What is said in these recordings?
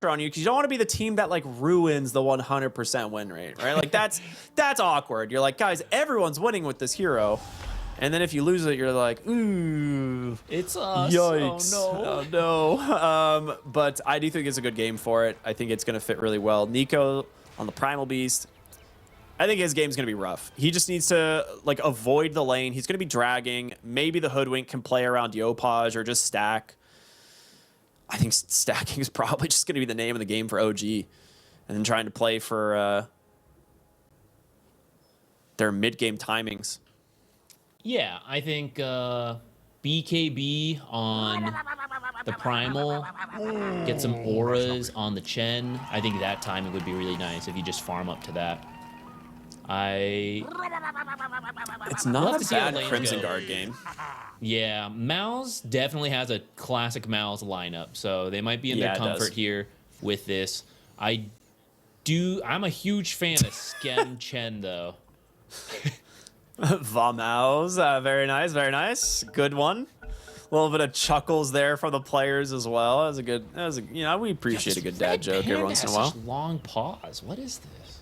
on you because you don't want to be the team that like ruins the 100% win rate, right? Like that's awkward. You're like, guys, everyone's winning with this hero. And then if you lose it, you're like, ooh, it's us. Yikes. Oh, no. Oh, no. But I do think it's a good game for it. I think it's going to fit really well. Nico on the Primal Beast. I think his game's going to be rough. He just needs to like avoid the lane. He's going to be dragging. Maybe the Hoodwink can play around Yopaj or just stack. I think stacking is probably just going to be the name of the game for OG. And then trying to play for their mid-game timings. Yeah, I think BKB on the Primal, get some auras on the Chen. I think that timing would be really nice if you just farm up to that. It's not a bad Crimson Guard game. Yeah, MOUZ definitely has a classic MOUZ lineup, so they might be in their comfort here with this. I'm a huge fan of Skem Chen though. Vamaus, very nice, very nice. Good one. A little bit of chuckles there from the players as well. You know, we appreciate a good dad joke every once in a while. Long pause. What is this?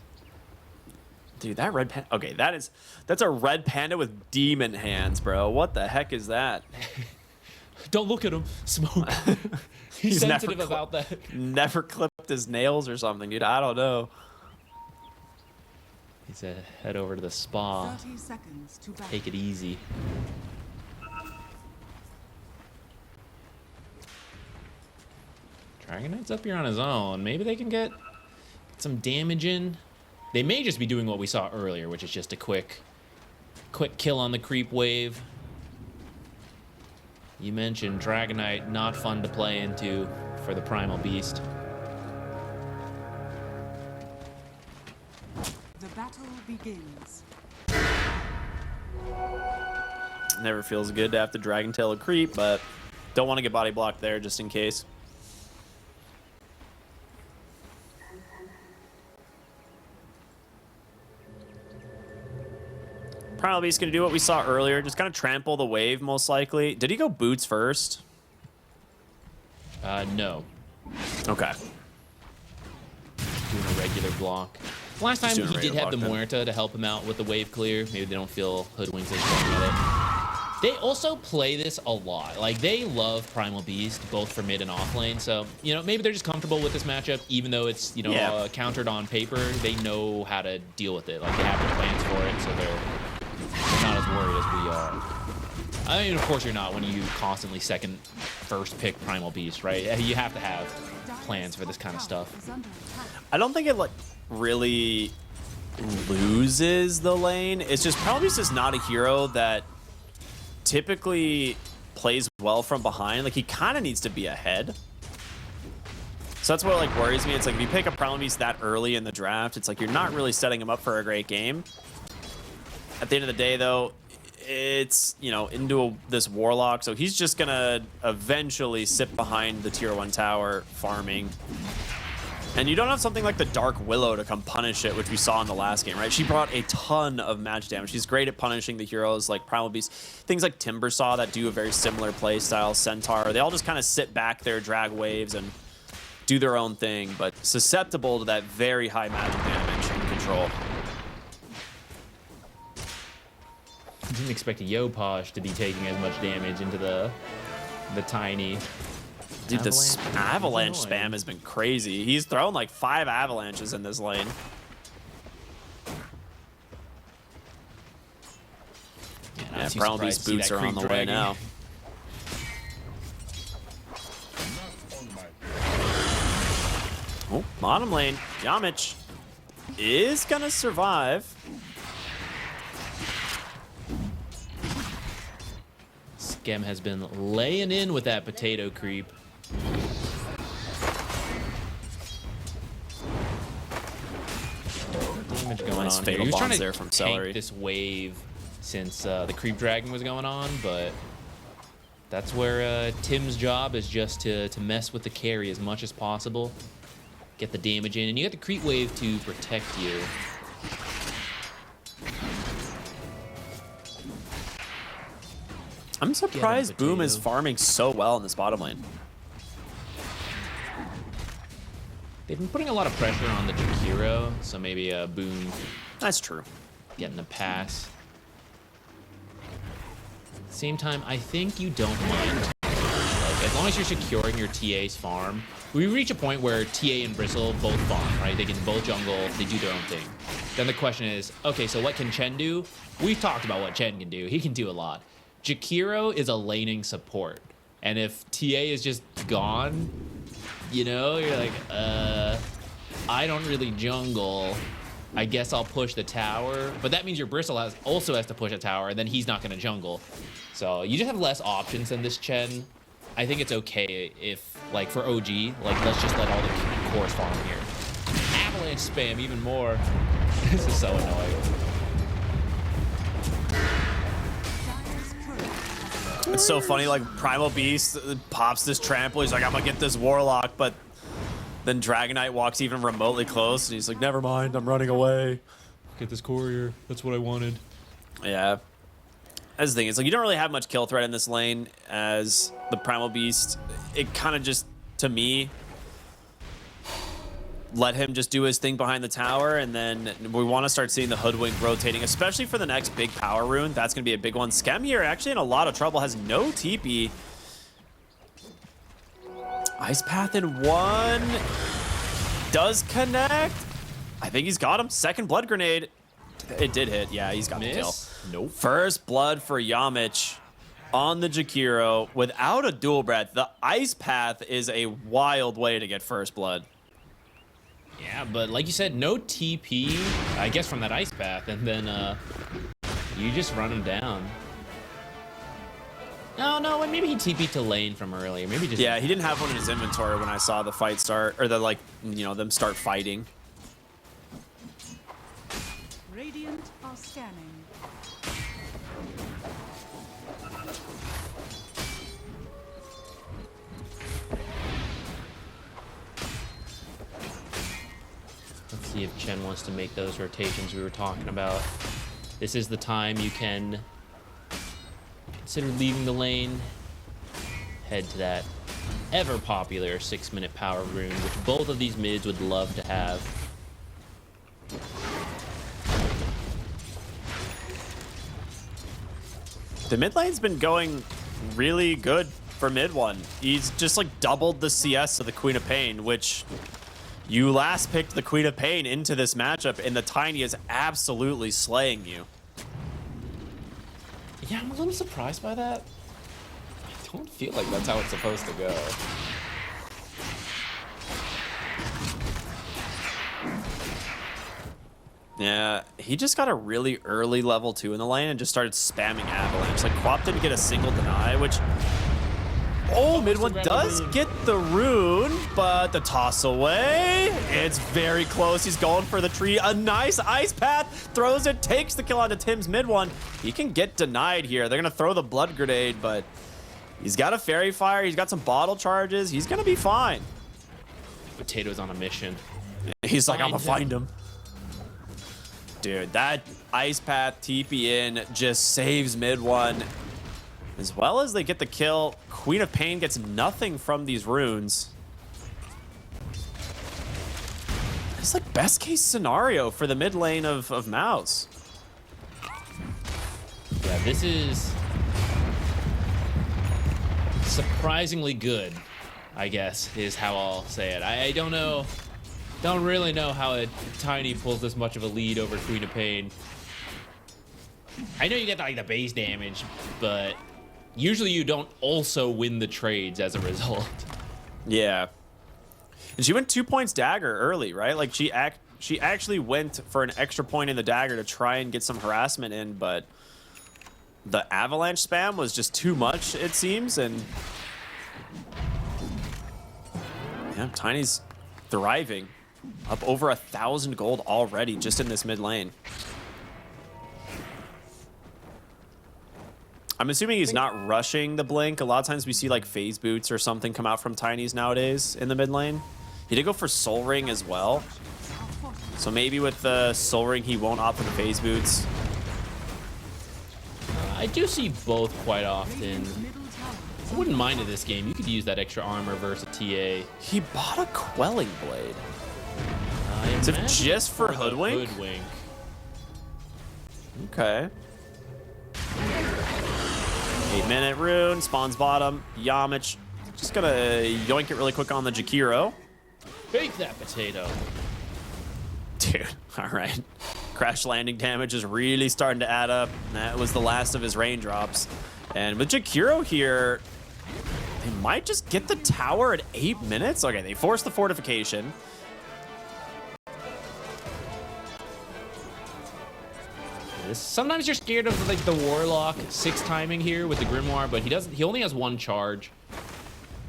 Dude, that red panda. Okay, that's a red panda with demon hands, bro. What the heck is that? Don't look at him. Smoke. He's sensitive about that. Never clipped his nails or something, dude. I don't know. He's a head over to the spa. 30 seconds to battle. Take it easy. Dragon Knight's up here on his own. Maybe they can get some damage in. They may just be doing what we saw earlier, which is just a quick kill on the creep wave. You mentioned Dragon Knight, not fun to play into for the Primal Beast. The battle begins. Never feels good to have to Dragon Tail a creep, but don't want to get body blocked there just in case. Primal Beast going to do what we saw earlier, just kind of trample the wave most likely. Did he go boots first? No. Okay. Doing a regular block. Last time he did have the Muerta to help him out with the wave clear. Maybe they don't feel hoodwinked as strong at it. They also play this a lot. Like, they love Primal Beast, both for mid and off lane. So, you know, maybe they're just comfortable with this matchup, even though it's, you know, countered on paper. They know how to deal with it. Like, they have the plans for it, so they're not as worried as we are. I mean, of course you're not when you constantly first pick Primal Beast, right? You have to have plans for this kind of stuff. I don't think it like really loses the lane. It's just Primal Beast is not a hero that typically plays well from behind. Like, he kind of needs to be ahead. So that's what like worries me. It's like if you pick a Primal Beast that early in the draft, it's like you're not really setting him up for a great game. At the end of the day, though, it's, you know, into this Warlock, so he's just gonna eventually sit behind the tier 1 tower farming. And you don't have something like the Dark Willow to come punish it, which we saw in the last game, right? She brought a ton of magic damage. She's great at punishing the heroes like Primal Beast. Things like Timbersaw that do a very similar play style, Centaur, they all just kind of sit back there, drag waves, and do their own thing, but susceptible to that very high magic damage and control. I didn't expect a Yopaj to be taking as much damage into the tiny. Dude, this avalanche spam has been crazy. He's thrown like 5 avalanches in this lane. Yeah, Primal Beast boots are on the way now. Oh, bottom lane. Yamich is gonna survive. Skem has been laying in with that potato creep. Damage going on here. He was trying to tank this wave since the creep dragon was going on, but that's where Tim's job is, just to mess with the carry as much as possible, get the damage in, and you get the creep wave to protect you. I'm surprised Boom is farming so well in this bottom lane. They've been putting a lot of pressure on the Jakiro, so maybe a Boom That's true. getting a pass. Same time, I think you don't mind. Like, as long as you're securing your TA's farm, we reach a point where TA and Bristle both farm, right? They can both jungle, they do their own thing. Then the question is, okay, so what can Chen do? We've talked about what Chen can do. He can do a lot. Jakiro is a laning support. And if TA is just gone, you know, you're like, I don't really jungle. I guess I'll push the tower. But that means your Bristle also has to push a tower, and then he's not going to jungle. So you just have less options than this Chen. I think it's okay if, like, for OG, like, let's just let all the cores farm here. Avalanche spam even more. This is so annoying. It's so funny, like, Primal Beast pops this trample. He's like, I'm gonna get this Warlock, but then Dragonite walks even remotely close, and he's like, never mind, I'm running away. Get this courier. That's what I wanted. Yeah. That's the thing. It's like, you don't really have much kill threat in this lane as the Primal Beast. It kind of just, to me, let him just do his thing behind the tower, and then we want to start seeing the Hoodwink rotating, especially for the next big power rune. That's going to be a big one. Skem here actually in a lot of trouble, has no TP. Ice Path in one. Does connect. I think he's got him. Second Blood Grenade. It did hit. Yeah, he's got the kill. Nope. First blood for Yamich on the Jakiro without a dual breath. The Ice Path is a wild way to get first blood. Yeah, but like you said, no TP, I guess, from that Ice Path, and then you just run him down. No, maybe he TP'd to lane from earlier. Maybe just... Yeah, he didn't have one in his inventory when I saw the fight start, or the, like, you know, them start fighting. Radiant are scanning. Let's see if Chen wants to make those rotations we were talking about. This is the time you can consider leaving the lane. Head to that ever popular 6-minute power rune, which both of these mids would love to have. The mid lane's been going really good for mid one. He's just like doubled the CS of the Queen of Pain, which you last picked the Queen of Pain into this matchup, and the Tiny is absolutely slaying you. Yeah, I'm a little surprised by that. I don't feel like that's how it's supposed to go. Yeah, he just got a really early level 2 in the lane and just started spamming Avalanche. Like, Quap didn't get a single deny, which... Oh, mid one does get the rune, but the toss away. It's very close. He's going for the tree. A nice Ice Path. Throws it, takes the kill onto Tim's mid one. He can get denied here. They're going to throw the Blood Grenade, but he's got a Fairy Fire. He's got some bottle charges. He's going to be fine. Potato's on a mission. He's like, I'm going to find him. Dude, that Ice Path TP in just saves mid one. As well as they get the kill, Queen of Pain gets nothing from these runes. It's like best case scenario for the mid lane of MOUZ. Yeah, this is surprisingly good, I guess, is how I'll say it. I don't know. Don't really know how a Tiny pulls this much of a lead over Queen of Pain. I know you get like the base damage, but usually you don't also win the trades as a result. Yeah. And she went 2 points dagger early, right? Like she actually went for an extra point in the dagger to try and get some harassment in, but the avalanche spam was just too much, it seems, and yeah, Tiny's thriving. Up over 1,000 gold already just in this mid lane. I'm assuming he's not rushing the blink. A lot of times we see like phase boots or something come out from Tinies nowadays in the mid lane. He did go for Soul Ring as well. So maybe with the Soul Ring he won't opt for the phase boots. I do see both quite often. I wouldn't mind in this game. You could use that extra armor versus a TA. He bought a Quelling Blade. Is it just for Hoodwink? Hoodwink. Okay. 8-minute rune, spawns bottom. Yamich just gonna yoink it really quick on the Jakiro. Bake that potato. Dude, all right. Crash landing damage is really starting to add up. That was the last of his raindrops. And with Jakiro here, they might just get the tower at 8 minutes. Okay, they forced the fortification. Sometimes you're scared of like the Warlock 6 timing here with the Grimoire, but he only has 1 charge.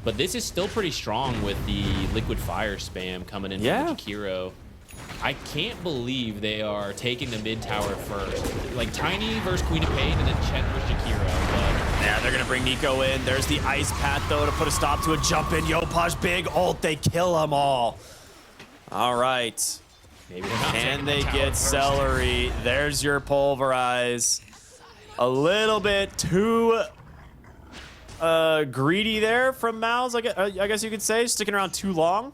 But this is still pretty strong with the liquid fire spam coming in from the Jakiro. I can't believe they are taking the mid tower first. Like Tiny versus Queen of Pain and then Chen versus Jakiro. But yeah, they're gonna bring Nico in. There's the ice path though to put a stop to a jump in. Yopaj big ult, they kill them all. All right. Maybe they're not and they the get first. Celery. There's your Pulverize. A little bit too greedy there from MOUZ, I guess you could say. Sticking around too long.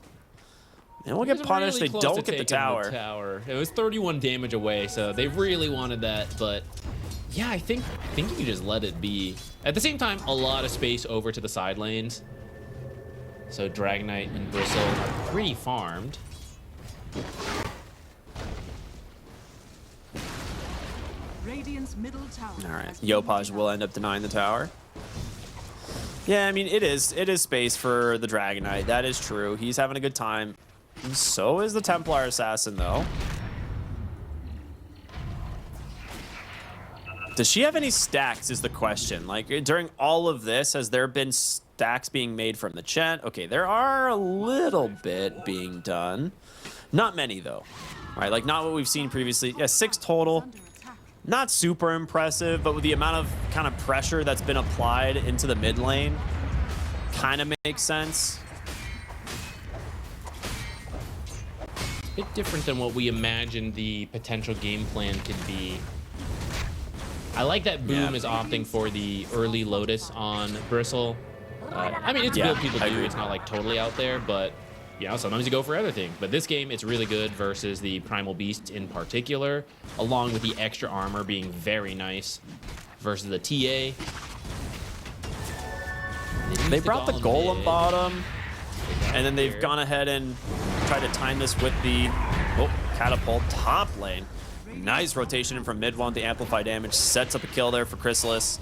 And we'll get punished. Really they don't get the tower. It was 31 damage away, so they really wanted that. But yeah, I think you can just let it be. At the same time, a lot of space over to the side lanes. So Dragonite and Bristle are pretty farmed. Radiant's middle tower. All right, Yopaj will end up denying the tower. Yeah, I mean, it is space for the Dragonite. That is true. He's having a good time. And so is the Templar Assassin, though. Does she have any stacks is the question. Like, during all of this, has there been stacks being made from the Chen? Okay, there are a little bit being done. Not many, though. Right, like, not what we've seen previously. Yeah, 6 total. Not super impressive, but with the amount of kind of pressure that's been applied into the mid lane, kind of makes sense. A bit different than what we imagined the potential game plan could be. I like that Boom is opting for the early Lotus on Bristle. I mean, it's a build people do. It's not like totally out there, but you know, sometimes you go for other things. But this game, it's really good versus the Primal Beast in particular, along with the extra armor being very nice versus the TA. They brought the Golem bottom, and then they've gone ahead and tried to time this with the Catapult top lane. Nice rotation in from mid one. The amplify damage sets up a kill there for Chrysalis.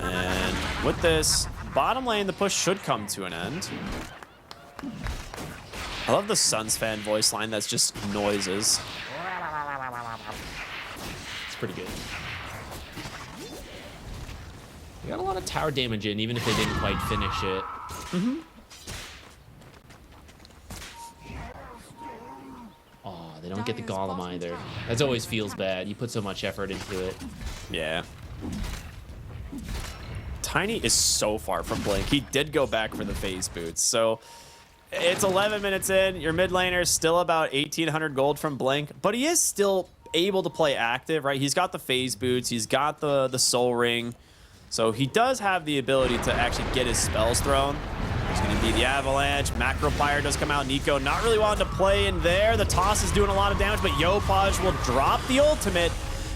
And with this, bottom lane, the push should come to an end. I love the Suns fan voice line that's just noises. It's pretty good. They got a lot of tower damage in, even if they didn't quite finish it. Mm-hmm. Oh, they don't get the Golem either. That always feels bad. You put so much effort into it. Yeah. Tiny is so far from Blink. He did go back for the phase boots. So it's 11 minutes in. Your mid laner is still about 1,800 gold from Blink, but he is still able to play active, right? He's got the phase boots. He's got the soul ring. So he does have the ability to actually get his spells thrown. There's going to be the Avalanche. Macro Fire does come out. Nico not really wanting to play in there. The toss is doing a lot of damage, but Yopaj will drop the ultimate.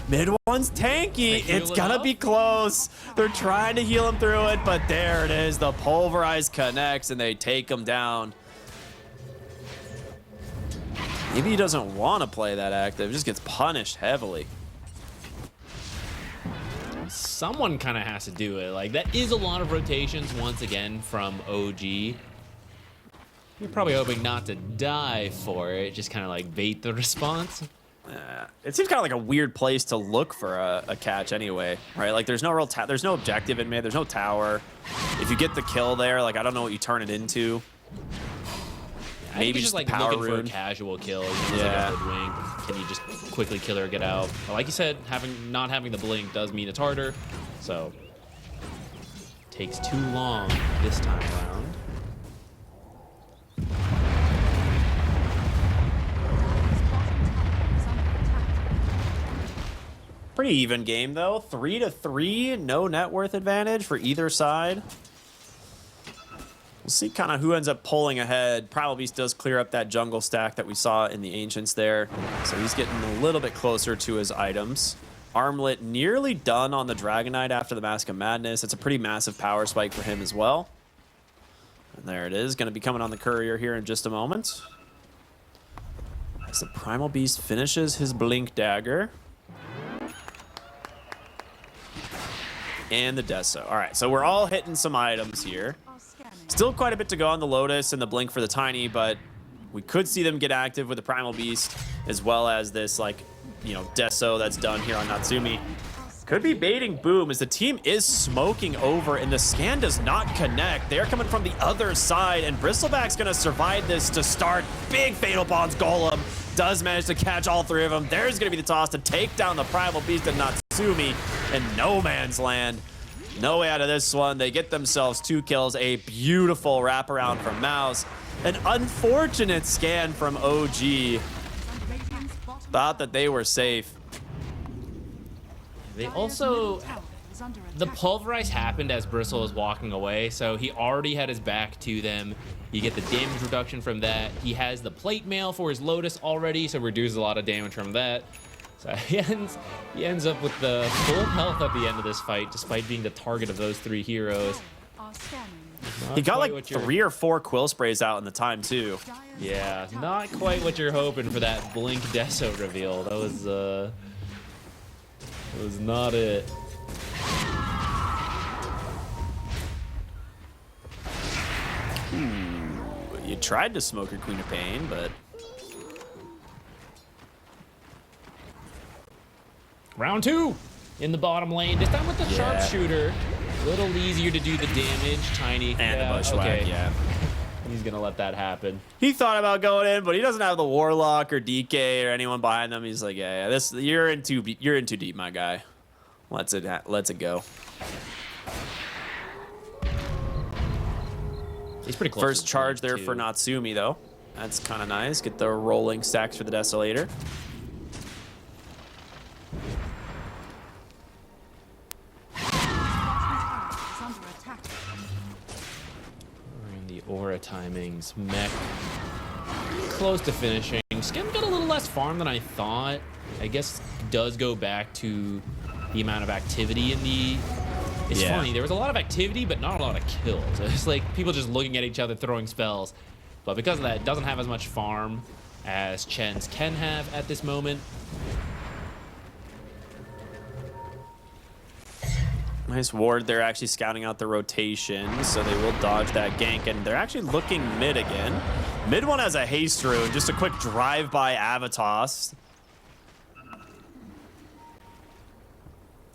Mid one's tanky. It's gonna be close. They're trying to heal him through it, but there it is. The Pulverize connects and they take him down. Maybe he doesn't want to play that active. Just gets punished heavily. Someone kind of has to do it. Like, that is a lot of rotations once again from OG. You're probably hoping not to die for it. Just kind of like bait the response. It seems kind of like a weird place to look for a catch anyway, right? Like there's no real there's no objective in mid, there's no tower. If you get the kill there, like I don't know what you turn it into. Maybe just like power looking rune. For a casual kill. You know, like a hoodwink. Can you just quickly kill her, get out? But like you said, not having the blink does mean it's harder. So takes too long this time around. Pretty even game though. 3-3, no net worth advantage for either side. We'll see kind of who ends up pulling ahead. Primal Beast does clear up that jungle stack that we saw in the Ancients there. So he's getting a little bit closer to his items. Armlet nearly done on the Dragon Knight after the Mask of Madness. It's a pretty massive power spike for him as well. And there it is. Going to be coming on the courier here in just a moment. As the Primal Beast finishes his Blink Dagger. And the Deso. All right, so we're all hitting some items here. Still quite a bit to go on the Lotus and the Blink for the Tiny, but we could see them get active with the Primal Beast, as well as this, like, you know, Deso that's done here on Natsumi. Could be baiting Boom as the team is smoking over and the scan does not connect. They're coming from the other side and Bristleback's gonna survive this to start. Big Fatal Bonds Golem does manage to catch all three of them. There's gonna be the toss to take down the Primal Beast and Natsumi in no man's land. No way out of this one. They get themselves 2 kills. A beautiful wraparound from MOUZ. An unfortunate scan from OG. Thought that they were safe. They also... The pulverize happened as Bristle was walking away, so he already had his back to them. You get the damage reduction from that. He has the plate mail for his Lotus already, so reduces a lot of damage from that. So he ends up with the full health at the end of this fight, despite being the target of those 3 heroes. He got like 3 or 4 quill sprays out in the time too. Yeah, not quite what you're hoping for that Blink Deso reveal. That was not it. You tried to smoke your Queen of Pain, but... Round 2 in the bottom lane. This time with the sharpshooter. A little easier to do the damage. Tiny. And the bushwhack, yeah. He's going to let that happen. He thought about going in, but he doesn't have the Warlock or DK or anyone behind him. He's like, yeah, this you're in too deep, my guy. Let's it go. He's pretty close. First charge there for Natsumi, though. That's kind of nice. Get the rolling stacks for the Desolator. And the aura timings. Mech close to finishing. Skim got a little less farm than I thought. I guess does go back to the amount of activity in the... It's funny, there was a lot of activity, but not a lot of kills. It's like people just looking at each other throwing spells. But because of that, it doesn't have as much farm as Chen's can have at this moment. Nice ward. They're actually scouting out the rotation, so they will dodge that gank. And they're actually looking mid again. Mid one has a haste rune, just a quick drive-by Avatos.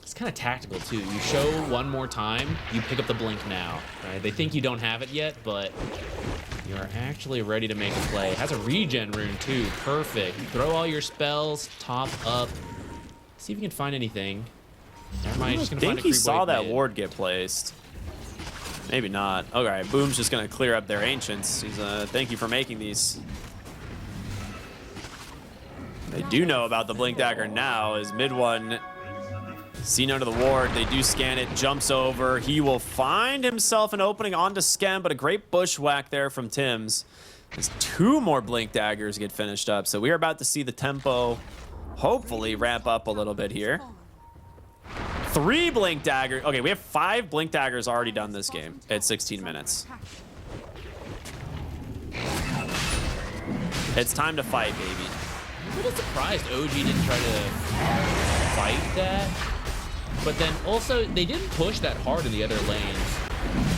It's kind of tactical too. You show one more time, you pick up the blink now. Right? They think you don't have it yet, but you're actually ready to make a play. Has a regen rune too. Perfect. Throw all your spells, top up. See if you can find anything. Never mind. Just gonna find a creep he saw that mid. ward get placed. Maybe not. All right, Boom's just gonna clear up their ancients. He's thank you for making these. They do know about the blink dagger now. As mid one. See no to the ward. They do scan it. Jumps over. He will find himself an opening onto Skem, but a great bushwhack there from Tim's. As 2 more blink daggers get finished up. So we are about to see the tempo hopefully ramp up a little bit here. 3 blink daggers. Okay, we have 5 blink daggers already done this game at 16 minutes. It's time to fight, baby. I'm a little surprised OG didn't try to fight that. But then also, they didn't push that hard in the other lanes.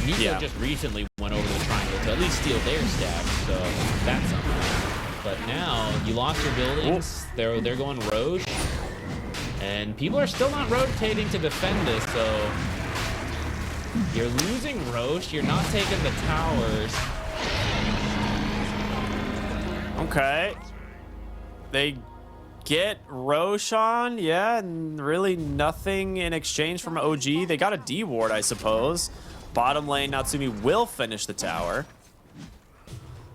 Nico just recently went over the triangle to at least steal their stack, so that's something. But now, you lost your buildings. They're going Roche. And people are still not rotating to defend this, so... You're losing Roche, you're not taking the towers. Okay. They get Roshan, yeah, and really nothing in exchange from OG. They got a D ward, I suppose. Bottom lane, Natsumi will finish the tower.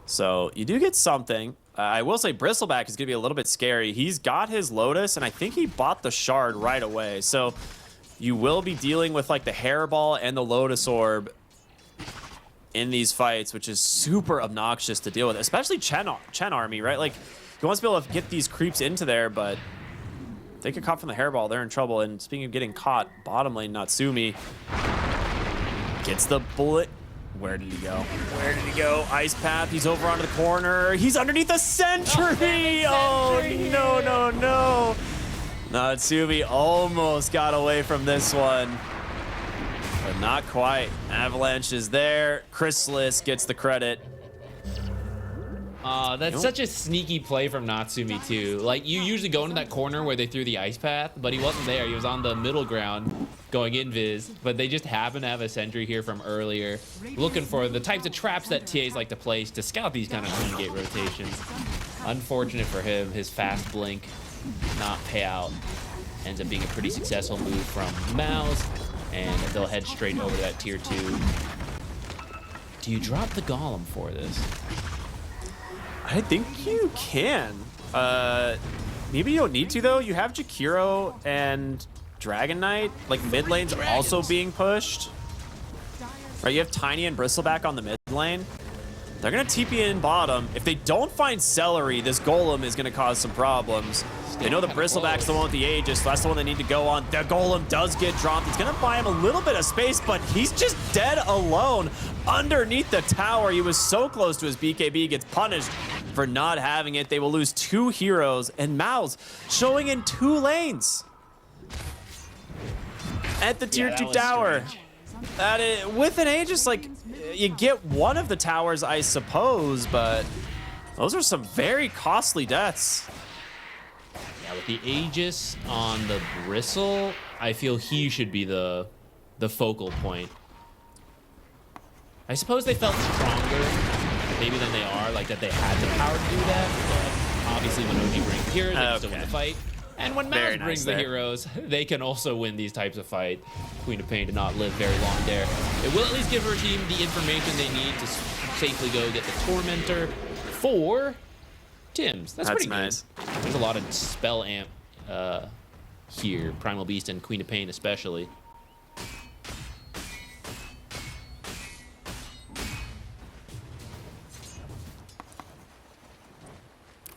So you do get something. I will say Bristleback is going to be a little bit scary. He's got his Lotus, and I think he bought the Shard right away. So you will be dealing with like the Hairball and the Lotus Orb in these fights, which is super obnoxious to deal with, especially Chen army, right? Like, he wants to be able to get these creeps into there, but if they get caught from the hairball, they're in trouble. And speaking of getting caught, bottom lane, Natsumi gets the bullet. Where did he go? Where did he go? Ice Path, he's over onto the corner. He's underneath a sentry! Oh, no, no, no. Natsumi almost got away from this one, but not quite. Avalanche is there. Chrysalis gets the credit. That's such a sneaky play from Natsumi too. Like, you usually go into that corner where they threw the ice path, but he wasn't there. He was on the middle ground going invis, but they just happen to have a sentry here from earlier, looking for the types of traps that TAs like to place to scout these kind of twin gate rotations. Unfortunate for him, his fast blink not pay out. Ends up being a pretty successful move from MOUZ, and they'll head straight over to that tier 2. Do you drop the golem for this? I think you can. Maybe you don't need to, though. You have Jakiro and Dragon Knight. Like, mid lane's also being pushed. Right, you have Tiny and Bristleback on the mid lane. They're going to TP in bottom. If they don't find Celery, this Golem is going to cause some problems. They know the Bristleback's the one with the Aegis, so that's the one they need to go on. The Golem does get dropped. It's going to buy him a little bit of space, but he's just dead alone underneath the tower. He was so close to his BKB, gets punished for not having it. They will lose 2 heroes, and MOUZ showing in 2 lanes at the tier 2 tower. That is, with an Aegis, like, you get one of the towers, I suppose, but those are some very costly deaths. Yeah, with the Aegis on the Bristle, I feel he should be the focal point. I suppose they felt stronger maybe than they are, like that they had the power to do that, but obviously when OG brings the heroes, they can still win the fight. And when MOUZ brings the heroes, they can also win these types of fight. Queen of Pain did not live very long there. It will at least give her team the information they need to safely go get the Tormentor for Tims. That's pretty nice. Good. There's a lot of spell amp here, Primal Beast and Queen of Pain especially.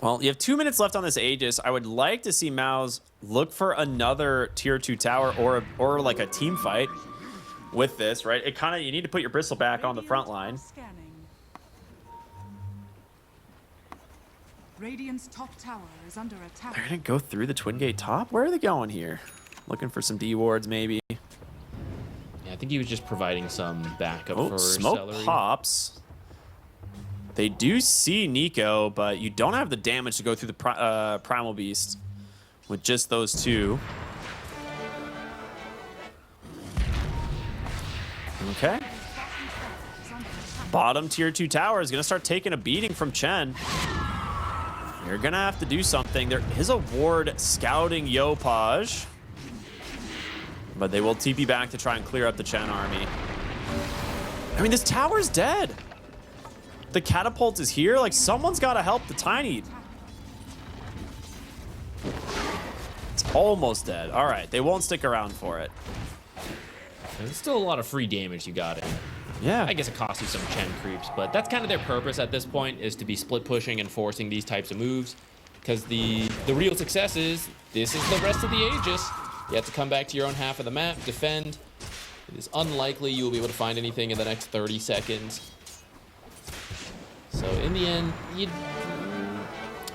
Well, you have 2 minutes left on this Aegis. I would like to see MOUZ look for another tier 2 tower or like a team fight with this, right? It kind of, you need to put your Bristleback on the front line. Radiant's top tower is under attack. They're gonna go through the Twin Gate top? Where are they going here? Looking for some D wards, maybe. Yeah, I think he was just providing some backup for smoke Celery. Pops. They do see Nico, but you don't have the damage to go through the Primal Beast with just those 2. Okay. Bottom tier 2 tower is going to start taking a beating from Chen. You're going to have to do something. There is a ward scouting Yopaj, but they will TP back to try and clear up the Chen army. I mean, this tower's dead. The catapult is here. Like, someone's got to help the Tiny. It's almost dead. All right, they won't stick around for it. There's still a lot of free damage you got it. Yeah. I guess it costs you some Chen creeps, but that's kind of their purpose at this point, is to be split pushing and forcing these types of moves. Because the real success is, this is the rest of the Aegis. You have to come back to your own half of the map, defend. It is unlikely you will be able to find anything in the next 30 seconds. So in the end,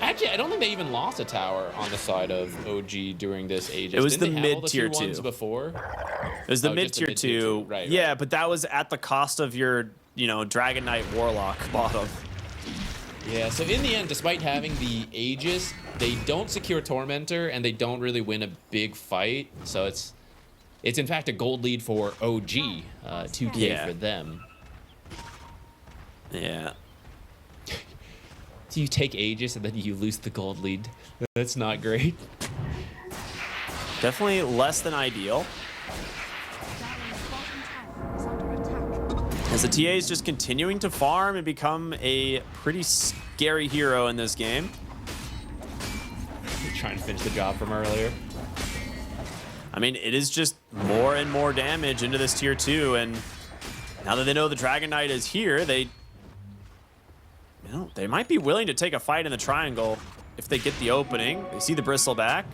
actually, I don't think they even lost a tower on the side of OG during this Aegis. It was Didn't the they have mid tier all the 2 before. It was the mid tier 2. Right, yeah, right. but that was at the cost of your, Dragon Knight Warlock bottom. Yeah. So in the end, despite having the Aegis, they don't secure Tormentor and they don't really win a big fight. So it's in fact a gold lead for OG, 2K for them. Yeah. So you take Aegis and then you lose the gold lead. That's not great. Definitely less than ideal. As the TA is just continuing to farm and become a pretty scary hero in this game. You're trying to finish the job from earlier. I mean, it is just more and more damage into this tier 2, and Now that they know the Dragon Knight is here, they might be willing to take a fight in the triangle if they get the opening. They see the Bristle back.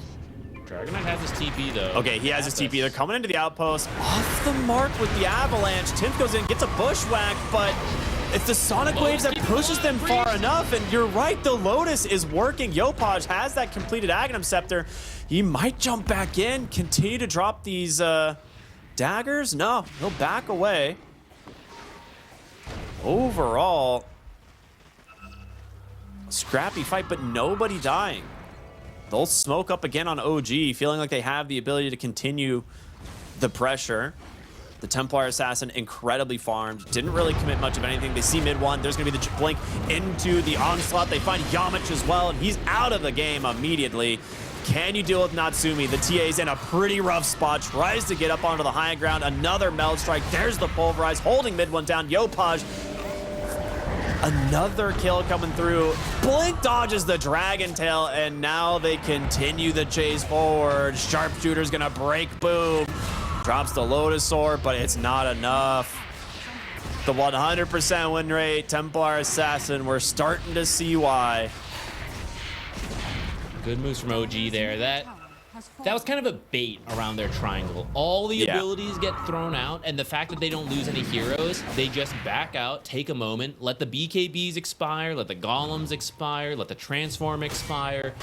Dragon Knight has his TP though. Okay, he has his TP. They're coming into the outpost. Off the mark with the Avalanche. Tim goes in, gets a bushwhack, but it's the Sonic Waves that pushes them far enough. And you're right, the Lotus is working. Yopaj has that completed Aghanim Scepter. He might jump back in, continue to drop these daggers. No, he'll back away. Overall, scrappy fight, but nobody dying. They'll smoke up again on OG, feeling like they have the ability to continue the pressure. The Templar Assassin incredibly farmed, didn't really commit much of anything. They see mid one, there's gonna be the blink into the onslaught. They find Yamich as well, and he's out of the game immediately. Can you deal with Natsumi? The TA's in a pretty rough spot, tries to get up onto the high ground. Another Meld Strike, there's the Pulverize, holding mid one down. Yopaj, another kill coming through. Blink dodges the Dragon Tail, and now they continue the chase forward. Sharpshooter's gonna break Boom. Drops the Lotus Sword, but it's not enough. The 100% win rate, Templar Assassin, we're starting to see why. Good moves from OG there. That was kind of a bait around their triangle. All the abilities get thrown out, and the fact that they don't lose any heroes, they just back out, take a moment, let the BKBs expire, let the Golems expire, let the Transform expire.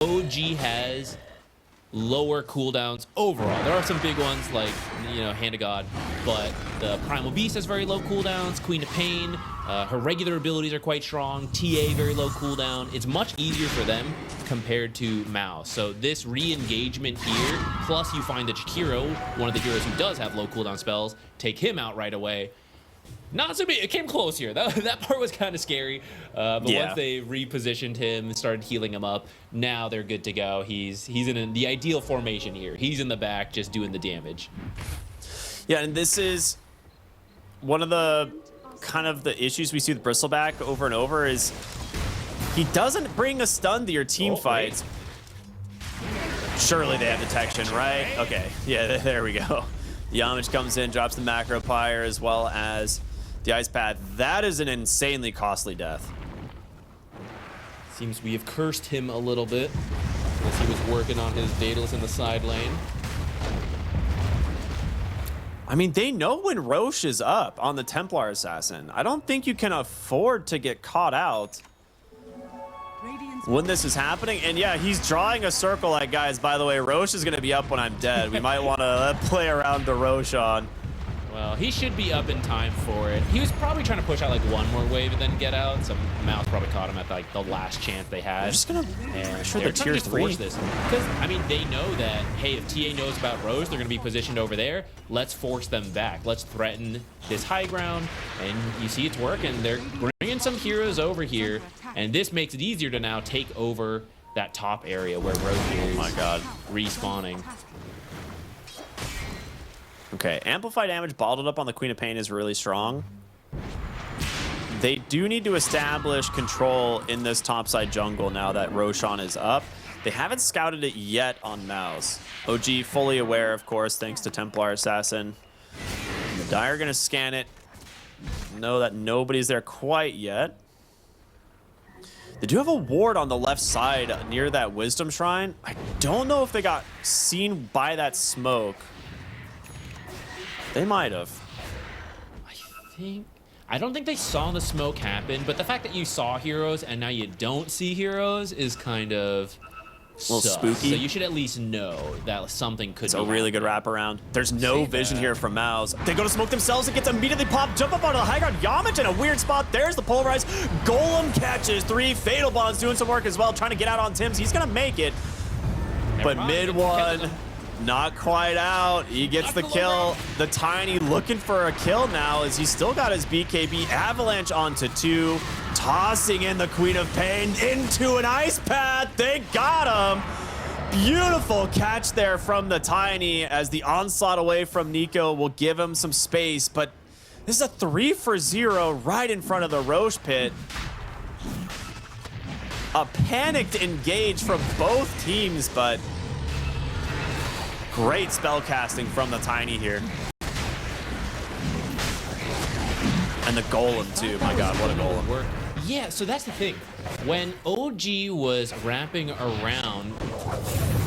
OG has lower cooldowns overall. There are some big ones like, you know, Hand of God, but the Primal Beast has very low cooldowns. Queen of Pain, her regular abilities are quite strong. TA, very low cooldown. It's much easier for them compared to MOUZ. So this re-engagement here, plus you find that Shakiro, one of the heroes who does have low cooldown spells, take him out right away. Not so big. It came close here. That part was kind of scary. But once they repositioned him, started healing him up, now they're good to go. He's in the ideal formation here. He's in the back, just doing the damage. Yeah, and this is one of the kind of the issues we see with Bristleback over and over is he doesn't bring a stun to your team fights. Surely they have detection, right? Okay, yeah, there we go. Yamich comes in, drops the Macro Pyre as well as the Ice Path. That is an insanely costly death. Seems we have cursed him a little bit as he was working on his Daedalus in the side lane. I mean, they know when Roche is up on the Templar Assassin. I don't think you can afford to get caught out when this is happening. And yeah, he's drawing a circle like, guys, by the way, Roche is going to be up when I'm dead. We might want to play around the Roche on. Well, he should be up in time for it. He was probably trying to push out like one more wave and then get out. Some MOUZ probably caught him at like the last chance they had. I'm just going to pressure the tier 3. Force this. Because, I mean, they know that, hey, if TA knows about Rose, they're going to be positioned over there. Let's force them back. Let's threaten this high ground. And you see it's working. They're bringing some heroes over here. And this makes it easier to now take over that top area where Rose is respawning. Okay, Amplify damage bottled up on the Queen of Pain is really strong. They do need to establish control in this topside jungle now that Roshan is up. They haven't scouted it yet on MOUZ. OG fully aware, of course, thanks to Templar Assassin. And the Dire are going to scan it. Know that nobody's there quite yet. They do have a ward on the left side near that Wisdom Shrine. I don't know if they got seen by that smoke. They might have. I don't think they saw the smoke happen, but the fact that you saw heroes and now you don't see heroes is kind of a little spooky. So you should at least know that something could be a really good wraparound. There's no vision here from MOUZ. They go to smoke themselves. It gets immediately popped. Jump up onto the high ground. Yamich in a weird spot. There's the Pulverize. Golem catches 3. Fatal Bonds doing some work as well, trying to get out on Tim's. He's going to make it. But mid one, not quite out. He gets the kill. The Tiny looking for a kill now as he's still got his BKB. Avalanche onto 2. Tossing in the Queen of Pain into an Ice Path. They got him. Beautiful catch there from the Tiny as the onslaught away from Nico will give him some space. But this is a 3 for 0 right in front of the Roche pit. A panicked engage from both teams, but great spell casting from the Tiny here. And the golem too. My God, what a golem. Yeah, so that's the thing. When OG was wrapping around,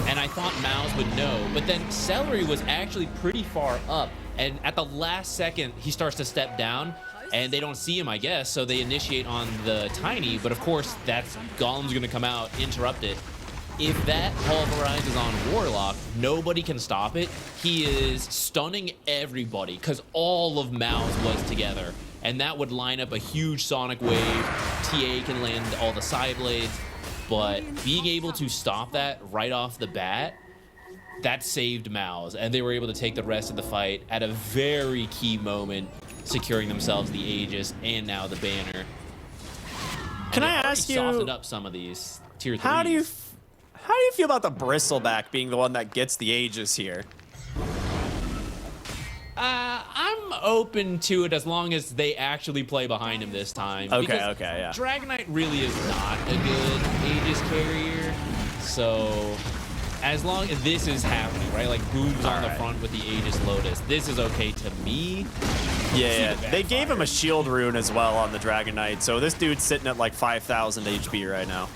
and I thought MOUZ would know, but then Celery was actually pretty far up, and at the last second, he starts to step down, and they don't see him, I guess, so they initiate on the Tiny, but of course, that's Golem's gonna come out, interrupt it. If that pulverizes on Warlock, nobody can stop it. He is stunning everybody, because all of MOUZ was together. And that would line up a huge sonic wave. TA can land all the side blades, but being able to stop that right off the bat, that saved MOUZ, and they were able to take the rest of the fight at a very key moment, securing themselves the Aegis and now the banner. Can I ask you? Softened up some of these tier 3s. How do you feel about the Bristleback being the one that gets the Aegis here? I'm open to it as long as they actually play behind him this time. Okay, because okay, yeah. Dragonite really is not a good Aegis carrier. So as long as this is happening, right? Like Boom's on the front with the Aegis Lotus. This is okay to me. Yeah, they gave him a shield rune as well on the Dragonite. So this dude's sitting at like 5,000 HP right now.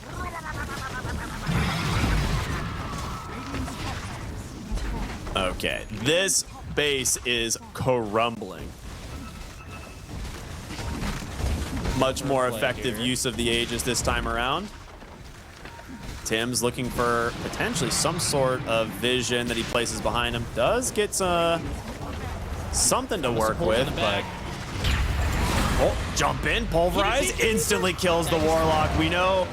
Okay, this base is crumbling. Much more effective use of the Aegis this time around. Tim's looking for potentially some sort of vision that he places behind him. Does get something to work with, but... Oh, jump in, pulverize, instantly kills the Warlock. We know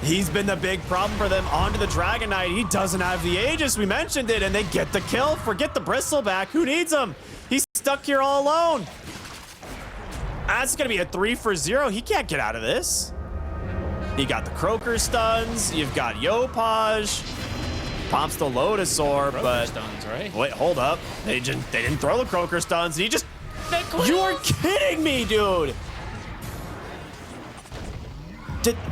he's been the big problem for them. Onto the Dragonite. He doesn't have the Aegis. We mentioned it, and they get the kill. Forget the Bristleback. Who needs him? He's stuck here all alone. That's going to be a 3 for 0. He can't get out of this. You got the Croaker stuns. You've got Yopaj. Pops the Lotusaur, but... stuns, right? Wait, hold up. They didn't throw the Croaker stuns. He just... You are kidding me, dude.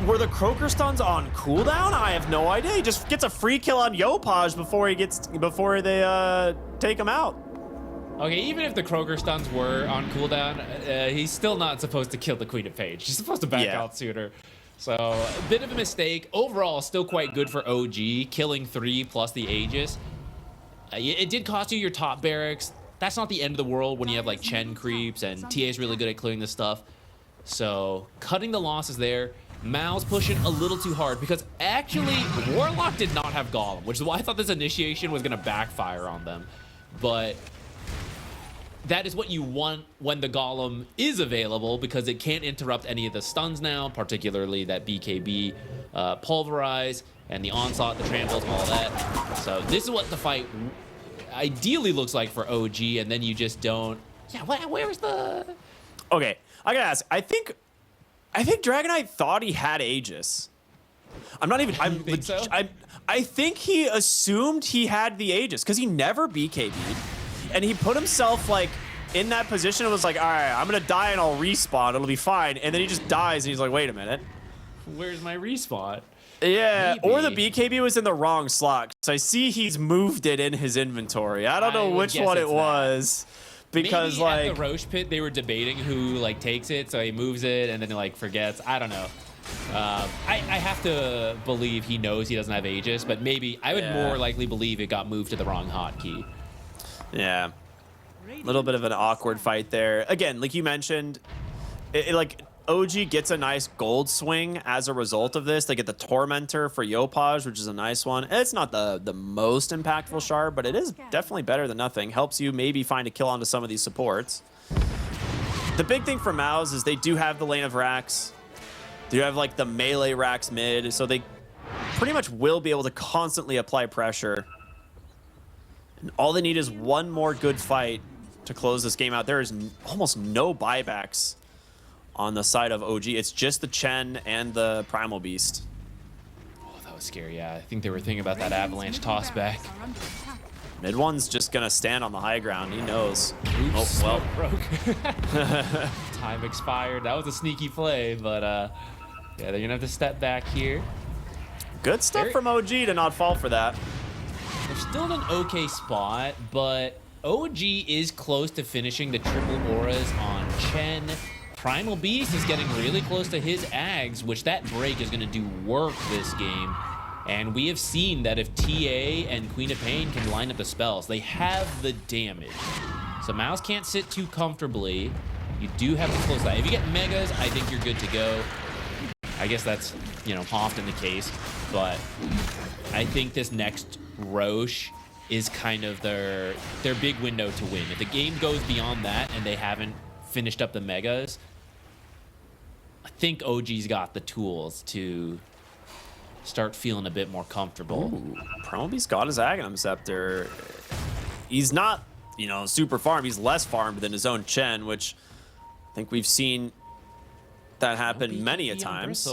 Were the Croaker stuns on cooldown? I have no idea. He just gets a free kill on Yopaj before they take him out. Okay, even if the Croaker stuns were on cooldown, he's still not supposed to kill the Queen of Page. He's supposed to back out sooner. So, a bit of a mistake. Overall, still quite good for OG, killing 3 plus the Aegis. It did cost you your top barracks. That's not the end of the world when you have like Chen creeps, and TA is really good at clearing this stuff. So, cutting the losses there. MOUZ pushing a little too hard because actually Warlock did not have Golem, which is why I thought this initiation was going to backfire on them. But that is what you want when the Golem is available because it can't interrupt any of the stuns now, particularly that BKB pulverize and the onslaught, the tramples, all that. So this is what the fight ideally looks like for OG, and then you just don't. Yeah, where's the? Okay, I gotta ask. I think Dragonite thought he had Aegis. I'm not even. I think he assumed he had the Aegis because he never BKB'd, and he put himself like in that position. It was like, all right, I'm gonna die and I'll respawn. It'll be fine. And then he just dies, and he's like, wait a minute, where's my respawn? Yeah, Maybe. or the BKB was in the wrong slot. So I see he's moved it in his inventory. I don't know which one it was. Because maybe like at the Roche pit, they were debating who like takes it, so he moves it and then he like forgets. I don't know. I have to believe he knows he doesn't have Aegis, but maybe I would more likely believe it got moved to the wrong hotkey. Yeah, a little bit of an awkward fight there. Again, like you mentioned, like OG gets a nice gold swing as a result of this. They get the Tormentor for Yopaj, which is a nice one. It's not the most impactful shard, but it is definitely better than nothing. Helps you maybe find a kill onto some of these supports. The big thing for MOUZ is they do have the lane of racks. They do have like the melee racks mid, so they pretty much will be able to constantly apply pressure. And all they need is one more good fight to close this game out. There is almost no buybacks on the side of OG. It's just the Chen and the Primal Beast. Oh, that was scary. Yeah, I think they were thinking about that avalanche toss back. Mid one's just gonna stand on the high ground. He knows. Oops, oh, well. Broke. Time expired. That was a sneaky play, but yeah, they're gonna have to step back here. Good stuff from OG to not fall for that. They're still in an okay spot, but OG is close to finishing the triple auras on Chen, Primal Beast is getting really close to his Ags, which that break is going to do work this game. And we have seen that if TA and Queen of Pain can line up the spells, they have the damage. So MOUZ can't sit too comfortably. You do have to close that. If you get Megas, I think you're good to go. I guess that's, you know, often the case. But I think this next Roche is kind of their big window to win. If the game goes beyond that and they haven't finished up the Megas, I think OG's got the tools to start feeling a bit more comfortable. Primal Beast got his Aghanim Scepter. He's not, you know, super farmed. He's less farmed than his own Chen, which I think we've seen that happen many a times.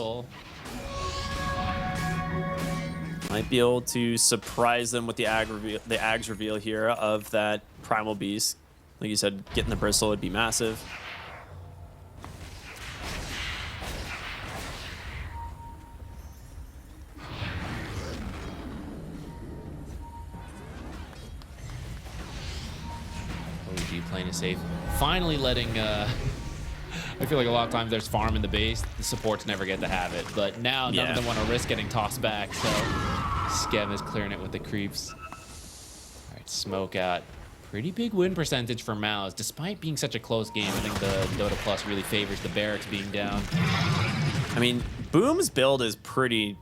Might be able to surprise them with the Ags reveal here of that Primal Beast. Like you said, getting the Bristle would be massive. OG playing it safe. Finally letting... I feel like a lot of times there's farm in the base. The supports never get to have it. But now none of them want to risk getting tossed back. So Skev is clearing it with the creeps. All right, smoke out. Pretty big win percentage for MOUZ. Despite being such a close game, I think the Dota Plus really favors the barracks being down. I mean, Boom's build is pretty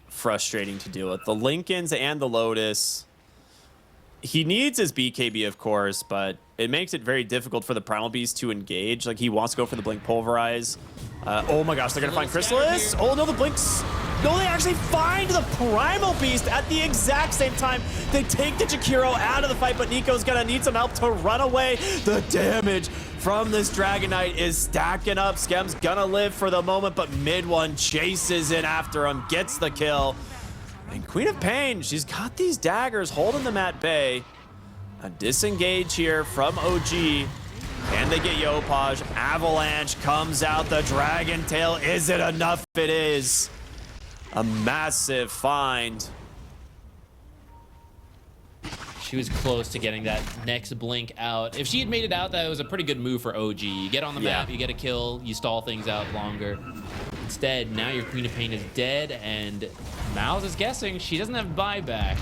frustrating to deal with. The Lincolns and the Lotus. He needs his BKB, of course, but it makes it very difficult for the Primal Beast to engage. Like, he wants to go for the Blink Pulverize. Oh my gosh, they're going to find Chrysalis. Oh no, the Blinks. No, they actually find the Primal Beast at the exact same time. They take the Jakiro out of the fight, but Nico's going to need some help to run away. The damage from this Dragon Knight is stacking up. Skem's going to live for the moment, but mid one chases in after him, gets the kill. And Queen of Pain, she's got these daggers holding them at bay. A disengage here from OG. Can they get Yopaj? Avalanche comes out. The Dragon Tail. Is it enough? It is. A massive find. She was close to getting that next blink out. If she had made it out, that was a pretty good move for OG. You get on the map, you get a kill, you stall things out longer. Instead, now your Queen of Pain is dead, and MOUZ is guessing she doesn't have buyback.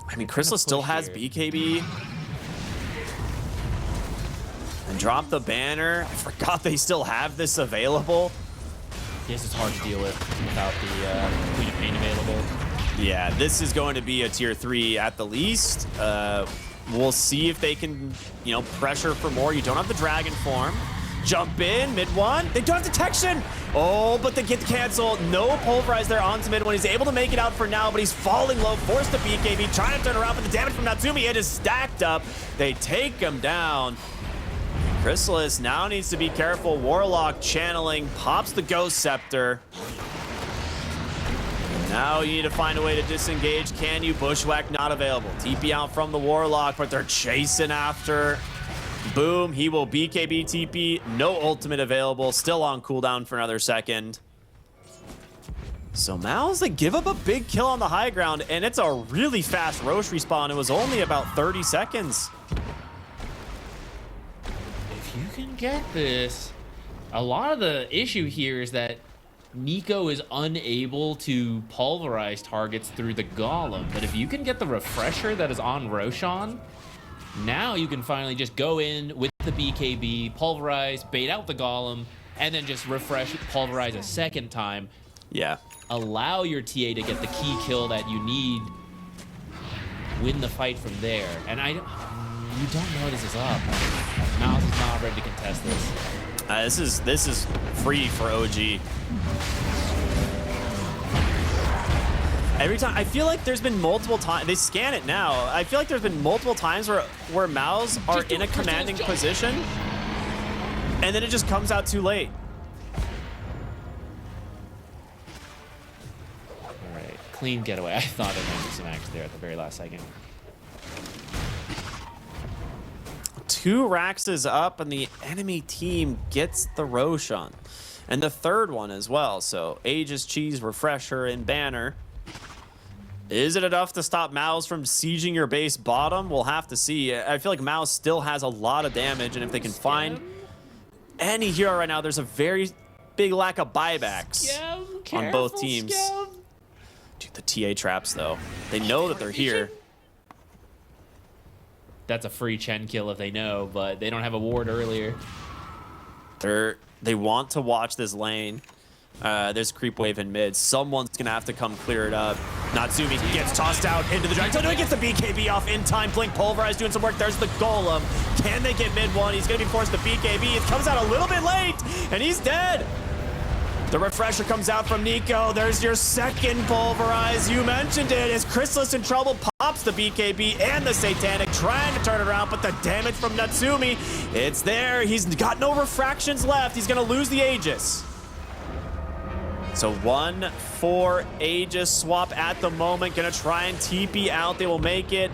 I mean, Chrysalis still has BKB. And drop the banner. I forgot they still have this available. This is hard to deal with without the Queen of Pain available. Yeah, this is going to be a tier 3 at the least. We'll see if they can, you know, pressure for more. You don't have the dragon form. Jump in, mid one. They don't have detection. Oh, but they get the cancel. No pulverize there onto mid one. He's able to make it out for now, but he's falling low. Forced to BKB, trying to turn around, but the damage from Natsumi, it is stacked up. They take him down. Chrysalis now needs to be careful. Warlock channeling, pops the Ghost Scepter. Now you need to find a way to disengage. Can you? Bushwhack not available. TP out from the Warlock, but they're chasing after. Boom, he will BKB TP. No ultimate available. Still on cooldown for another second. So MOUZ, they give up a big kill on the high ground, and it's a really fast Roche respawn. It was only about 30 seconds. If you can get this, a lot of the issue here is that Nico is unable to pulverize targets through the Golem. But if you can get the refresher that is on Roshan, now you can finally just go in with the BKB, pulverize, bait out the Golem, and then just refresh, pulverize a second time. Yeah. Allow your TA to get the key kill that you need. Win the fight from there. And you don't know this is up. MOUZ is not ready to contest this. This is free for OG. Every time, I feel like there's been multiple times, they scan it now. I feel like there's been multiple times where MOUZ are in a commanding position, and then it just comes out too late. All right, clean getaway. I thought there might be some action there at the very last second. 2 Raxes up, and the enemy team gets the Roshan. And the third one as well. So Aegis, Cheese, Refresher, and Banner. Is it enough to stop MOUZ from sieging your base bottom? We'll have to see. I feel like MOUZ still has a lot of damage, and if they can find any hero right now, there's a very big lack of buybacks on both teams. Dude, the TA traps, though. They know that they're here. That's a free Chen kill if they know, but they don't have a ward earlier. They want to watch this lane. There's a creep wave in mid. Someone's going to have to come clear it up. Natsumi gets tossed out into the Dragon. No, he gets the BKB off in time. Blink Pulverize doing some work. There's the Golem. Can they get mid one? He's going to be forced to BKB. It comes out a little bit late, and he's dead. The refresher comes out from Nico. There's your second Pulverize. You mentioned it. Is Chrysalis in trouble? Pops the BKB and the Satanic, trying to turn it around, but the damage from Natsumi, it's there. He's got no refractions left. He's going to lose the Aegis. So 1-4 Aegis swap at the moment. Gonna try and TP out. They will make it.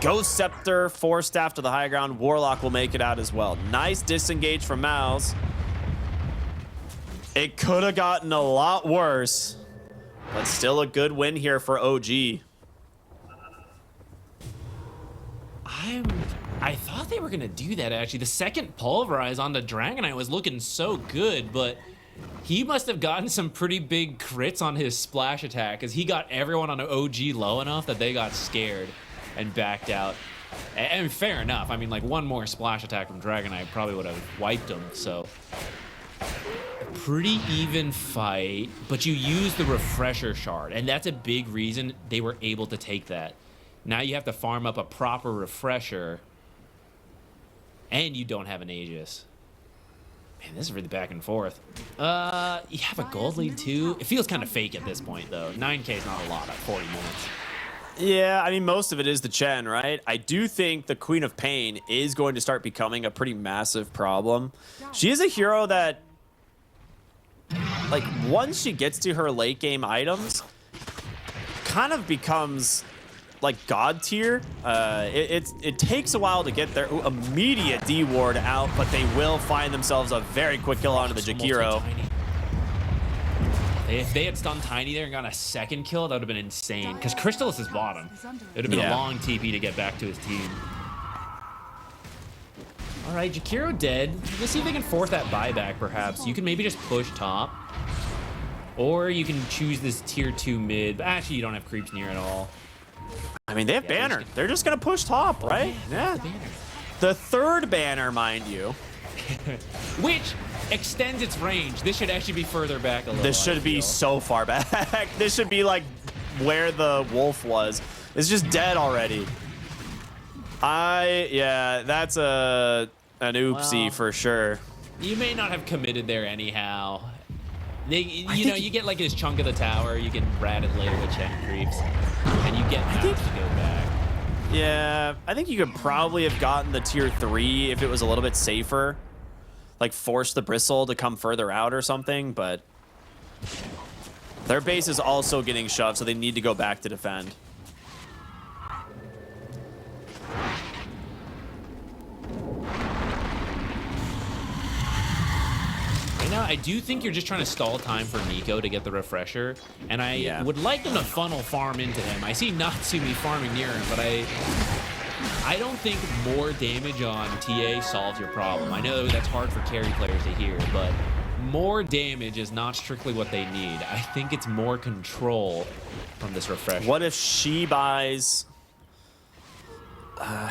Ghost Scepter forced after the high ground. Warlock will make it out as well. Nice disengage from MOUZ. It could have gotten a lot worse, but still a good win here for OG. I thought they were gonna do that actually. The second Pulverize on the Dragonite was looking so good, but he must have gotten some pretty big crits on his splash attack because he got everyone on OG low enough that they got scared and backed out. And fair enough. I mean, like one more splash attack from Dragonite probably would have wiped him. So pretty even fight, but you use the refresher shard, and that's a big reason they were able to take that. Now you have to farm up a proper refresher, and you don't have an Aegis. Man, this is really back and forth. You have a gold lead too. It feels kind of fake at this point, though. 9K is not a lot at 40 minutes. Yeah, I mean, most of it is the Chen, right? I do think the Queen of Pain is going to start becoming a pretty massive problem. She is a hero that, like, once she gets to her late game items, kind of becomes like god tier. It takes a while to get their immediate D ward out, but they will find themselves a very quick kill onto the Jakiro. If they had stunned Tiny there and got a second kill, that would have been insane. Because Crystallis is bottom. It would have been a long TP to get back to his team. All right, Jakiro dead. Let's see if they can force that buyback, perhaps. You can maybe just push top. Or you can choose this tier 2 mid. But actually, you don't have creeps near at all. I mean, they have banner. They're just going to push top, right? Yeah. The third banner, mind you. Which extends its range. This should actually be further back a little. This should be so far back. This should be like where the wolf was. It's just dead already. Yeah, that's an oopsie for sure. You may not have committed there anyhow. You know, you get like his chunk of the tower. You can rat it later with Chen creeps, and you get MOUZ to go back. Yeah, I think you could probably have gotten the tier 3 if it was a little bit safer. Like force the Bristle to come further out or something, but their base is also getting shoved, so they need to go back to defend. Now, I do think you're just trying to stall time for Nico to get the refresher, and I would like them to funnel farm into him. I see Natsumi farming near him, but I don't think more damage on TA solves your problem. I know that's hard for carry players to hear, but more damage is not strictly what they need. I think it's more control from this refresher. What if she buys...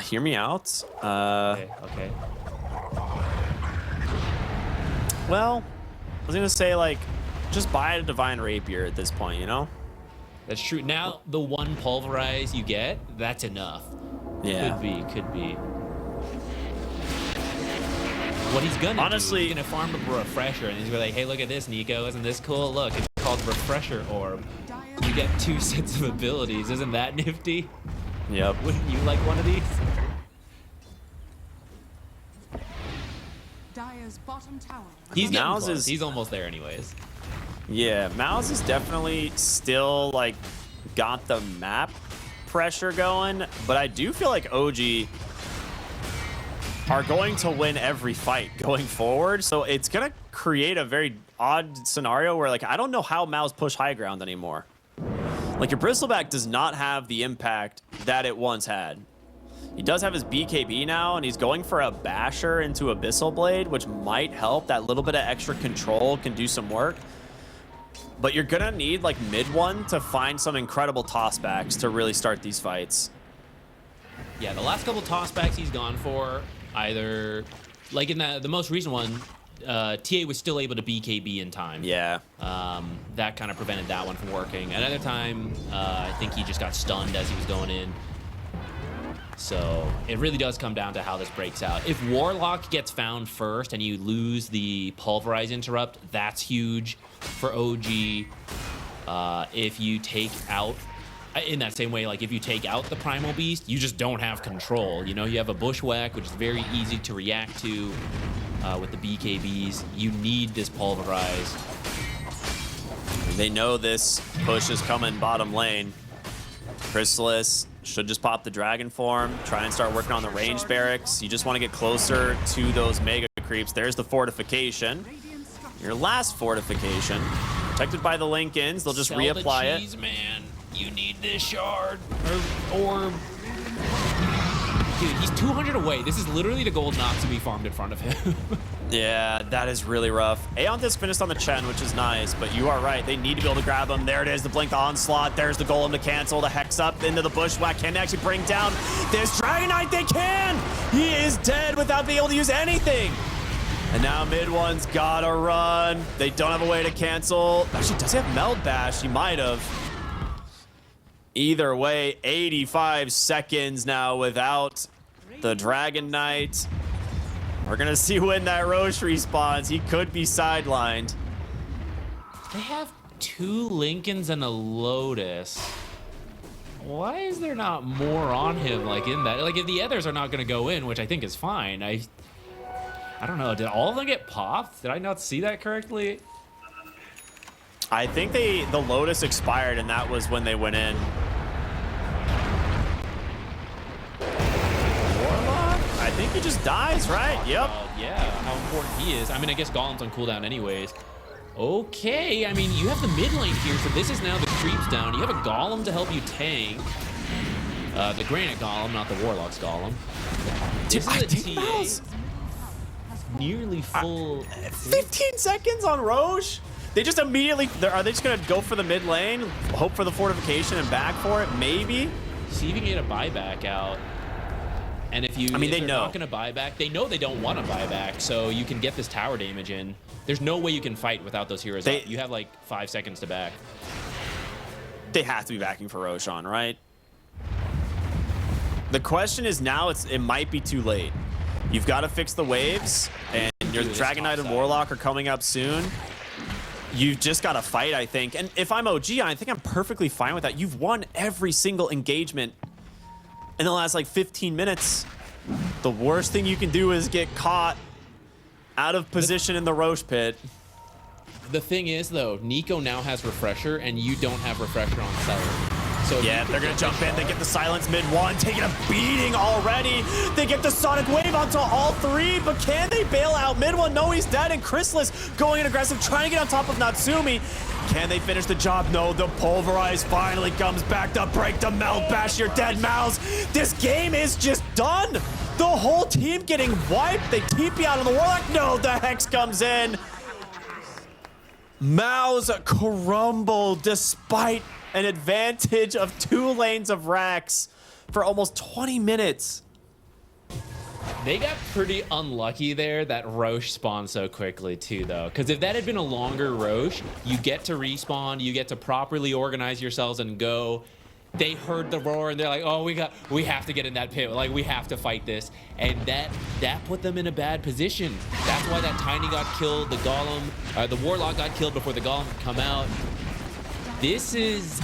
hear me out. Okay. Well, I was gonna say, like, just buy a Divine Rapier at this point, you know? That's true. Now, the one Pulverize you get, that's enough. Yeah. Could be. What he's gonna do, he's gonna farm a refresher, and he's gonna be like, hey, look at this, Nico. Isn't this cool? Look, it's called Refresher Orb. You get 2 sets of abilities. Isn't that nifty? Yep. Wouldn't you like one of these? Dire's bottom tower. He's getting MOUZ close. is... He's almost there anyways. Yeah, MOUZ is definitely still, like, got the map pressure going, but I do feel like OG are going to win every fight going forward, so it's going to create a very odd scenario where, like, I don't know how MOUZ push high ground anymore. Like, your Bristleback does not have the impact that it once had. He does have his BKB now, and he's going for a basher into Abyssal Blade, which might help. That little bit of extra control can do some work. But you're gonna need like mid one to find some incredible tossbacks to really start these fights. Yeah, the last couple tossbacks he's gone for, either like in the most recent one, TA was still able to BKB in time. Yeah. That kind of prevented that one from working. Another time, I think he just got stunned as he was going in. So it really does come down to how this breaks out. If Warlock gets found first and you lose the Pulverize interrupt, that's huge for OG. If you take out, in that same way, like if you take out the Primal Beast, you just don't have control. You know, you have a Bushwhack, which is very easy to react to with the BKBs. You need this Pulverize. They know this push is coming bottom lane. Chrysalis should just pop the Dragon form, try and start working on the range barracks. You just want to get closer to those mega creeps. There's the fortification. Your last fortification. Protected by the Lincolns. They'll just reapply it. Man, you need this shard. Or dude, he's 200 away. This is literally the gold not to be farmed in front of him. Yeah, that is really rough. Aeontis finished on the Chen, which is nice, but you are right. They need to be able to grab him. There it is, the Blink Onslaught. There's the Golem to cancel, the Hex up into the Bushwhack. Can they actually bring down this Dragon Knight? They can! He is dead without being able to use anything. And now mid one's gotta run. They don't have a way to cancel. Actually, does he have Meld Bash? He might have. Either way, 85 seconds now without the Dragon Knight. We're gonna see when that Roche respawns. He could be sidelined. They have 2 Lincolns and a Lotus. Why is there not more on him like in that? Like if the others are not gonna go in, which I think is fine. I don't know, did all of them get popped? Did I not see that correctly? I think the Lotus expired and that was when they went in. I think he just dies, right? Yep. Yeah, how important he is. I mean, I guess Golem's on cooldown anyways. Okay, I mean, you have the mid lane here, so this is now the creeps down. You have a Golem to help you tank. The Granite Golem, not the Warlock's Golem. This is a TA. Nearly full. 15 seconds on Roche? They just immediately, are they just gonna go for the mid lane, hope for the fortification and back for it? Maybe? See if you can get a buyback out. And if you, I mean, if they know. Not going to buy back. They know they don't want to buy back, so you can get this tower damage in. There's no way you can fight without those heroes up. You have like 5 seconds to back. They have to be backing for Roshan, right? The question is now, it might be too late. You've got to fix the waves, and your Dragon Knight and Warlock are coming up soon. You've just got to fight, I think. And if I'm OG, I think I'm perfectly fine with that. You've won every single engagement in the last like 15 minutes. The worst thing you can do is get caught out of position in the Roche pit. The thing is, though, Nico now has Refresher, and you don't have Refresher on Cellar. So yeah, they're going to jump in. They get the Silence mid one, taking a beating already. They get the Sonic Wave onto all 3, but can they bail out mid one? No, he's dead, and Chrysalis going in aggressive, trying to get on top of Natsumi. Can they finish the job? No, the Pulverize finally comes back to break the Meld Bash. You're dead, MOUZ. This game is just done. The whole team getting wiped. They TP out on the Warlock. No, the Hex comes in. MOUZ crumble despite an advantage of 2 lanes of racks for almost 20 minutes. They got pretty unlucky there that Roche spawned so quickly too, though. Because if that had been a longer Roche, you get to respawn, you get to properly organize yourselves and go. They heard the roar and they're like, oh, we have to get in that pit. Like, we have to fight this. And that put them in a bad position. That's why that Tiny got killed, the Golem, the Warlock got killed before the Golem could come out. This is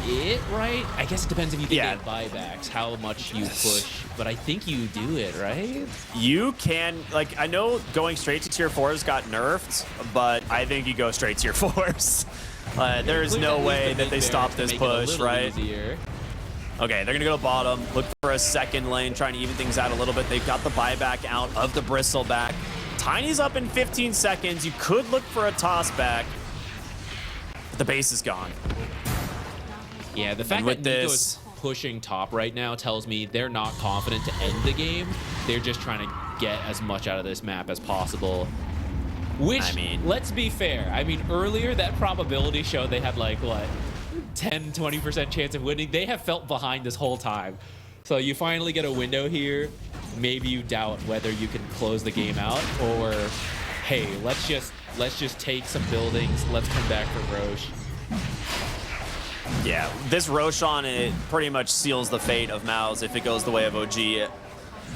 it, right? I guess it depends if you can get buybacks, how much you push, but I think you do it, right? You can, like, I know going straight to tier 4s got nerfed, but I think you go straight tier 4s. There's no way that they stop this push, right? Easier. Okay, they're gonna go to bottom, look for a second lane, trying to even things out a little bit. They've got the buyback out of the Bristleback. Tiny's up in 15 seconds. You could look for a toss back, but the base is gone. Yeah, the fact that Nico is pushing top right now tells me they're not confident to end the game. They're just trying to get as much out of this map as possible. Which, I mean, let's be fair. I mean, earlier that probability showed they had like, what, 10, 20% chance of winning. They have felt behind this whole time. So you finally get a window here. Maybe you doubt whether you can close the game out, or hey, let's just take some buildings. Let's come back for Roche. Yeah, this Roshan, it pretty much seals the fate of MOUZ if it goes the way of OG.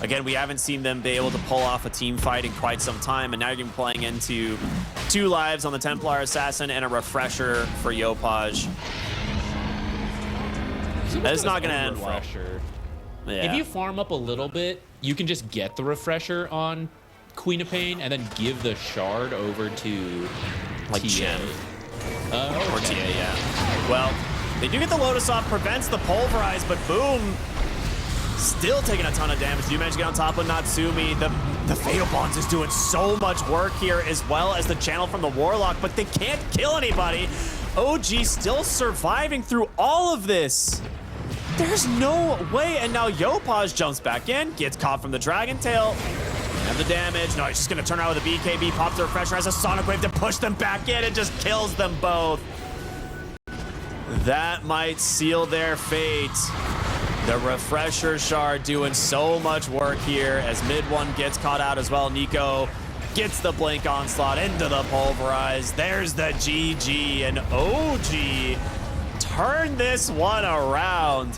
Again, we haven't seen them be able to pull off a team fight in quite some time, and now you're going to be playing into 2 lives on the Templar Assassin and a refresher for Yopaj. That's not going to end well. Yeah. If you farm up a little bit, you can just get the refresher on Queen of Pain and then give the shard over to like TA. Or TA, yeah. Well, they do get the Lotus off, prevents the Pulverize, but boom, still taking a ton of damage. You managed to get on top of Natsumi. The Fatal Bonds is doing so much work here, as well as the channel from the Warlock, but they can't kill anybody. OG still surviving through all of this. There's no way, and now Yopaj jumps back in, gets caught from the Dragon Tail. And the damage. No, he's just gonna turn out with a BKB, pops the refresher, has a Sonic Wave to push them back in, and just kills them both. That might seal their fate. The refresher shard doing so much work here as mid one gets caught out as well. Nico gets the blink onslaught into the Pulverize. There's the GG, and OG turn this one around.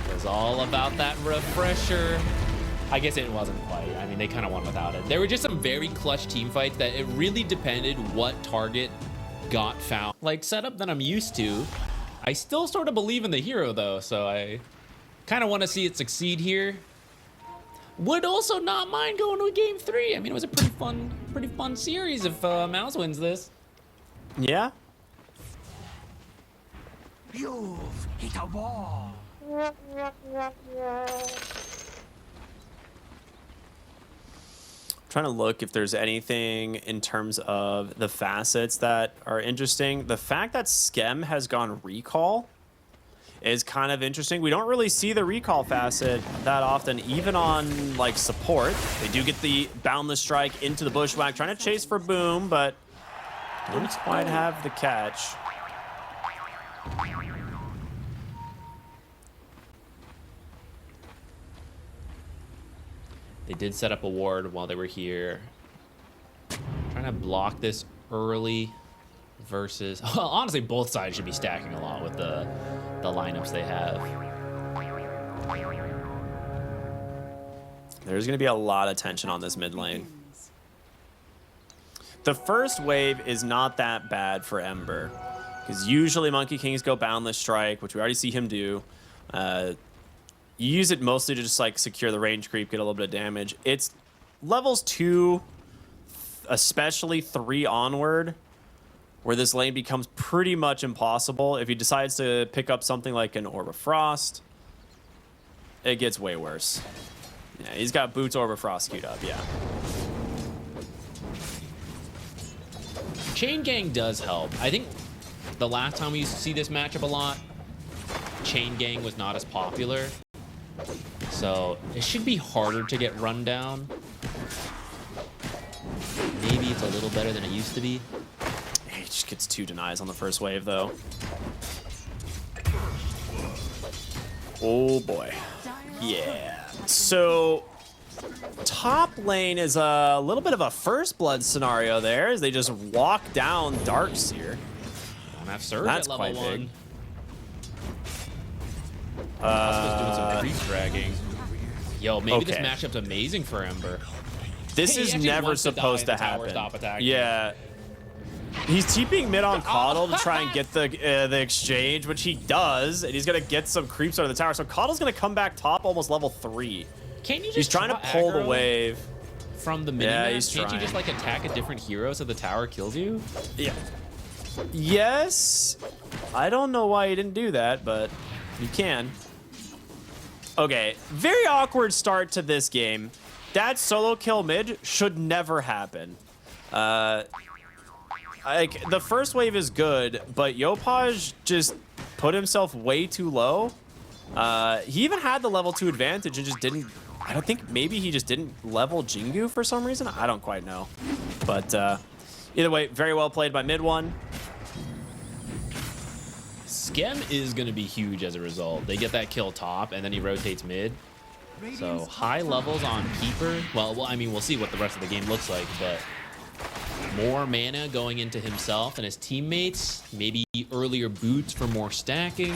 It was all about that refresher. I guess it wasn't quite. I mean, they kind of won without it. There were just some very clutch team fights that it really depended what target got found. Like setup that I'm used to. I still sort of believe in the hero though, so I kind of want to see it succeed here. Would also not mind going to a game 3. I mean, it was a pretty fun series if MOUZ wins this. Yeah. You've hit a wall. Trying to look if there's anything in terms of the facets that are interesting. The fact that Skem has gone recall is kind of interesting. We don't really see the recall facet that often, even on like support. They do get the boundless strike into the bushwhack, trying to chase for Boom, but don't quite have the catch. They did set up a ward while they were here. Trying to block this early versus... Honestly, both sides should be stacking a lot with the lineups they have. There's going to be a lot of tension on this mid lane. The first wave is not that bad for Ember, because usually Monkey Kings go Boundless Strike, which we already see him do. You use it mostly to just like secure the range creep, get a little bit of damage. It's levels 2, especially 3 onward, where this lane becomes pretty much impossible. If he decides to pick up something like an Orb of Frost, it gets way worse. Yeah, he's got Boots Orb of Frost queued up, yeah. Chain Gang does help. I think the last time we used to see this matchup a lot, Chain Gang was not as popular. So it should be harder to get run down. Maybe it's a little better than it used to be. He just gets 2 denies on the first wave, though. Oh, boy. Yeah. So top lane is a little bit of a first blood scenario there, as they just walk down Darkseer. Don't have Surge That's at level quite 1. big. Doing some creep dragging. Yo, maybe okay. this matchup's amazing for Ember. This is never supposed to happen. Yeah. He's TPing mid on Coddle to try and get the exchange, which he does, and he's gonna get some creeps out of the tower. So Coddle's gonna come back top almost level 3. Can you just he's trying to pull the wave from the mini yeah, he's Can't you just like attack a different hero so the tower kills you? Yeah. Yes. I don't know why he didn't do that, but you can. Okay, very awkward start to this game. That solo kill mid should never happen. Like, the first wave is good, but Yopaj just put himself way too low. He even had the level 2 advantage and just didn't. I don't think maybe he just didn't level Jingu for some reason. I don't quite know. But either way, very well played by mid one. Skem is going to be huge as a result. They get that kill top, and then he rotates mid. So high levels on Keeper. Well, I mean, we'll see what the rest of the game looks like, but more mana going into himself and his teammates. Maybe earlier boots for more stacking.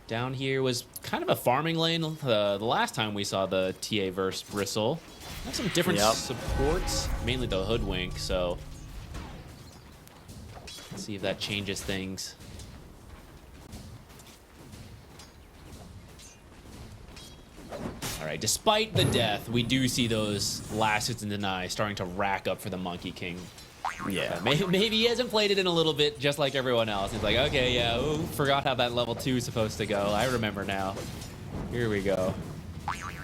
Down here was kind of a farming lane the last time we saw the TA versus Bristle. Have some different supports, mainly the Hoodwink, so let's see if that changes things. All right, despite the death, we do see those last hits and deny starting to rack up for the Monkey King. Yeah. Maybe he hasn't played it in a little bit, just like everyone else. He's like, okay, yeah, ooh, forgot how that level 2 is supposed to go. I remember now. Here we go.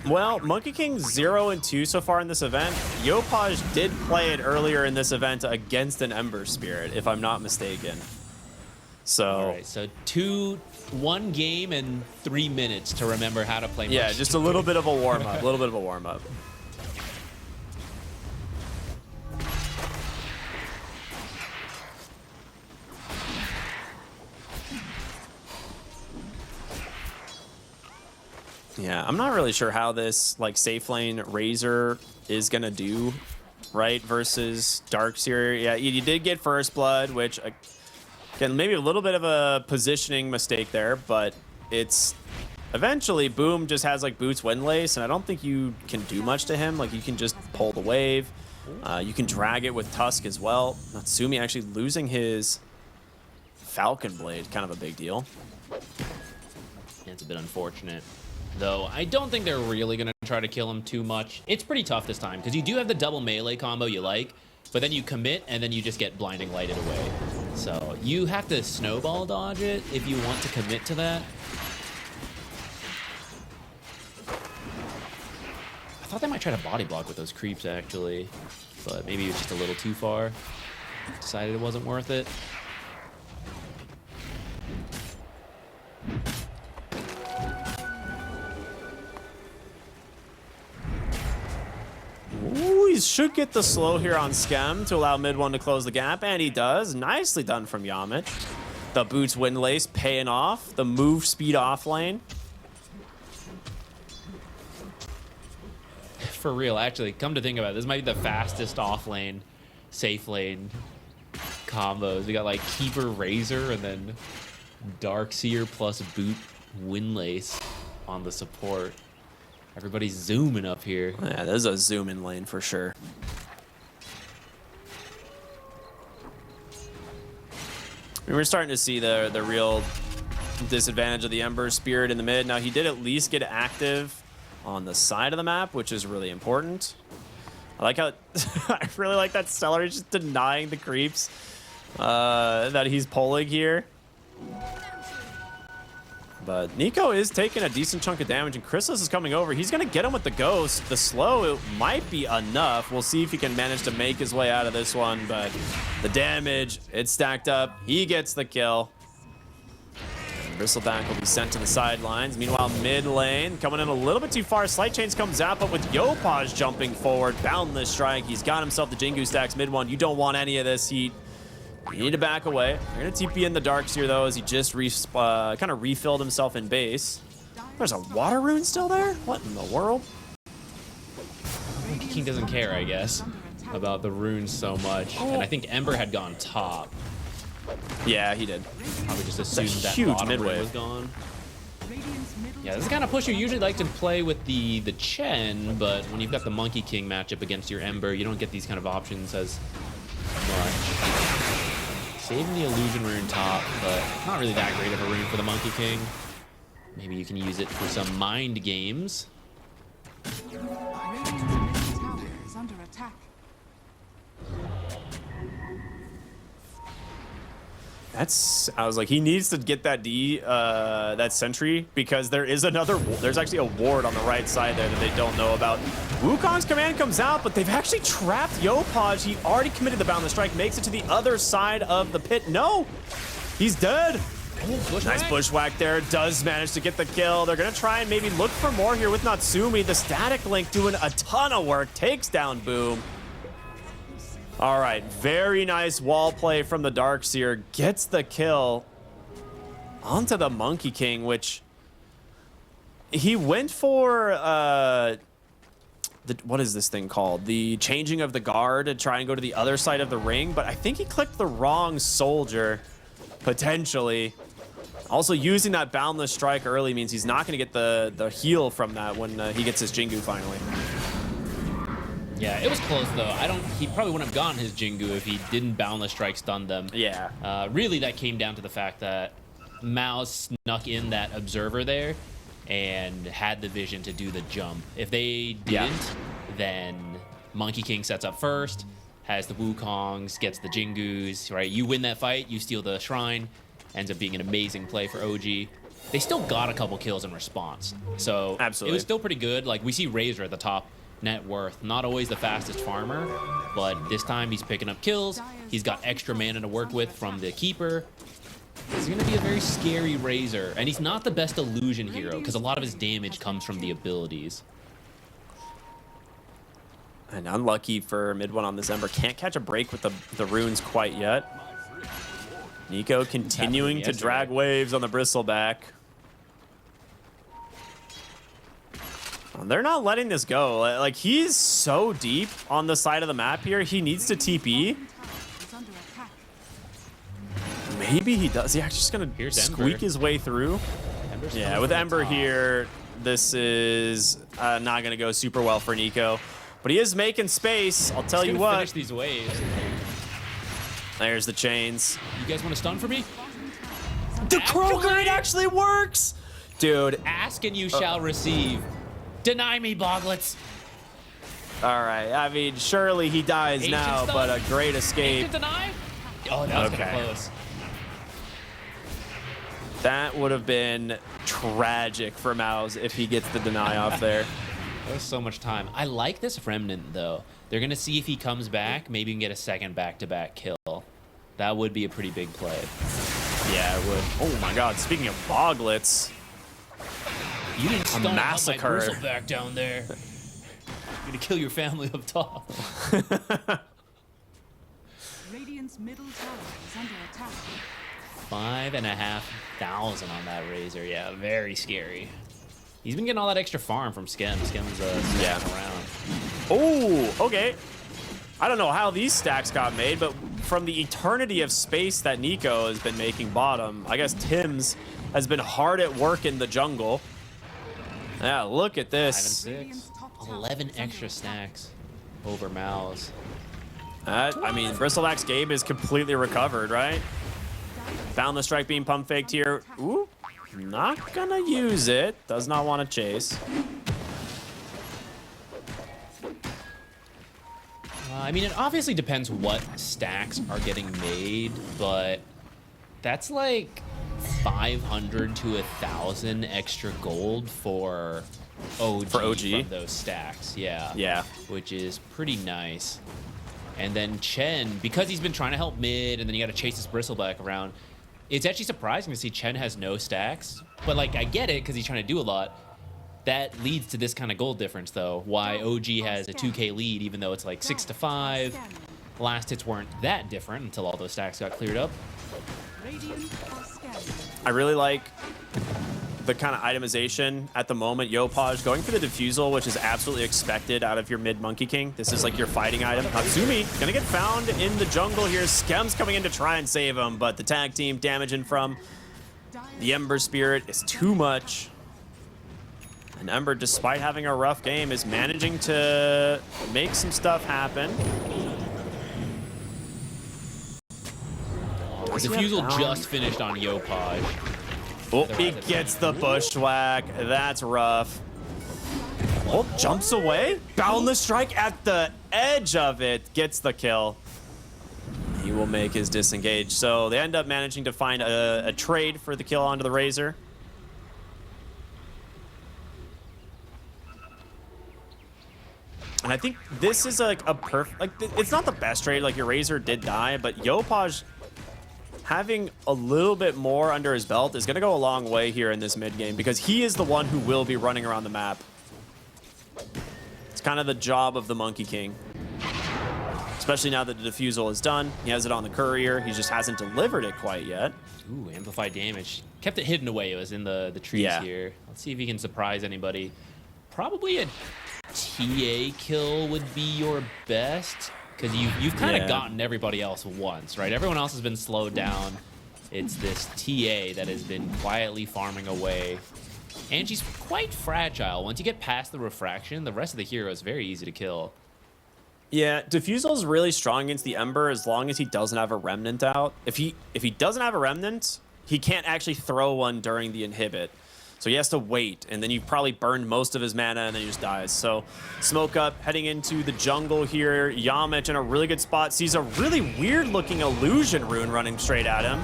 Well, Monkey King 0 and 2 so far in this event. Yopaj did play it earlier in this event against an Ember Spirit, if I'm not mistaken. So, all right, so 1 game and 3 minutes to remember how to play. Yeah, just a little bit of a warm up. A little bit of a warm up. Yeah, I'm not really sure how this like safe lane Razor is gonna do, right? Versus Darkseer. Yeah, you did get first blood, which again maybe a little bit of a positioning mistake there, but it's eventually Boom just has like Boots Windlace, and I don't think you can do much to him. Like you can just pull the wave. You can drag it with Tusk as well. Natsumi actually losing his Falcon Blade, kind of a big deal. Yeah, it's a bit unfortunate. Though I don't think they're really going to try to kill him too much. It's pretty tough this time because you do have the double melee combo you like, but then you commit and then you just get blinding lighted away. So you have to snowball dodge it if you want to commit to that. I thought they might try to body block with those creeps actually, but maybe it was just a little too far. Decided it wasn't worth it. Ooh, he should get the slow here on Skem to allow mid one to close the gap, and he does. Nicely done from Yamit. The Boots Windlace paying off. The move speed off lane. For real, actually, come to think about it, this might be the fastest off lane, safe lane combos. We got like Keeper Razor and then Darkseer plus Boot Windlace on the support. Everybody's zooming up here. Yeah, there's a zoom in lane for sure. We were starting to see the real disadvantage of the Ember Spirit in the mid. Now he did at least get active on the side of the map, which is really important. I like how I really like that Stellar is just denying the creeps that he's pulling here. But Nico is taking a decent chunk of damage, and Chrysalis is coming over. He's going to get him with the Ghost. The slow, it might be enough. We'll see if he can manage to make his way out of this one, but the damage, it's stacked up. He gets the kill. And Bristleback will be sent to the sidelines. Meanwhile, mid lane, coming in a little bit too far. Slight Chains comes out, but with Yopaj jumping forward, Boundless Strike. He's got himself the Jingu stacks mid one. You don't want any of this heat. You need to back away. You're going to TP in the Darkseer, though, as he just kind of refilled himself in base. There's a water rune still there? What in the world? King doesn't care, I guess, about the runes so much. And I think Ember had gone top. Yeah, he did. Probably just assumed that huge bottom mid rune wave was gone. Yeah, this is the kind of push you usually like to play with the Chen, but when you've got the Monkey King matchup against your Ember, you don't get these kind of options as much. Saving the illusion rune top, but not really that great of a rune for the Monkey King. Maybe you can use it for some mind games. Radiant's middle tower is under attack. I was like, he needs to get that that sentry, because there's actually a ward on the right side there that they don't know about. Wukong's command comes out, but they've actually trapped Yopaj. He already committed the Boundless Strike, makes it to the other side of the pit. No, he's dead. Oh, Nice bushwhack there, does manage to get the kill. They're gonna try and maybe look for more here with Natsumi. The Static Link doing a ton of work, takes down Boom. All right, very nice wall play from the Darkseer, gets the kill onto the Monkey King, which he went for, what is this thing called? The changing of the guard to try and go to the other side of the ring, but I think he clicked the wrong soldier, potentially. Also, using that Boundless Strike early means he's not gonna get the heal from that when he gets his Jingu finally. Yeah, it was close though. He probably wouldn't have gotten his Jingu if he didn't Boundless Strike stun them. Yeah. Really, that came down to the fact that MOUZ snuck in that observer there and had the vision to do the jump. If they didn't, then Monkey King sets up first, has the Wukongs, gets the Jingus, right? You win that fight, you steal the shrine, ends up being an amazing play for OG. They still got a couple kills in response. So absolutely, it was still pretty good. Like, we see Razor at the top net worth, not always the fastest farmer, but this time he's picking up kills. He's got extra mana to work with from the keeper. He's gonna be a very scary Razor, and he's not the best illusion hero because a lot of his damage comes from the abilities. And unlucky for mid one on this Ember, can't catch a break with the runes quite yet. Nico continuing to drag waves on the Bristleback. They're not letting this go. Like, he's so deep on the side of the map here. He needs to TP. Maybe he does. He's actually just going to squeak his way through. Yeah, with Ember here, this is not going to go super well for Nico. But he is making space. I'll tell you what. Finish these waves. There's the chains. You guys want to stun for me? The Kroger, it actually works! Dude. Ask and you shall receive. Deny me, Boglets. All right. I mean, surely he dies Ancient now, stun? but a great escape. Ancient deny? Oh, that was Okay. kind of close. That would have been tragic for MOUZ if he gets the deny off there. That was so much time. I like this Remnant, though. They're going to see if he comes back. Maybe you can get a second back-to-back kill. That would be a pretty big play. Yeah, it would. Oh, my God. Speaking of Boglets. You didn't stun massacre. my Bristleback down there. You're going to kill your family up top. Radiant's middle tower is under attack. 5,500 on that Razor. Yeah, very scary. He's been getting all that extra farm from Skem. Skem's around. Oh, okay. I don't know how these stacks got made, but from the eternity of space that Nico has been making bottom, I guess Tim's has been hard at work in the jungle. Yeah, look at this. 5 and 6. 11 extra stacks over MOUZ. I mean, Bristleback's game is completely recovered, right? Boundless Strike being pump faked here. Ooh, not gonna use it. Does not want to chase. I mean, it obviously depends what stacks are getting made, but that's like 500 to 1,000 extra gold for OG, from those stacks. Yeah. Yeah. Which is pretty nice. And then Chen, because he's been trying to help mid, and then you got to chase this Bristleback around, it's actually surprising to see Chen has no stacks. But, like, I get it because he's trying to do a lot. That leads to this kind of gold difference, though. Why OG has a 2K lead, even though it's like 6 to 5. Last hits weren't that different until all those stacks got cleared up. I really like the kind of itemization at the moment. Yopaj going for the defusal, which is absolutely expected out of your mid Monkey King. This is like your fighting item. Natsumi gonna get found in the jungle here. Skem's coming in to try and save him, but the tag team damaging from the Ember Spirit is too much. And Ember, despite having a rough game, is managing to make some stuff happen. The defusal just finished on Yopaj. Oh, he gets the bushwhack. That's rough. Oh, jumps away. Boundless Strike at the edge of it. Gets the kill. He will make his disengage. So they end up managing to find a trade for the kill onto the Razor. And I think this is like a perfect, like, it's not the best trade. Like, your Razor did die, but Yopaj having a little bit more under his belt is going to go a long way here in this mid game, because he is the one who will be running around the map. It's kind of the job of the Monkey King. Especially now that the defusal is done. He has it on the courier. He just hasn't delivered it quite yet. Ooh, amplified damage. Kept it hidden away. It was in the trees here. Let's see if he can surprise anybody. Probably a TA kill would be your best, because you've kind of gotten everybody else once, right? Everyone else has been slowed down. It's this TA that has been quietly farming away. And she's quite fragile. Once you get past the refraction, the rest of the hero is very easy to kill. Yeah, Defusal is really strong against the Ember as long as he doesn't have a Remnant out. If he doesn't have a Remnant, he can't actually throw one during the inhibit. So he has to wait, and then you've probably burned most of his mana, and then he just dies. So Smoke Up heading into the jungle here. Yamich in a really good spot. Sees a really weird-looking Illusion Rune running straight at him.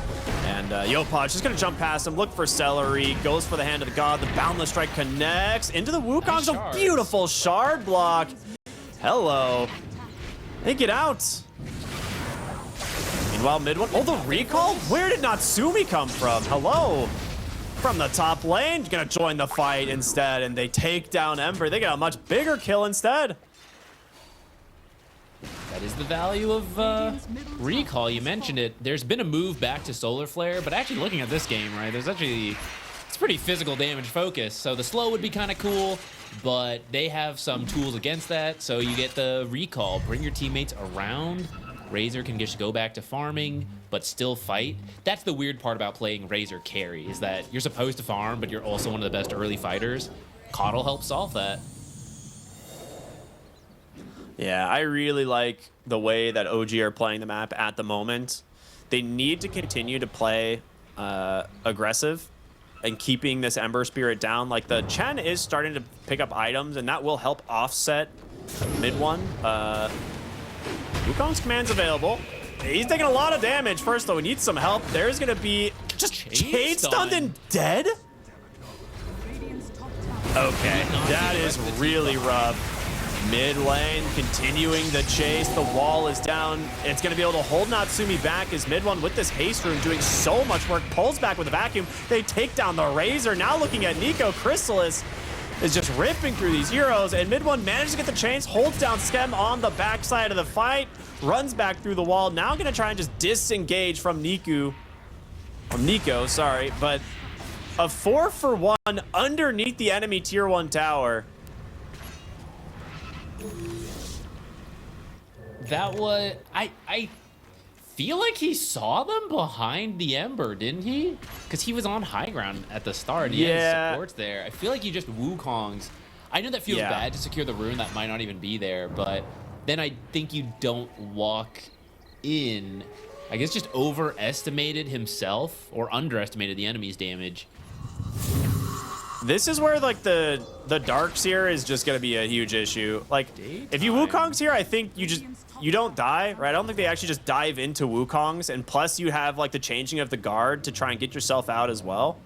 And Yopaj just going to jump past him, look for Celery, goes for the Hand of the God. The Boundless Strike connects into the Wukong's. A beautiful shard block. Hello. Hey, get out. Meanwhile, mid one. Oh, the recall? Where did Natsumi come from? Hello. From the top lane, gonna join the fight instead, and they take down Ember. They get a much bigger kill instead. That is the value of recall. You mentioned it. There's been a move back to Solar Flare, but actually looking at this game, right, it's pretty physical damage focus. So the slow would be kind of cool, but they have some tools against that. So you get the recall, bring your teammates around. Razor can just go back to farming, but still fight. That's the weird part about playing Razor carry, is that you're supposed to farm, but you're also one of the best early fighters. Coddle helps solve that. Yeah, I really like the way that OG are playing the map at the moment. They need to continue to play aggressive and keeping this Ember Spirit down. Like, the Chen is starting to pick up items, and that will help offset mid one. Wukong's command's available. He's taking a lot of damage. First, though, he needs some help. There's going to be just chain stunned and dead? Okay, that is really rough. Mid lane, continuing the chase. The wall is down. It's going to be able to hold Natsumi back as mid one with this haste rune doing so much work. Pulls back with a vacuum. They take down the Razor. Now looking at Nico, Chrysalis is just ripping through these heroes, and mid one manages to get the chains, holds down Skem on the backside of the fight, runs back through the wall. Now going to try and just disengage from Nico, sorry, but a 4-for-1 underneath the enemy tier 1 tower. That was... I feel like he saw them behind the Ember, didn't he? Because he was on high ground at the start. He had supports there. I feel like he just Wukong's. I know that feels bad to secure the rune. That might not even be there, but then I think you don't walk in. I guess just overestimated himself or underestimated the enemy's damage. This is where, like, the Darkseer is just going to be a huge issue. Like, if you Wukong's here, I think you don't die, right? I don't think they actually just dive into Wukong's, and plus you have, like, the changing of the guard to try and get yourself out as well.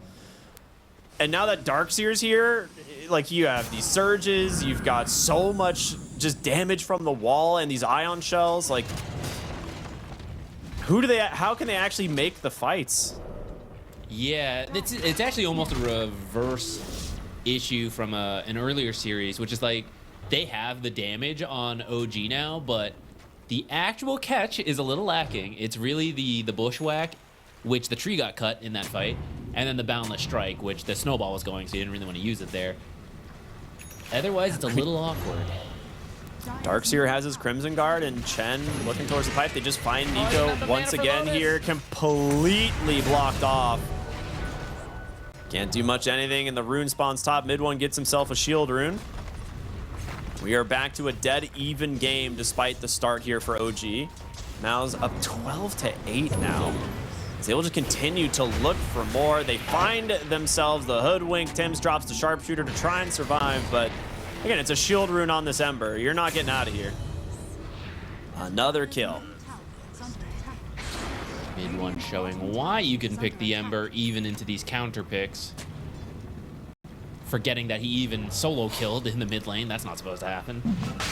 And now that Darkseer's here, like, you have these surges, you've got so much just damage from the wall and these ion shells. Like, how can they actually make the fights? Yeah, it's actually almost a reverse issue from an earlier series, which is like they have the damage on OG now, but the actual catch is a little lacking. It's really the bushwhack, which the tree got cut in that fight, and then the boundless strike, which the snowball was going, so you didn't really want to use it there. Otherwise, it's a little awkward. Darkseer has his Crimson Guard, and Chen looking towards the pipe. They just find Nico once again here, completely blocked off. Can't do much anything, and the rune spawns top. Mid one gets himself a shield rune. We are back to a dead even game despite the start here for OG. MOUZ up 12-8 now. Is able to continue to look for more. They find themselves the Hoodwink. Tim's drops the Sharpshooter to try and survive, but again, it's a shield rune on this Ember. You're not getting out of here. Another kill. Mid one showing why you can pick the Ember even into these counter picks. Forgetting that he even solo killed in the mid lane. That's not supposed to happen.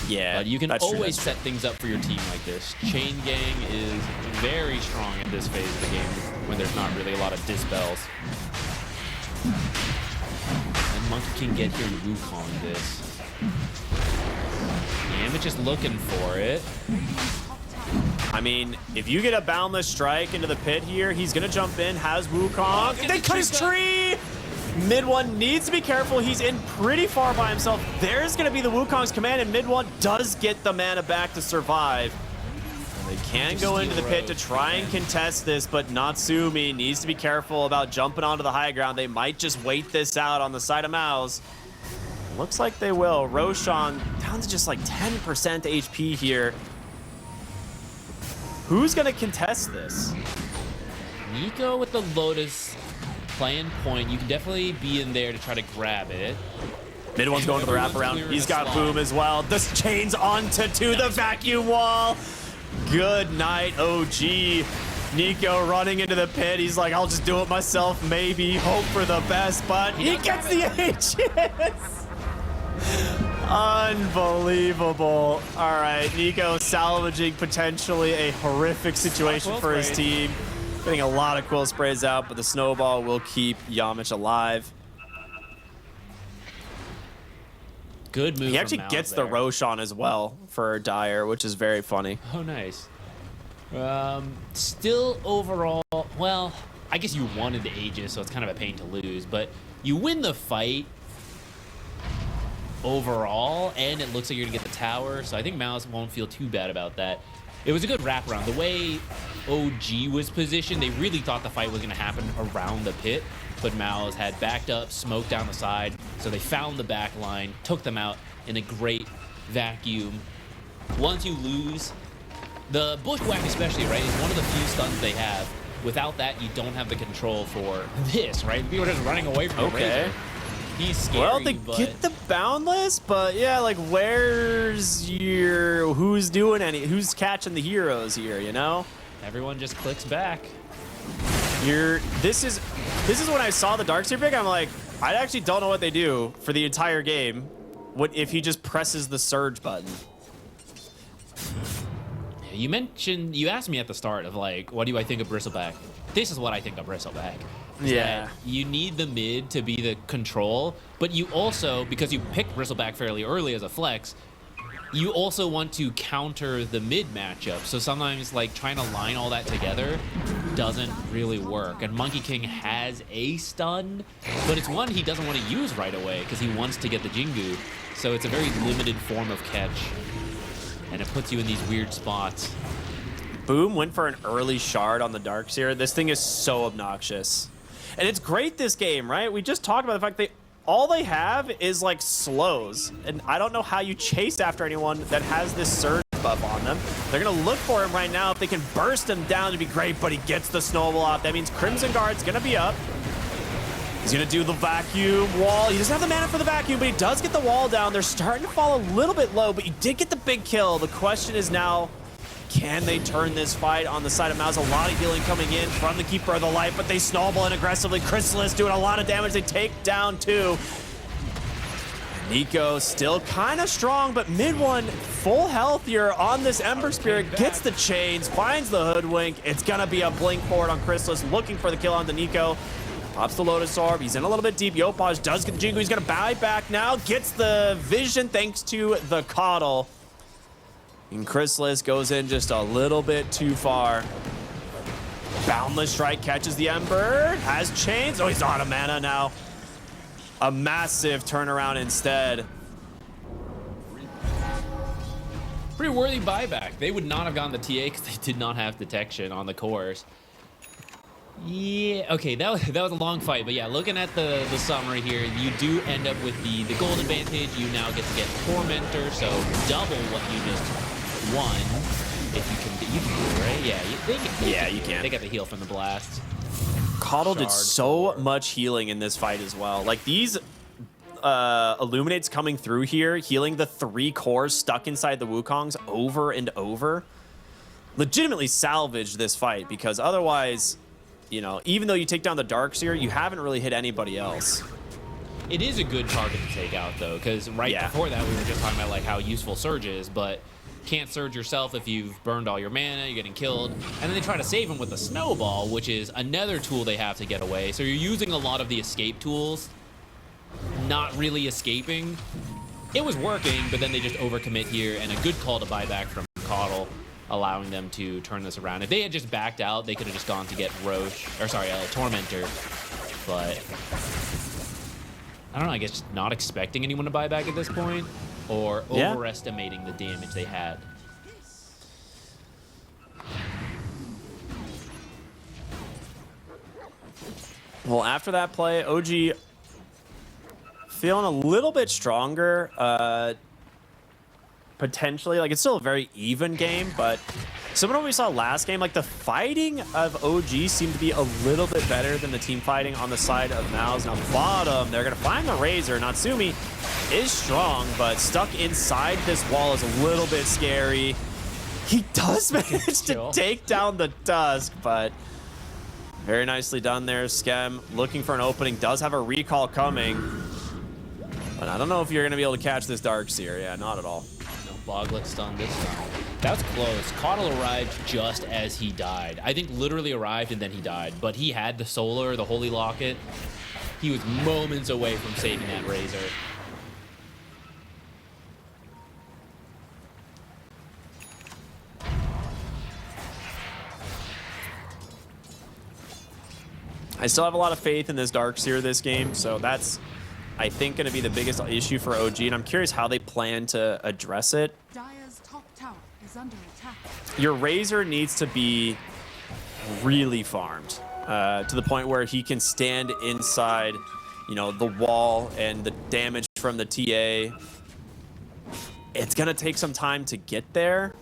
Yeah, but you can that's always true. set things up for your team like this. Chain gang is very strong at this phase of the game when there's not really a lot of dispels. And Monkey can get here Wukong this. Damage is looking for it. I mean, if you get a boundless strike into the pit here, he's gonna jump in, has Wukong. They cut his tree! Mid one needs to be careful. He's in pretty far by himself. There's going to be the Wukong's command, and mid one does get the mana back to survive. And they can go into the pit to try and contest this, but Natsumi needs to be careful about jumping onto the high ground. They might just wait this out on the side of MOUZ. Looks like they will. Roshan down to just like 10% HP here. Who's going to contest this? Nico with the Lotus playing point. You can definitely be in there to try to grab it. Mid one's going to the wraparound. He's got boom as well. This chains onto the vacuum wall. Good night, OG. Nico running into the pit. He's like, I'll just do it myself, maybe. Hope for the best, but he gets the HS. Unbelievable. All right, Nico salvaging potentially a horrific situation for his team. Getting a lot of quill sprays out, but the snowball will keep Yamich alive. Good move. He actually gets the Roshan as well for Dyer, which is very funny. Oh, nice. Still overall, well, I guess you wanted the Aegis, so it's kind of a pain to lose, but you win the fight overall, and it looks like you're gonna get the tower, so I think MOUZ won't feel too bad about that. It was a good wraparound. The way OG was positioned, they really thought the fight was going to happen around the pit, but MOUZ had backed up, smoked down the side, so they found the back line, took them out in a great vacuum. Once you lose, the Bushwhack especially, right, is one of the few stuns they have. Without that, you don't have the control for this, right? People are just running away from the Razor. He's scary, well, they get the boundless, but yeah, like who's catching the heroes here, you know? Everyone just clicks back. This is when I saw the Darkseer pick, I'm like, I actually don't know what they do for the entire game. What if he just presses the surge button? You asked me at the start of like, what do I think of Bristleback? This is what I think of Bristleback. Yeah. You need the mid to be the control, but you also, because you picked Bristleback fairly early as a flex, you also want to counter the mid matchup. So sometimes like trying to line all that together doesn't really work. And Monkey King has a stun, but it's one he doesn't want to use right away because he wants to get the Jingu. So it's a very limited form of catch. And it puts you in these weird spots. Boom went for an early shard on the Darkseer. This thing is so obnoxious. And it's great this game, right? We just talked about the fact all they have is like slows. And I don't know how you chase after anyone that has this surge buff on them. They're gonna look for him right now. If they can burst him down, it'd be great, but he gets the snowball off. That means Crimson Guard's gonna be up. He's gonna do the vacuum wall. He doesn't have the mana for the vacuum, but he does get the wall down. They're starting to fall a little bit low, but he did get the big kill. The question is now, can they turn this fight on the side of MOUZ? A lot of healing coming in from the Keeper of the Light, but they snowball in aggressively. Chrysalis doing a lot of damage. They take down two. Nico still kind of strong, but mid one full health here on this Ember Spirit. Gets the chains, finds the Hoodwink. It's going to be a blink forward on Chrysalis, looking for the kill on the Nico. Pops the Lotus Orb. He's in a little bit deep. Yopaj does get the Jingu. He's going to buy back now. Gets the vision thanks to the Coddle. And Chrysalis goes in just a little bit too far. Boundless Strike catches the Ember. Has chains. Oh, he's out of mana now. A massive turnaround instead. Pretty worthy buyback. They would not have gotten the TA because they did not have detection on the cores. Yeah, okay, that was a long fight, but yeah, looking at the summary here, you do end up with the gold advantage. You now get to get Tormentor, so double what you just won. If you can do it, right? Yeah, you can. They get the heal from the blast. Coddle did so much healing in this fight as well. Like these Illuminates coming through here, healing the 3 cores stuck inside the Wukongs over and over. legitimately salvage this fight, because otherwise, you know, even though you take down the Darkseer, you haven't really hit anybody else. It is a good target to take out, though, because before that, we were just talking about like how useful Surge is, but can't Surge yourself if you've burned all your mana, you're getting killed. And then they try to save him with the Snowball, which is another tool they have to get away. So you're using a lot of the escape tools, not really escaping. It was working, but then they just overcommit here, and a good call to buy back from Coddle, allowing them to turn this around. If they had just backed out, they could have just gone to get Tormentor. But I don't know, I guess just not expecting anyone to buy back at this point, or overestimating the damage they had. Well, after that play, OG feeling a little bit stronger, potentially. Like, it's still a very even game, but similar to what we saw last game, like, the fighting of OG seemed to be a little bit better than the team fighting on the side of MOUZ. Now, bottom, they're going to find the Razor. Natsumi is strong, but stuck inside this wall is a little bit scary. He does manage to take down the Dusk, but very nicely done there. Skem looking for an opening, does have a recall coming, but I don't know if you're going to be able to catch this Darkseer. Yeah, not at all. No Boglet stun this time. That was close. Coddle arrived just as he died. I think literally arrived and then he died, but he had the Solar, the Holy Locket. He was moments away from saving that Razor. I still have a lot of faith in this Darkseer this game, so that's, I think, going to be the biggest issue for OG, and I'm curious how they plan to address it. Dire's top tower is under attack. Your Razor needs to be really farmed to the point where he can stand inside, you know, the wall and the damage from the TA. It's going to take some time to get there.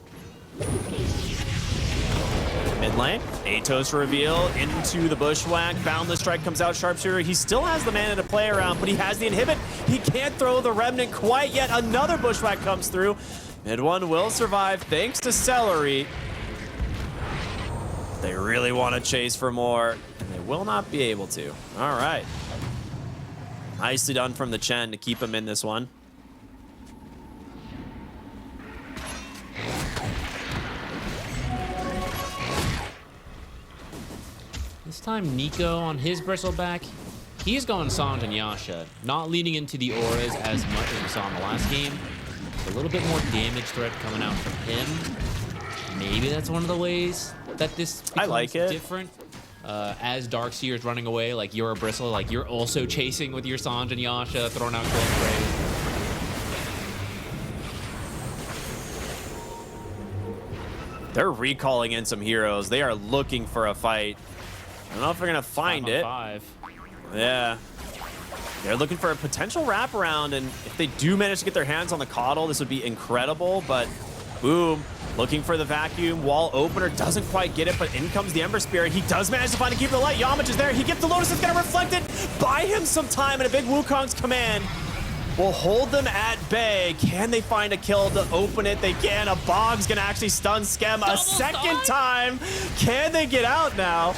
Mid lane, Atos reveal into the Bushwhack. Boundless Strike comes out, Sharpshooter. He still has the mana to play around, but he has the inhibit. He can't throw the Remnant quite yet. Another Bushwhack comes through. Mid one will survive thanks to Celery. They really want to chase for more, and they will not be able to. All right. Nicely done from the Chen to keep him in this one. This time, Nico on his Bristleback, he's going Sange and Yasha, not leaning into the auras as much as we saw in the last game. A little bit more damage threat coming out from him. Maybe that's one of the ways that this becomes different. As Darkseer is running away, like you're a Bristle, like you're also chasing with your Sange and Yasha, throwing out Cold Grave. They're recalling in some heroes. They are looking for a fight. I don't know if they're going to find it. 5. Yeah. They're looking for a potential wraparound, and if they do manage to get their hands on the Coddle, this would be incredible, but boom. Looking for the vacuum. Wall opener. Doesn't quite get it, but in comes the Ember Spirit. He does manage to find a Keeper of the Light. Yamich is there. He gets the Lotus. It's going to reflect it. Buy him some time, and a big Wukong's command will hold them at bay. Can they find a kill to open it? They can. A Bog's going to actually stun Skem a second time. Can they get out now?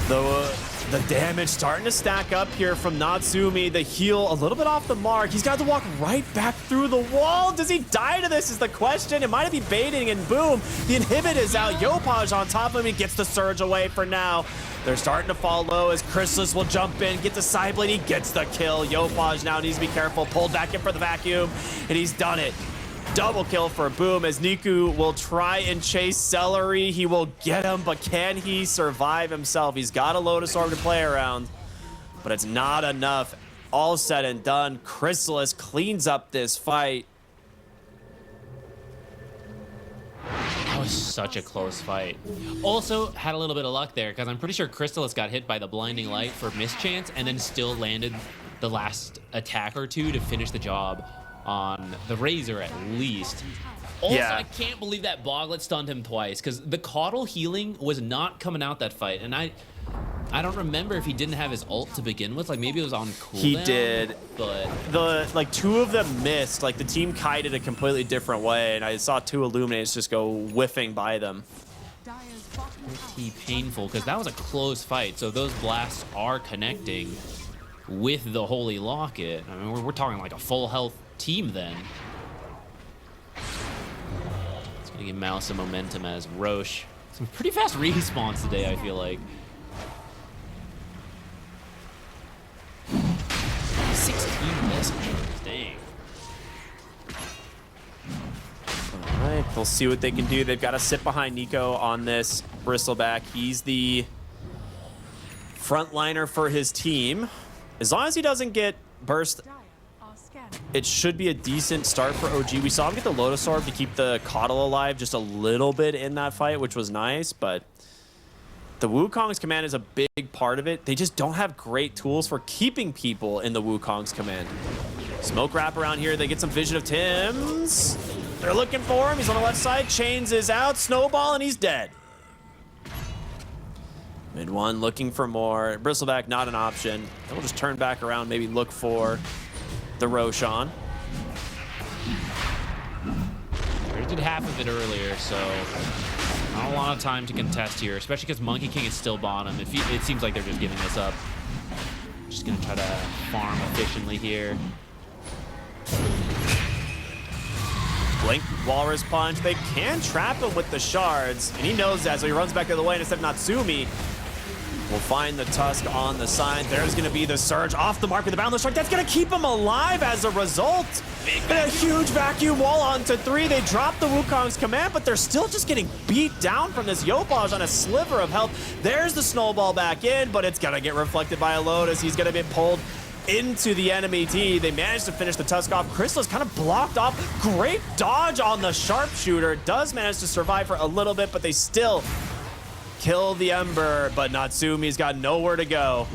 The damage starting to stack up here from Natsumi. The heal a little bit off the mark. He's got to walk right back through the wall. Does he die to this is the question. It might be baiting, and boom, the inhibit is out. Yopaj on top of him. He gets the surge away for now. They're starting to fall low as Chrysalis will jump in, get the Sideblade. He gets the kill. Yopaj now needs to be careful. Pulled back in for the vacuum, and he's done it. Double kill for Boom as Niku will try and chase Celery. He will get him, but can he survive himself? He's got a Lotus Orb to play around, but it's not enough. All said and done, Chrysalis cleans up this fight. That was such a close fight. Also, had a little bit of luck there, because I'm pretty sure Chrysalis got hit by the Blinding Light for mischance, and then still landed the last attack or two to finish the job on the Razor at least. Also, I can't believe that Boglet stunned him twice, because the Coddle healing was not coming out that fight, and I don't remember if he didn't have his ult to begin with. Like maybe it was on cooldown. He did, but like 2 of them missed. Like the team kited a completely different way, and I saw 2 Illuminates just go whiffing by them. Pretty painful because that was a close fight. So those blasts are connecting with the Holy Locket. I mean, we're talking like a full health team then. It's gonna give MOUZ some momentum as Roche. Some pretty fast respawns today, I feel like. 16 messages, dang. All right, we'll see what they can do. They've got to sit behind Nico on this Bristleback. He's the frontliner for his team. As long as he doesn't get burst, it should be a decent start for OG. We saw him get the Lotus Orb to keep the Coddle alive just a little bit in that fight, which was nice, but the Wukong's command is a big part of it. They just don't have great tools for keeping people in the Wukong's command. Smoke wrap around here. They get some vision of Tim's. They're looking for him. He's on the left side. Chains is out. Snowball, and he's dead. Mid one looking for more. Bristleback, not an option. Then we'll just turn back around, maybe look for the Roshan. We did half of it earlier, so not a lot of time to contest here, especially because Monkey King is still bottom. It seems like they're just giving this up. Just gonna try to farm efficiently here. Blink, Walrus Punch. They can trap him with the shards, and he knows that, so he runs back the other way, and instead of Natsumi, we'll find the Tusk on the side. There's going to be the Surge off the mark with the Boundless Shark. That's going to keep him alive as a result. And a huge vacuum wall onto 3. They drop the Wukong's command, but they're still just getting beat down from this Yopaj on a sliver of health. There's the Snowball back in, but it's going to get reflected by a Lotus. He's going to be pulled into the enemy team. They managed to finish the Tusk off. Crystal is kind of blocked off. Great dodge on the Sharpshooter. Does manage to survive for a little bit, but they still kill the Ember, but Natsumi's got nowhere to go.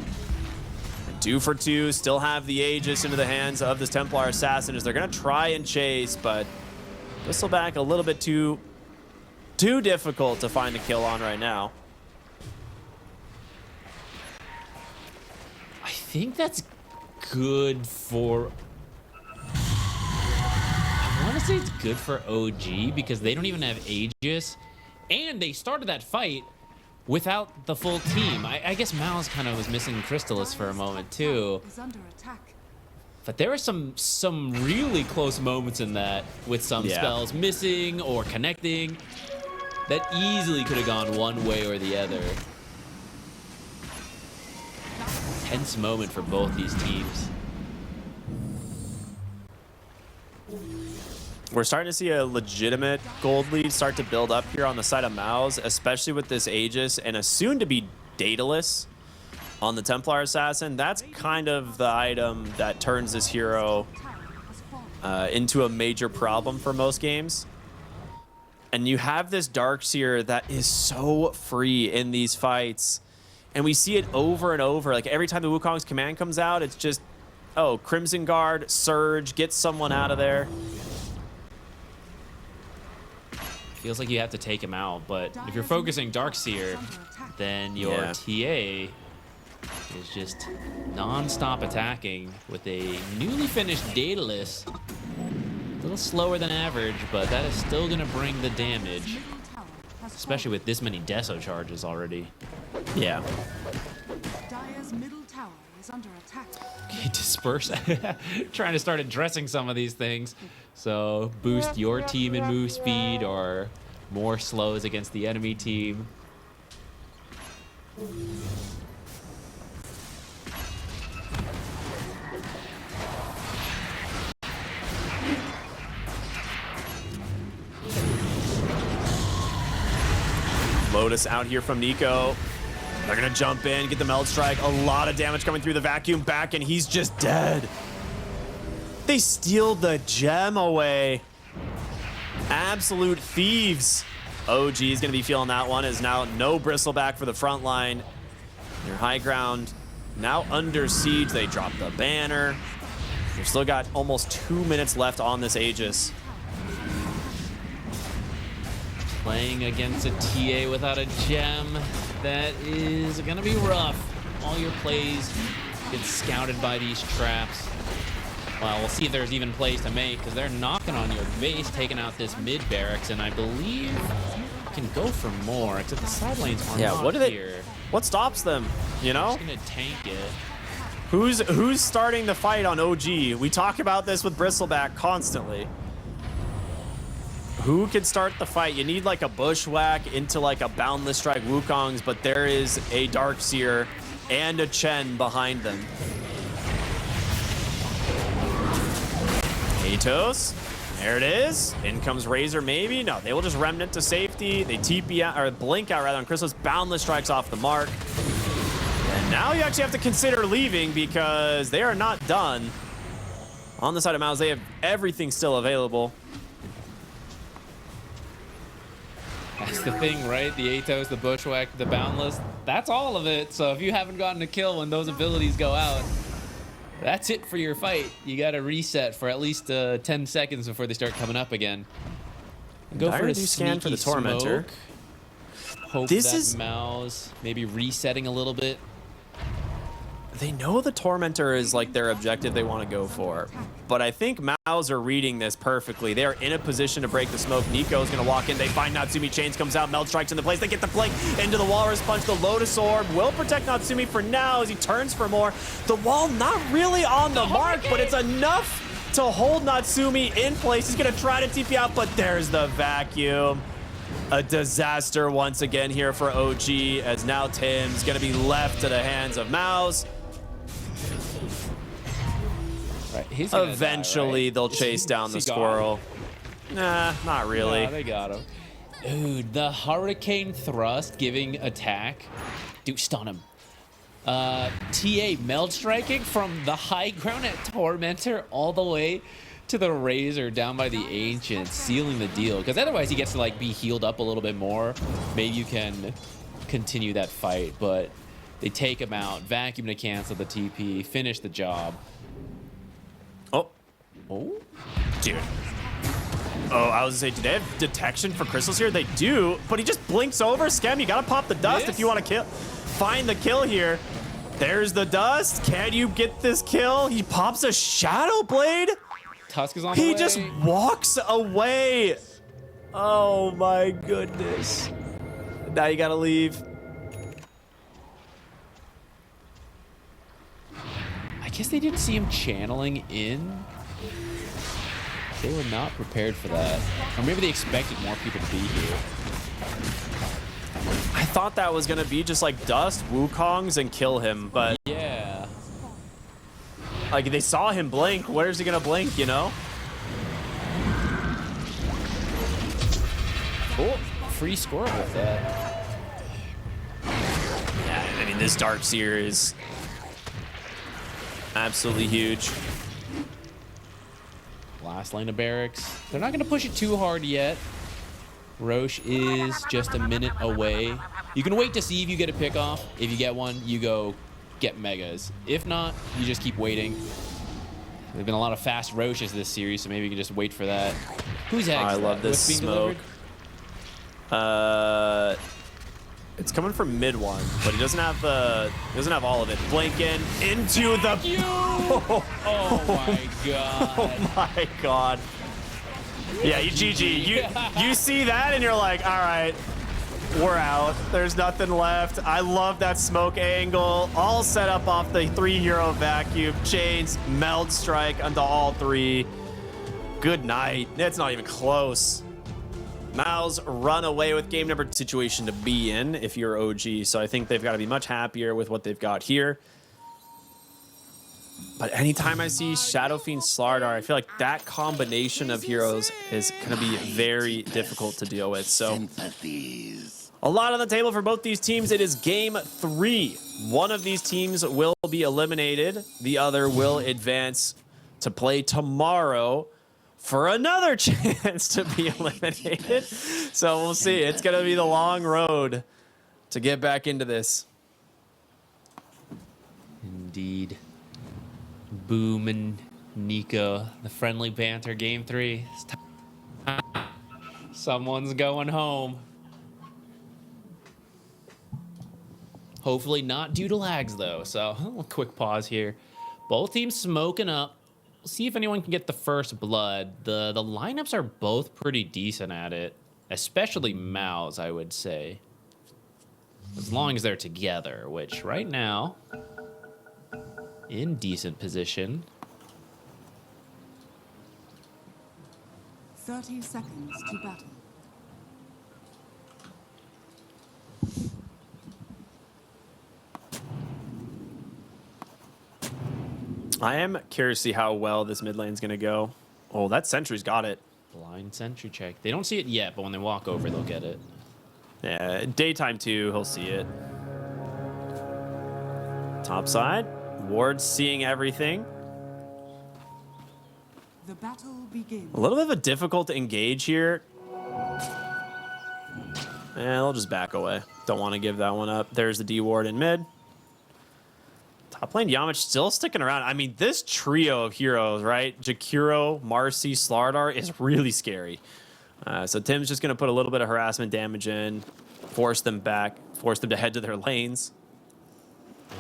2 for 2, still have the Aegis into the hands of this Templar Assassin as they're gonna try and chase, but Bristleback a little bit too difficult to find a kill on right now. I think that's good for... I want to say it's good for OG because they don't even have Aegis, and they started that fight without the full team. I guess MOUZ kind of was missing Crystallis for a moment too. But there were some really close moments in that with some spells missing or connecting that easily could have gone one way or the other. Tense moment for both these teams. We're starting to see a legitimate gold lead start to build up here on the side of MOUZ, especially with this Aegis and a soon-to-be Daedalus on the Templar Assassin. That's kind of the item that turns this hero into a major problem for most games. And you have this Darkseer that is so free in these fights. And we see it over and over. Like every time the Wukong's command comes out, it's just, oh, Crimson Guard, Surge, get someone out of there. Feels like you have to take him out, but if you're focusing Darkseer, then your TA is just non-stop attacking with a newly finished Daedalus. A little slower than average, but that is still going to bring the damage, especially with this many Deso charges already. Yeah. Dire's middle tower is under attack. Okay, disperse. Trying to start addressing some of these things. So boost your team in move speed or more slows against the enemy team. Lotus out here from Nico. They're gonna jump in, get the Meld Strike. A lot of damage coming through the vacuum back, and he's just dead. They steal the gem away. Absolute thieves. OG is gonna be feeling that one, as now no Bristleback for the front line. Their high ground now under siege. They drop the banner. They've still got almost 2 minutes left on this Aegis. Playing against a TA without a gem. that is going to be rough. All your plays get scouted by these traps. Well, we'll see if there's even plays to make because they're knocking on your base, taking out this mid barracks, and I believe you can go for more, except the side lanes are not here. What stops them, you know? Just going to tank it. Who's starting the fight on OG? We talk about this with Bristleback constantly. Who can start the fight? You need like a bushwhack into like a Boundless Strike Wukongs, but there is a Darkseer and a Chen behind them. Atos, there it is. In comes Razor, maybe? No, they will just Remnant to safety. They TP out, or blink out rather on Chrysalis. Boundless Strikes off the mark. And now you actually have to consider leaving because they are not done. On the side of MOUZ, they have everything still available. That's the thing, right? The Atos, the Bushwhack, the Boundless, that's all of it. So if you haven't gotten a kill when those abilities go out, that's it for your fight. You got to reset for at least 10 seconds before they start coming up again. Go for a scan for the Tormentor. Hope that MOUZ maybe resetting a little bit. They know the Tormentor is like their objective they want to go for, but I think MOUZ are reading this perfectly. They are in a position to break the smoke. Nico is going to walk in. They find Natsumi. Chains comes out. Meld strikes in the place. They get the blink into the Walrus Punch. The Lotus Orb will protect Natsumi for now as he turns for more. The wall not really on the mark, but it's enough to hold Natsumi in place. He's going to try to TP out, but there's the vacuum. A disaster once again here for OG, as now Tim's going to be left to the hands of MOUZ. Right, eventually they'll chase down the squirrel. Nah, not really. Nah, they got him. Dude, the Hurricane Thrust giving attack. Dude, stun him. TA meld striking from the high ground at Tormentor all the way to the Razor down by the Ancient, sealing the deal. Because otherwise he gets to like be healed up a little bit more. Maybe you can continue that fight, but they take him out, vacuum to cancel the TP, finish the job. Oh, dude. Oh, I was gonna say, do they have detection for crystals here? They do, but he just blinks over. Scam, you gotta pop the dust if you want to find the kill here. There's the dust. Can you get this kill? He pops a Shadow Blade. Tusk is on the way. He just walks away. Oh my goodness. Now you gotta leave. I guess they didn't see him channeling in. They were not prepared for that. Or maybe they expected more people to be here. I thought that was gonna be just like dust, Wukongs, and kill him, but yeah. Like they saw him blink. Where's he gonna blink, you know? Cool. Free score with that. Yeah, I mean, this Darkseer is absolutely huge. Last lane of barracks. They're not going to push it too hard yet. Roche is just a minute away. You can wait to see if you get a pick off. If you get one, you go get megas. If not, you just keep waiting. There've been a lot of fast Roches this series, so maybe you can just wait for that. Who's X? I love this smoke. It's coming from mid one, but he doesn't have all of it. Blinking into the Oh my god. Oh my god. Yeah, you GG. You see that and you're like, all right, we're out. There's nothing left. I love that smoke angle. All set up off the 3-hero vacuum. Chains, meld strike onto all three. Good night. It's not even close. MOUZ run away with game number situation to be in if you're OG. So I think they've got to be much happier with what they've got here. But anytime I see Shadow Fiend Slardar, I feel like that combination of heroes is going to be very difficult to deal with. So a lot on the table for both these teams. It is game 3. One of these teams will be eliminated. The other will advance to play tomorrow for another chance to be eliminated. So we'll see. It's going to be the long road to get back into this. Indeed. Boom and Nico, the friendly banter, game 3. Someone's going home. Hopefully not due to lags, though. So a quick pause here. Both teams smoking up. We'll see if anyone can get the first blood. The lineups are both pretty decent at it, especially MOUZ, I would say. As long as they're together, which right now, in decent position. 30 seconds to battle. I am curious to see how well this mid lane's going to go. Oh, that sentry's got it. Blind sentry check. They don't see it yet, but when they walk over, they'll get it. Yeah, daytime too, he'll see it. Top side, Ward's seeing everything. The battle begins. A little bit of a difficult to engage here. And they'll just back away. Don't want to give that one up. There's the D Ward in mid. Top lane, Yamich still sticking around. I mean, this trio of heroes, right? Jakiro, Marcy, Slardar is really scary. So Tim's just going to put a little bit of harassment damage in, force them back, force them to head to their lanes.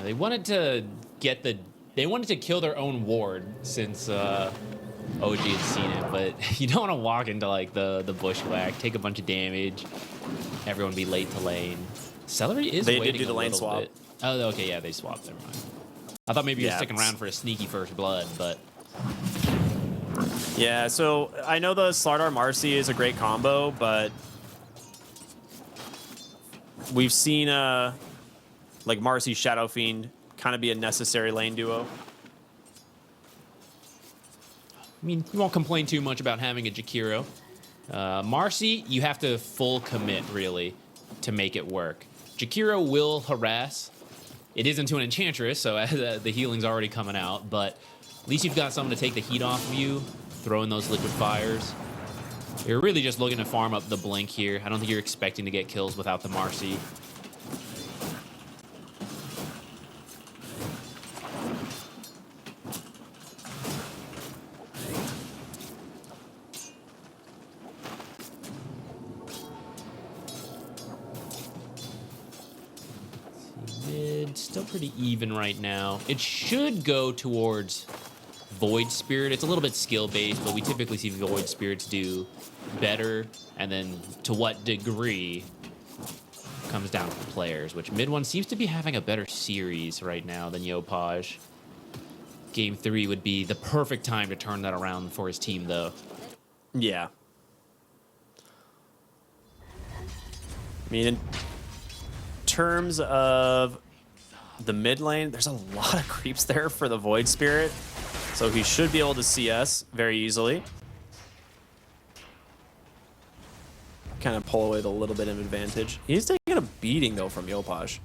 They wanted to get the... They wanted to kill their own ward since OG had seen it, but you don't want to walk into like the bushwhack, take a bunch of damage, everyone be late to lane. Celery is They waiting did do the a lane little swap. bit. Oh, okay, yeah, they swapped. Never mind. I thought maybe he was sticking around for a sneaky first blood, but... Yeah, so I know the Slardar Marcy is a great combo, but we've seen like Marcy Shadow Fiend kind of be a necessary lane duo. I mean, you won't complain too much about having a Jakiro. Marcy, you have to full commit, really, to make it work. Jakiro will harass. It is into an Enchantress, so the healing's already coming out, but at least you've got something to take the heat off of you, throw in those liquid fires. You're really just looking to farm up the Blink here. I don't think you're expecting to get kills without the Marcy. Still pretty even right now. It should go towards Void Spirit. It's a little bit skill-based, but we typically see Void Spirits do better. And then to what degree comes down to the players, which mid one seems to be having a better series right now than Yopaj. Game 3 would be the perfect time to turn that around for his team, though. Yeah. I mean, in terms of the mid lane, there's a lot of creeps there for the Void Spirit, so he should be able to see us very easily. Kind of pull away with a little bit of advantage. He's taking a beating though from Yopaj.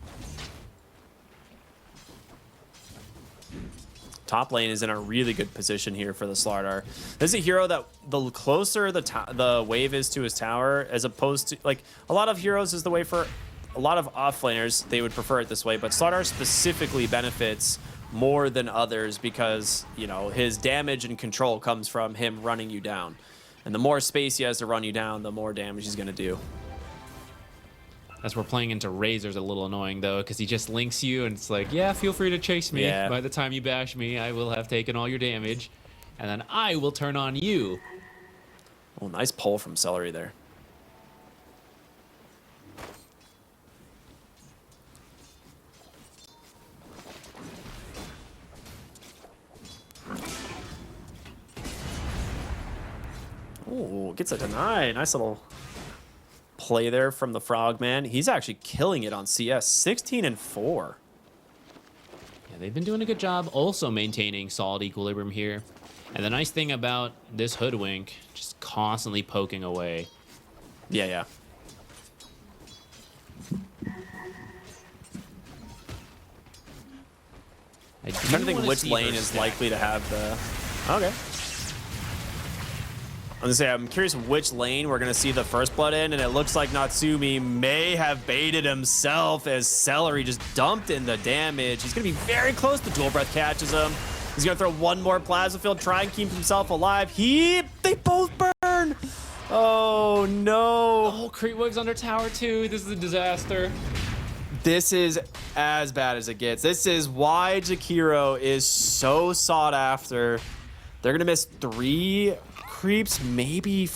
Top lane is in a really good position here for the Slardar. This is a hero that the closer the wave is to his tower, as opposed to, like, a lot of heroes is the way for a lot of offlaners, they would prefer it this way, but Slardar specifically benefits more than others because, you know, his damage and control comes from him running you down. And the more space he has to run you down, the more damage he's going to do. That's where playing into Razor's a little annoying, though, because he just links you, and it's like, yeah, feel free to chase me. Yeah. By the time you bash me, I will have taken all your damage, and then I will turn on you. Oh, nice pull from Celery there. Oh, gets a deny. Nice little play there from the Frogman. He's actually killing it on CS. 16-4. Yeah, they've been doing a good job also maintaining solid equilibrium here. And the nice thing about this Hoodwink, just constantly poking away. Yeah, yeah. I'm trying to think which lane is likely to have the... Okay. I'm gonna say, I'm curious which lane we're gonna see the first blood in, and it looks like Natsumi may have baited himself as Celery just dumped in the damage. He's gonna be very close. The dual breath catches him. He's gonna throw one more plasma field, try and keep himself alive. They both burn. Oh no. Oh, creep waves under tower too. This is a disaster. This is as bad as it gets. This is why Jakiro is so sought after. They're gonna miss 3 creeps, maybe.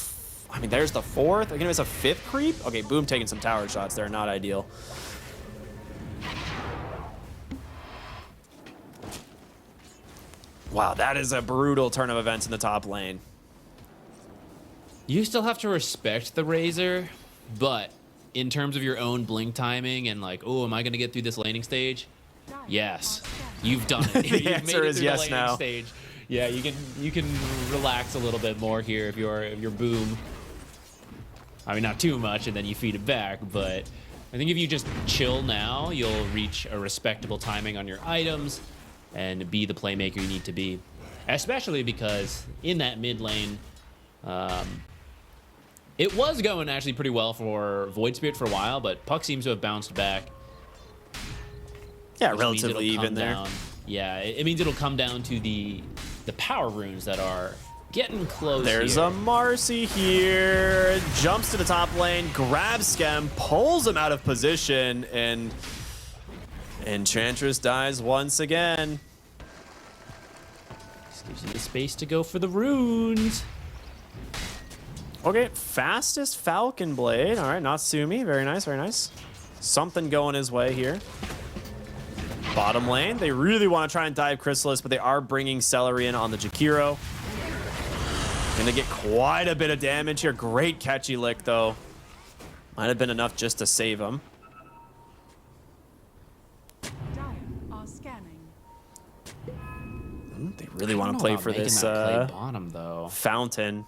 I mean, there's the 4th. They're gonna miss a 5th creep. Okay, Boom taking some tower shots. They're not ideal. Wow, that is a brutal turn of events in the top lane. You still have to respect the Razor, but in terms of your own blink timing and like, oh, am I going to get through this laning stage? Yes, you've done it. The You've answer made it is through yes the laning now. stage. Yeah, you can relax a little bit more here if you're Boom. I mean, not too much, and then you feed it back, but I think if you just chill now, you'll reach a respectable timing on your items and be the playmaker you need to be. Especially because in that mid lane, it was going actually pretty well for Void Spirit for a while, but Puck seems to have bounced back. Yeah, relatively even there. Yeah, it means it'll come down to the power runes that are getting close. There's here. a Marcy here. Jumps to the top lane, grabs Skem, pulls him out of position, and Enchantress dies once again. Just gives you the space to go for the runes. Okay, fastest Falcon Blade. All right, Natsumi. Very nice, very nice. Something going his way here. Bottom lane. They really want to try and dive Chrysalis, but they are bringing Celery in on the Jakiro. Gonna get quite a bit of damage here. Great catchy lick, though. Might have been enough just to save him. Dire are scanning. They really want to play for this bottom though. fountain.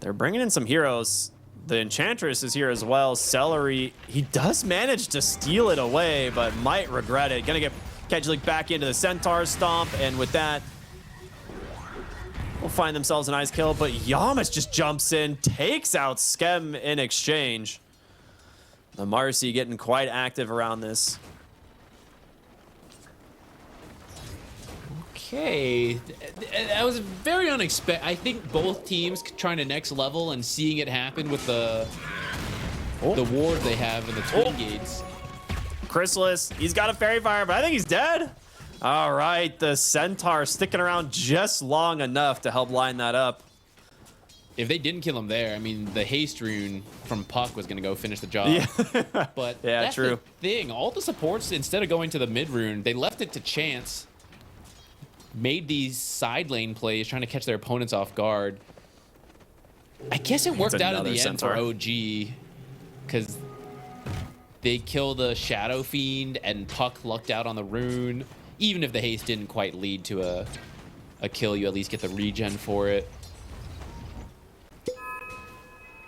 They're bringing in some heroes. The Enchantress is here as well. Celery, he does manage to steal it away, but might regret it. Gonna get Kedgelik back into the Centaur Stomp, and with that, will find themselves a nice kill, but Yamas just jumps in, takes out Skem in exchange. The Marcy getting quite active around this. Okay, that was very unexpected. I think both teams trying to next level and seeing it happen with the ward they have in the twin gates. Chrysalis, he's got a Fairy Fire, but I think he's dead. All right, the Centaur sticking around just long enough to help line that up. If they didn't kill him there, I mean, the haste rune from Puck was going to go finish the job. Yeah, But yeah, that's true. the thing. All the supports, instead of going to the mid rune, they left it to chance. Made these side lane plays, trying to catch their opponents off guard. I guess it worked out in the end for OG, because they kill the Shadow Fiend and Puck lucked out on the rune. Even if the haste didn't quite lead to a kill, you at least get the regen for it.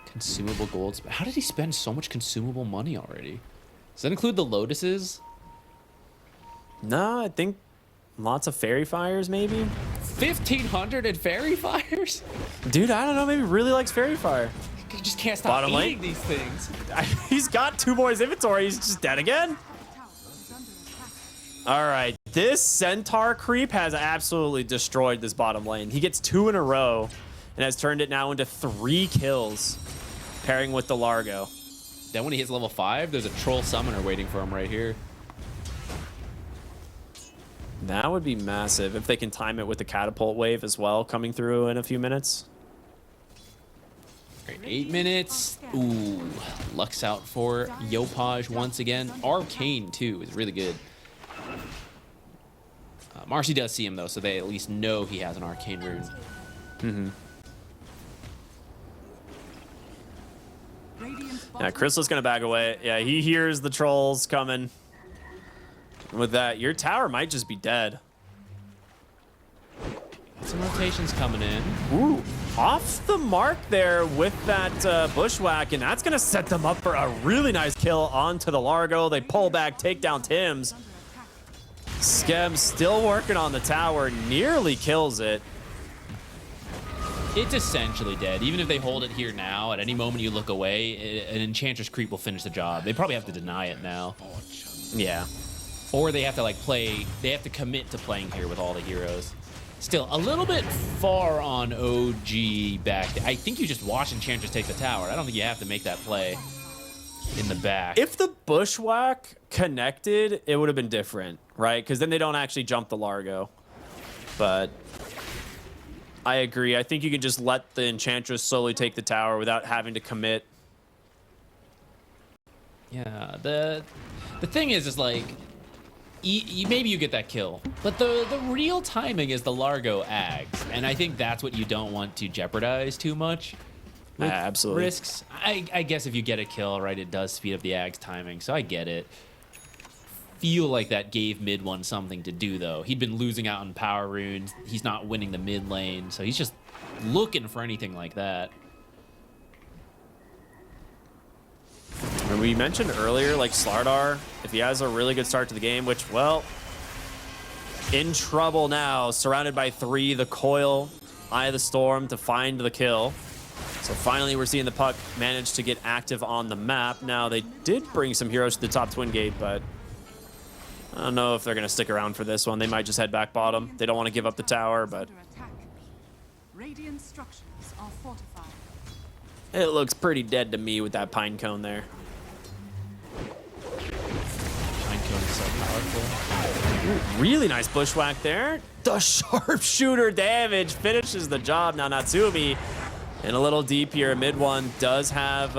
Consumable gold. How did he spend so much consumable money already? Does that include the Lotuses? No, I think lots of Fairy Fires, maybe. 1,500 in Fairy Fires? Dude, I don't know. Maybe really likes Fairy Fire. You just can't stop Bottom eating lane? these things. He's got 2 more in his inventory. He's just dead again. Tower is under attack. All right, this Centaur creep has absolutely destroyed this bottom lane. He gets 2 in a row and has turned it now into 3 kills, pairing with the Largo. Then when he hits level 5, there's a troll summoner waiting for him right here. That would be massive if they can time it with the catapult wave as well, coming through in a few minutes. All right, 8 minutes. Ooh, Lux out for Yopaj once again. Arcane, too, is really good. Marcy does see him, though, so they at least know he has an Arcane rune. Mm-hmm. Radiant's Yeah, bottom Crystal's gonna back away. Yeah, he hears the trolls coming. With that, your tower might just be dead. Some rotations coming in. Ooh, off the mark there with that bushwhack, and that's gonna set them up for a really nice kill onto the Largo. They pull back, take down Tim's. under attack. Skem still working on the tower, nearly kills it. It's essentially dead. Even if they hold it here now, at any moment you look away, an Enchantress creep will finish the job. They probably have to deny it now. Yeah. Or they have to, like, play... They have to commit to playing here with all the heroes. Still, a little bit far on OG back. I think you just watch Enchantress take the tower. I don't think you have to make that play. in the back. If the bushwhack connected, it would have been different, right? Because then they don't actually jump the Largo. But I agree. I think you can just let the Enchantress slowly take the tower without having to commit. Yeah, the thing is like, maybe you get that kill, but the real timing is the Largo Ags, and I think that's what you don't want to jeopardize too much. Absolutely. Risks. I guess if you get a kill, right, it does speed up the Ags timing, so I get it. Feel like that gave mid one something to do, though. He'd been losing out on power runes. He's not winning the mid lane, so he's just looking for anything like that. And we mentioned earlier, like Slardar, if he has a really good start to the game, which, well, in trouble now, surrounded by 3, the coil, Eye of the Storm to find the kill. So finally, we're seeing the puck manage to get active on the map. Now, they did bring some heroes to the top twin gate, but I don't know if they're going to stick around for this one. They might just head back bottom. They don't want to give up the tower, but Radiant structures are fortified. it looks pretty dead to me with that pine cone there. Pine cone is so powerful. Ooh, really nice bushwhack there. The sharpshooter damage finishes the job. Now, Natsumi, and a little deep here. Mid one does have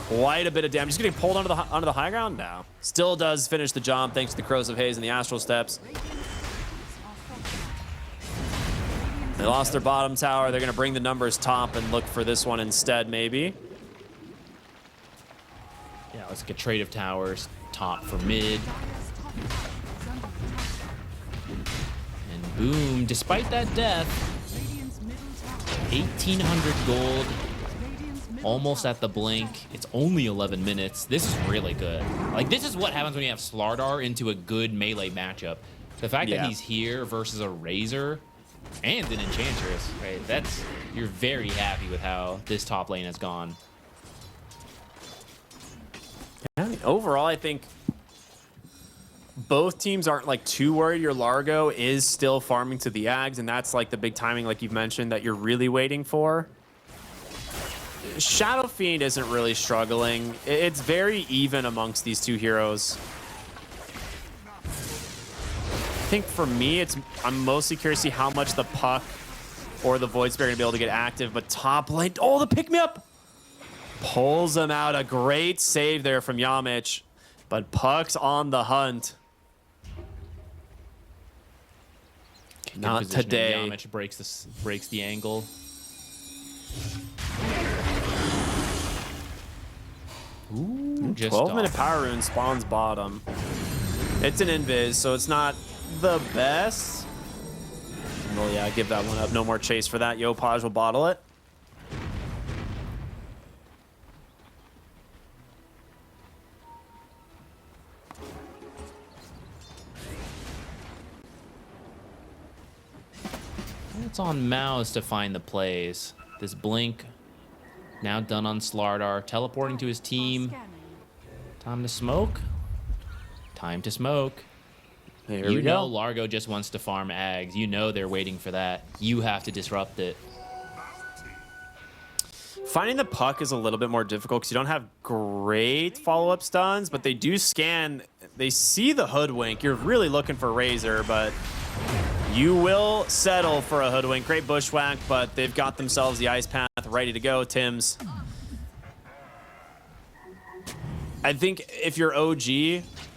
quite a bit of damage. He's getting pulled onto the high ground now. Still does finish the job thanks to the Crows of Haze and the Astral Steps. They lost their bottom tower. They're going to bring the numbers top and look for this one instead, maybe. Yeah, let's get a trade of towers. Top for mid. And boom, despite that death, 1,800 gold, almost at the blink. It's only 11 minutes. This is really good. Like, this is what happens when you have Slardar into a good melee matchup. The fact that he's here versus a Razor and an Enchantress, right? You're very happy with how this top lane has gone. Yeah, I mean, overall, I think both teams aren't like too worried. Your Largo is still farming to the Ags, and that's like the big timing, like you've mentioned, that you're really waiting for. Shadow Fiend isn't really struggling. It's very even amongst these two heroes. I think for me, I'm mostly curious to see how much the Puck or the Void Spirit are gonna be able to get active, but top lane, oh, the pick me up pulls him out. A great save there from Yamich, but Puck's on the hunt. Not today. Yamich breaks the angle. Ooh, just 12-minute power rune spawns bottom. It's an invis, so it's not the best. Well, yeah, give that one up. No more chase for that. Yopaj will bottle it. It's on MOUZ to find the plays. This blink now done on Slardar, teleporting to his team. Time to smoke. Time to smoke. Here You we know go. Largo just wants to farm Ags. You know they're waiting for that. You have to disrupt it. Finding the Puck is a little bit more difficult because you don't have great follow-up stuns, but they do scan. They see the Hoodwink. You're really looking for Razor, but you will settle for a Hoodwink. Great bushwhack, but they've got themselves the Ice Path ready to go. Tim's. I think if you're OG,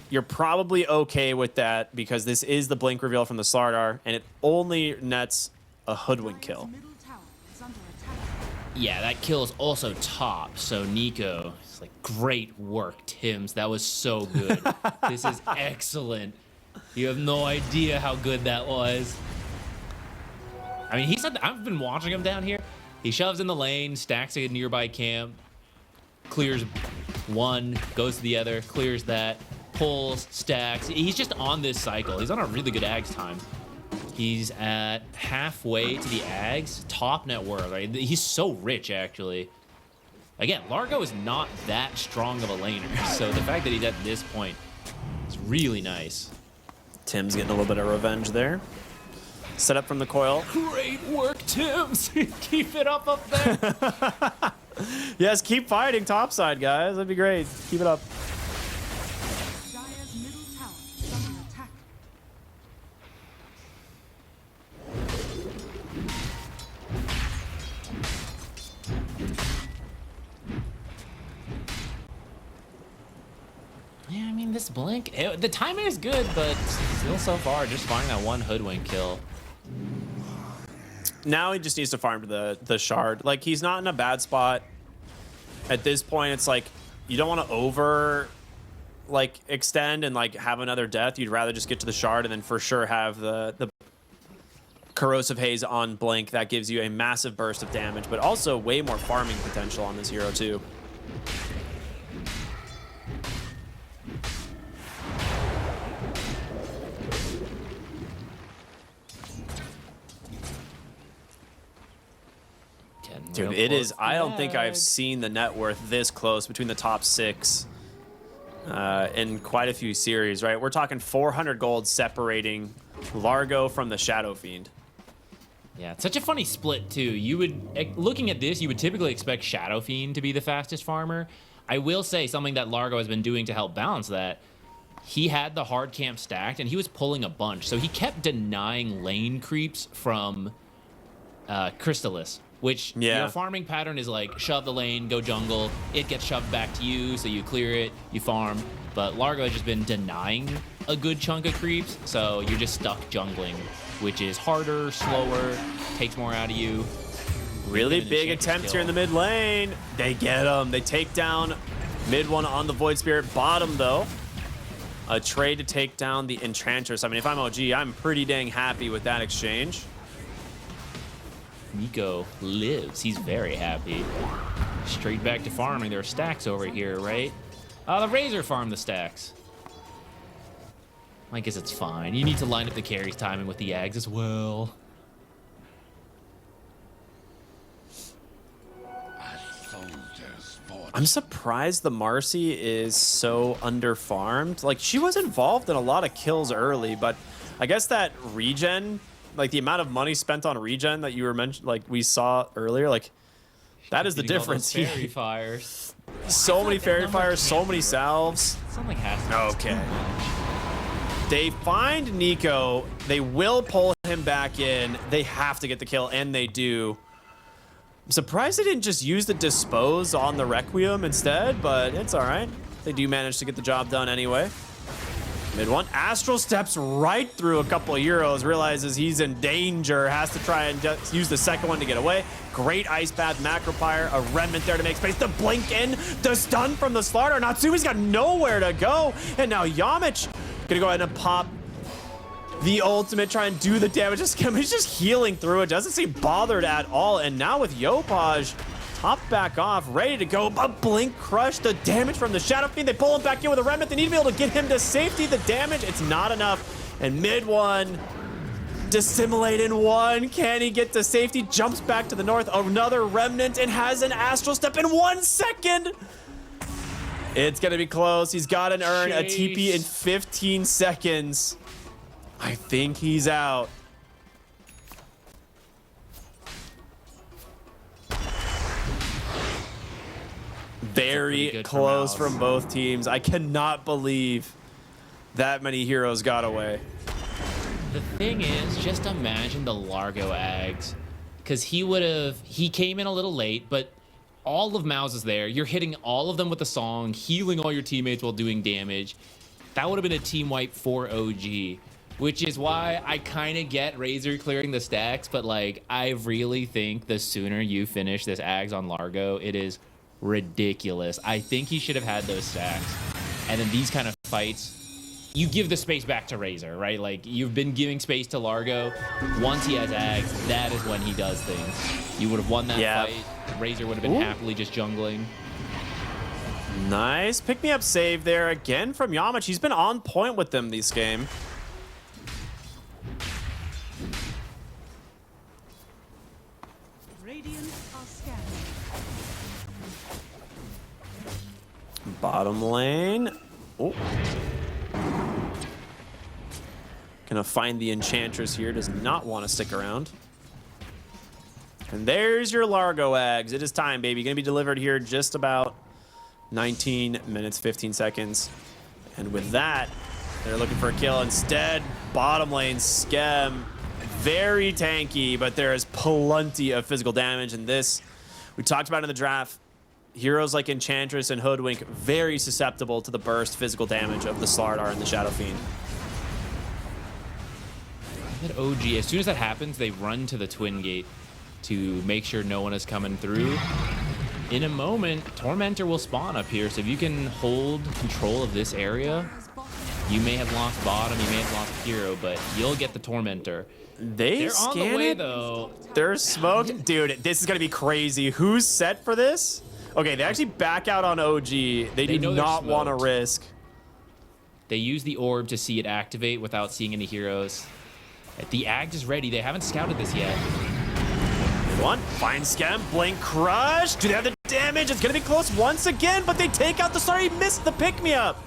you're probably okay with that because this is the blink reveal from the Slardar, and it only nets a Hoodwink kill. Yeah, that kill is also top. So Nico, it's like, great work, Tims. That was so good. This is excellent. You have no idea how good that was. I mean, I've been watching him down here. He shoves in the lane, stacks a nearby camp, clears one, goes to the other, clears that, pulls, stacks. He's just on this cycle. He's on a really good Ags time. He's at halfway to the Ags, top net worth. Right? He's so rich, actually. Again, Largo is not that strong of a laner, so the fact that he's at this point is really nice. Tim's getting a little bit of revenge there. Set up from the coil. Great work, Tims. Keep it up there. Yes, keep fighting topside, guys. That'd be great. Keep it up. Dire's middle tower is under attack. Yeah, I mean, this blink, the timing is good, but still so far, just finding that one hoodwink kill. Now he just needs to farm to the shard. Like, he's not in a bad spot. At this point, it's like, you don't want to over, like, extend and, like, have another death. You'd rather just get to the shard and then for sure have the corrosive haze on blink. That gives you a massive burst of damage, but also way more farming potential on this hero, too. Dude, it is. I don't think I've seen the net worth this close between the top 6 in quite a few series, right? We're talking 400 gold separating Largo from the Shadow Fiend. Yeah, it's such a funny split, too. You would, looking at this, you would typically expect Shadow Fiend to be the fastest farmer. I will say something that Largo has been doing to help balance that. He had the hard camp stacked, and he was pulling a bunch. So he kept denying lane creeps from Crystallis. Which your farming pattern is like shove the lane, go jungle, it gets shoved back to you, so you clear it, you farm. But Largo has just been denying a good chunk of creeps, so you're just stuck jungling, which is harder, slower, takes more out of you. Really big attempt here in the mid lane. They get him. They take down mid one on the Void Spirit. Bottom, though, a trade to take down the Enchantress. I mean, if I'm OG, I'm pretty dang happy with that exchange. Nico lives. He's very happy. Straight back to farming. There are stacks over here, right? The Razor farmed the stacks. I guess it's fine. You need to line up the carries timing with the Ags as well. I'm surprised the Marcy is so under-farmed. Like, she was involved in a lot of kills early, but I guess that regen, like the amount of money spent on regen that you were mentioned, like we saw earlier, like that is the difference here. Fairy fires. So many fairy fires, so many salves. Something has to. Okay. They find Nico. They will pull him back in. They have to get the kill, and they do. I'm surprised they didn't just use the dispose on the Requiem instead, but it's all right. They do manage to get the job done anyway. Mid one, Astral steps right through a couple of heroes, realizes he's in danger, has to try and just use the second one to get away. Great Ice Path, Macro Pyre, a Remnant there to make space. The blink in, the stun from the Slaughter. Natsumi's got nowhere to go. And now Yamich gonna go ahead and pop the ultimate, try and do the damage. He's just healing through it, doesn't seem bothered at all. And now with Yopaj, top back off, ready to go, but blink crush the damage from the Shadow Fiend. They pull him back in with a Remnant. They need to be able to get him to safety. The damage, it's not enough. And mid one, dissimulate in one. Can he get to safety? Jumps back to the north, another Remnant, and has an Astral Step in 1 second. It's gonna be close. He's got an earn, a TP in 15 seconds. I think he's out. Very close from both teams. I cannot believe that many heroes got away. The thing is, just imagine the Largo Ags, because he came in a little late, but all of MOUZ is there. You're hitting all of them with the song, healing all your teammates while doing damage. That would have been a team wipe for OG, which is why I kind of get Razor clearing the stacks, but like, I really think the sooner you finish this Ags on Largo, it is ridiculous. I think he should have had those stacks. And then these kind of fights, you give the space back to Razor, right? Like, you've been giving space to Largo. Once he has Ags, that is when he does things. You would have won that fight. Razor would have been happily just jungling. Nice pick-me-up save there again from Yamich. He's been on point with them this game. Bottom lane. Oh. Gonna find the Enchantress here. Does not want to stick around. And there's your Largo eggs. It is time, baby. Gonna be delivered here just about 19 minutes, 15 seconds. And with that, they're looking for a kill. Instead, bottom lane, Skem, very tanky, but there is plenty of physical damage. And this, we talked about in the draft, heroes like Enchantress and Hoodwink, very susceptible to the burst physical damage of the Slardar and the Shadow Fiend. That OG, as soon as that happens, they run to the Twin Gate to make sure no one is coming through. In a moment, Tormentor will spawn up here, so if you can hold control of this area, you may have lost bottom, you may have lost hero, but you'll get the Tormentor. They're on the way, though. They're smoked. Dude, this is going to be crazy. Who's set for this? Okay, they actually back out on OG. They do not want to risk. They use the orb to see it activate without seeing any heroes. The Ags is ready. They haven't scouted this yet. One, fine Skem, Blink Crush. Do they have the damage? It's going to be close once again, but they take out the Sorry, he missed the pick-me-up.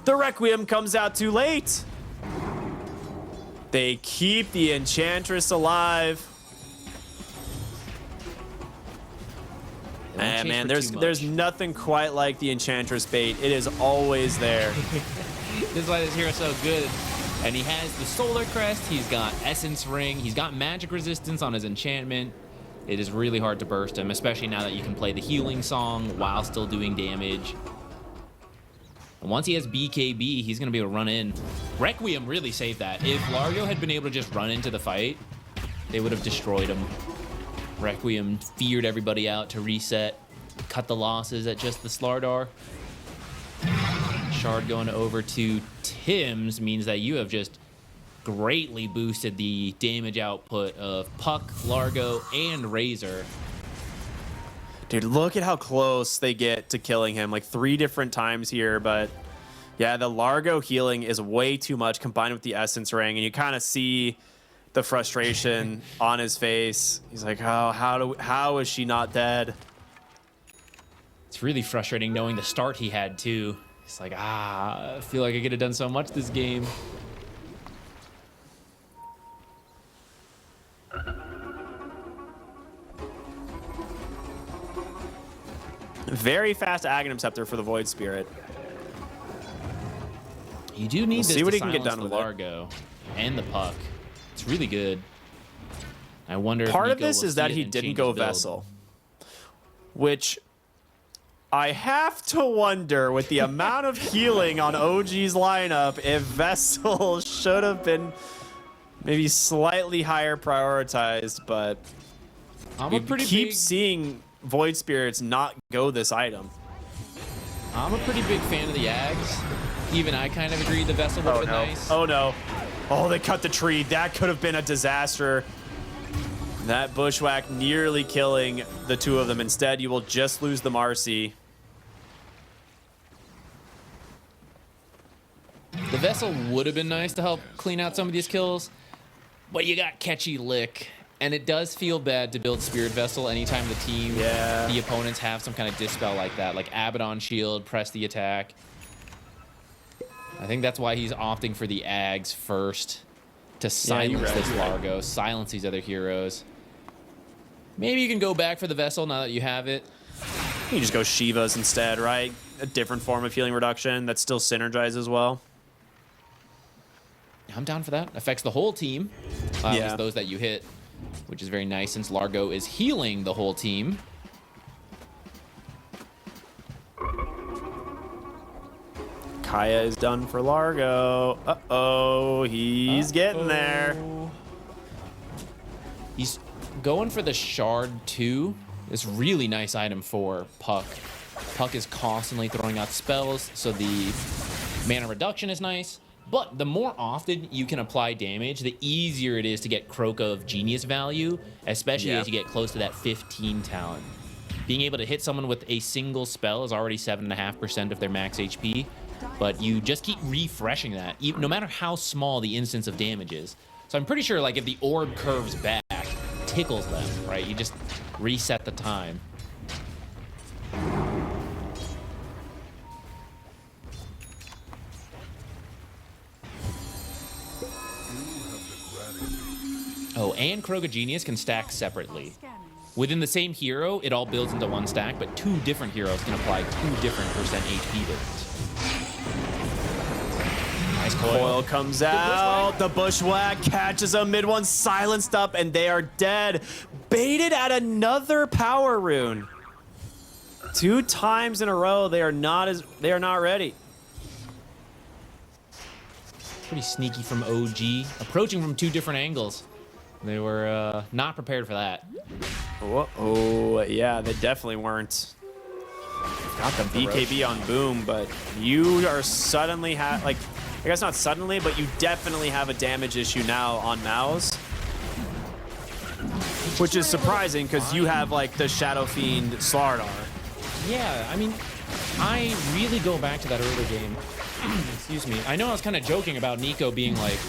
The Requiem comes out too late. They keep the Enchantress alive. Man, there's nothing quite like the Enchantress bait. It is always there. This is why this hero's so good. And he has the Solar Crest, he's got Essence Ring, he's got magic resistance on his enchantment. It is really hard to burst him, especially now that you can play the healing song while still doing damage. And once he has BKB, he's going to be able to run in. Requiem really saved that. If Largo had been able to just run into the fight, they would have destroyed him. Requiem feared everybody out to reset, cut the losses at just the Slardar. Shard going over to Tim's means that you have just greatly boosted the damage output of Puck, Largo, and Razor. Dude, look at how close they get to killing him, like 3 different times here, but yeah, the Largo healing is way too much combined with the Essence Ring, and you kind of see the frustration on his face. He's like, oh, how is she not dead? It's really frustrating knowing the start he had too. It's like, I feel like I could have done so much this game. Very fast Aghanim Scepter for the Void Spirit. You do need this see what to he can get silence done the with Largo and the Puck. It's really good. I wonder Part if of this is that he didn't go Vessel, which I have to wonder with the amount of healing on OG's lineup if Vessel should have been slightly higher prioritized, but we keep seeing Void Spirits not go this item. I'm a pretty big fan of the Ags. Even I kind of agree the Vessel would have been nice. Oh no. Oh, they cut the tree. That could have been a disaster. That Bushwhack nearly killing the 2 of them. Instead, you will just lose the Marcy. The Vessel would have been nice to help clean out some of these kills, but you got Catchy Lick. And it does feel bad to build Spirit Vessel anytime the team, the opponents have some kind of dispel like that, like Abaddon Shield, press the attack. I think that's why he's opting for the Ags first, to silence this Largo, silence these other heroes. Maybe you can go back for the Vessel now that you have it. You just go Shivas instead, right? A different form of healing reduction that still synergizes well. I'm down for that. Affects the whole team, at least those that you hit, which is very nice since Largo is healing the whole team. Kaya is done for Largo. Uh-oh, he's getting there. He's going for the Shard too. This really nice item for Puck. Puck is constantly throwing out spells, so the mana reduction is nice. But the more often you can apply damage, the easier it is to get Croak of Genius value, especially as you get close to that 15 talent. Being able to hit someone with a single spell is already 7.5% of their max HP, but you just keep refreshing that, no matter how small the instance of damage is. So I'm pretty sure, like, if the orb curves back, tickles them, right? You just reset the time. Oh, and Croak of Genius can stack separately. within the same hero, it all builds into one stack, but 2 different heroes can apply 2 different % HP builds. Nice Coil comes out. The bushwhack catches a mid one, silenced up, and they are dead. Baited at another power rune. 2 times in a row, they are not ready. Pretty sneaky from OG, approaching from 2 different angles. They were not prepared for that. Oh, yeah, they definitely weren't. Got the BKB on Boom, but you are suddenly like, I guess not suddenly, but you definitely have a damage issue now on MOUZ. Which is surprising because you have like the Shadow Fiend Slardar. Yeah, I mean, I really go back to that early game. Excuse me. I know I was kind of joking about Nico being like,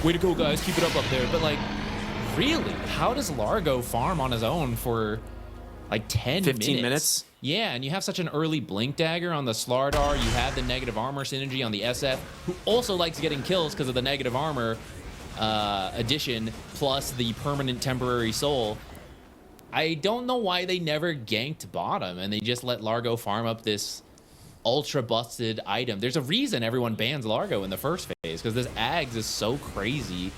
way to go, guys, keep it up there. But, like, really, how does Largo farm on his own for, like, 15 minutes? Yeah, and you have such an early Blink Dagger on the Slardar. You have the negative armor synergy on the SF, who also likes getting kills because of the negative armor addition, plus the permanent temporary soul. I don't know why they never ganked bottom, and they just let Largo farm up this ultra busted item. There's a reason everyone bans Largo in the first phase, because this Ags is so crazy.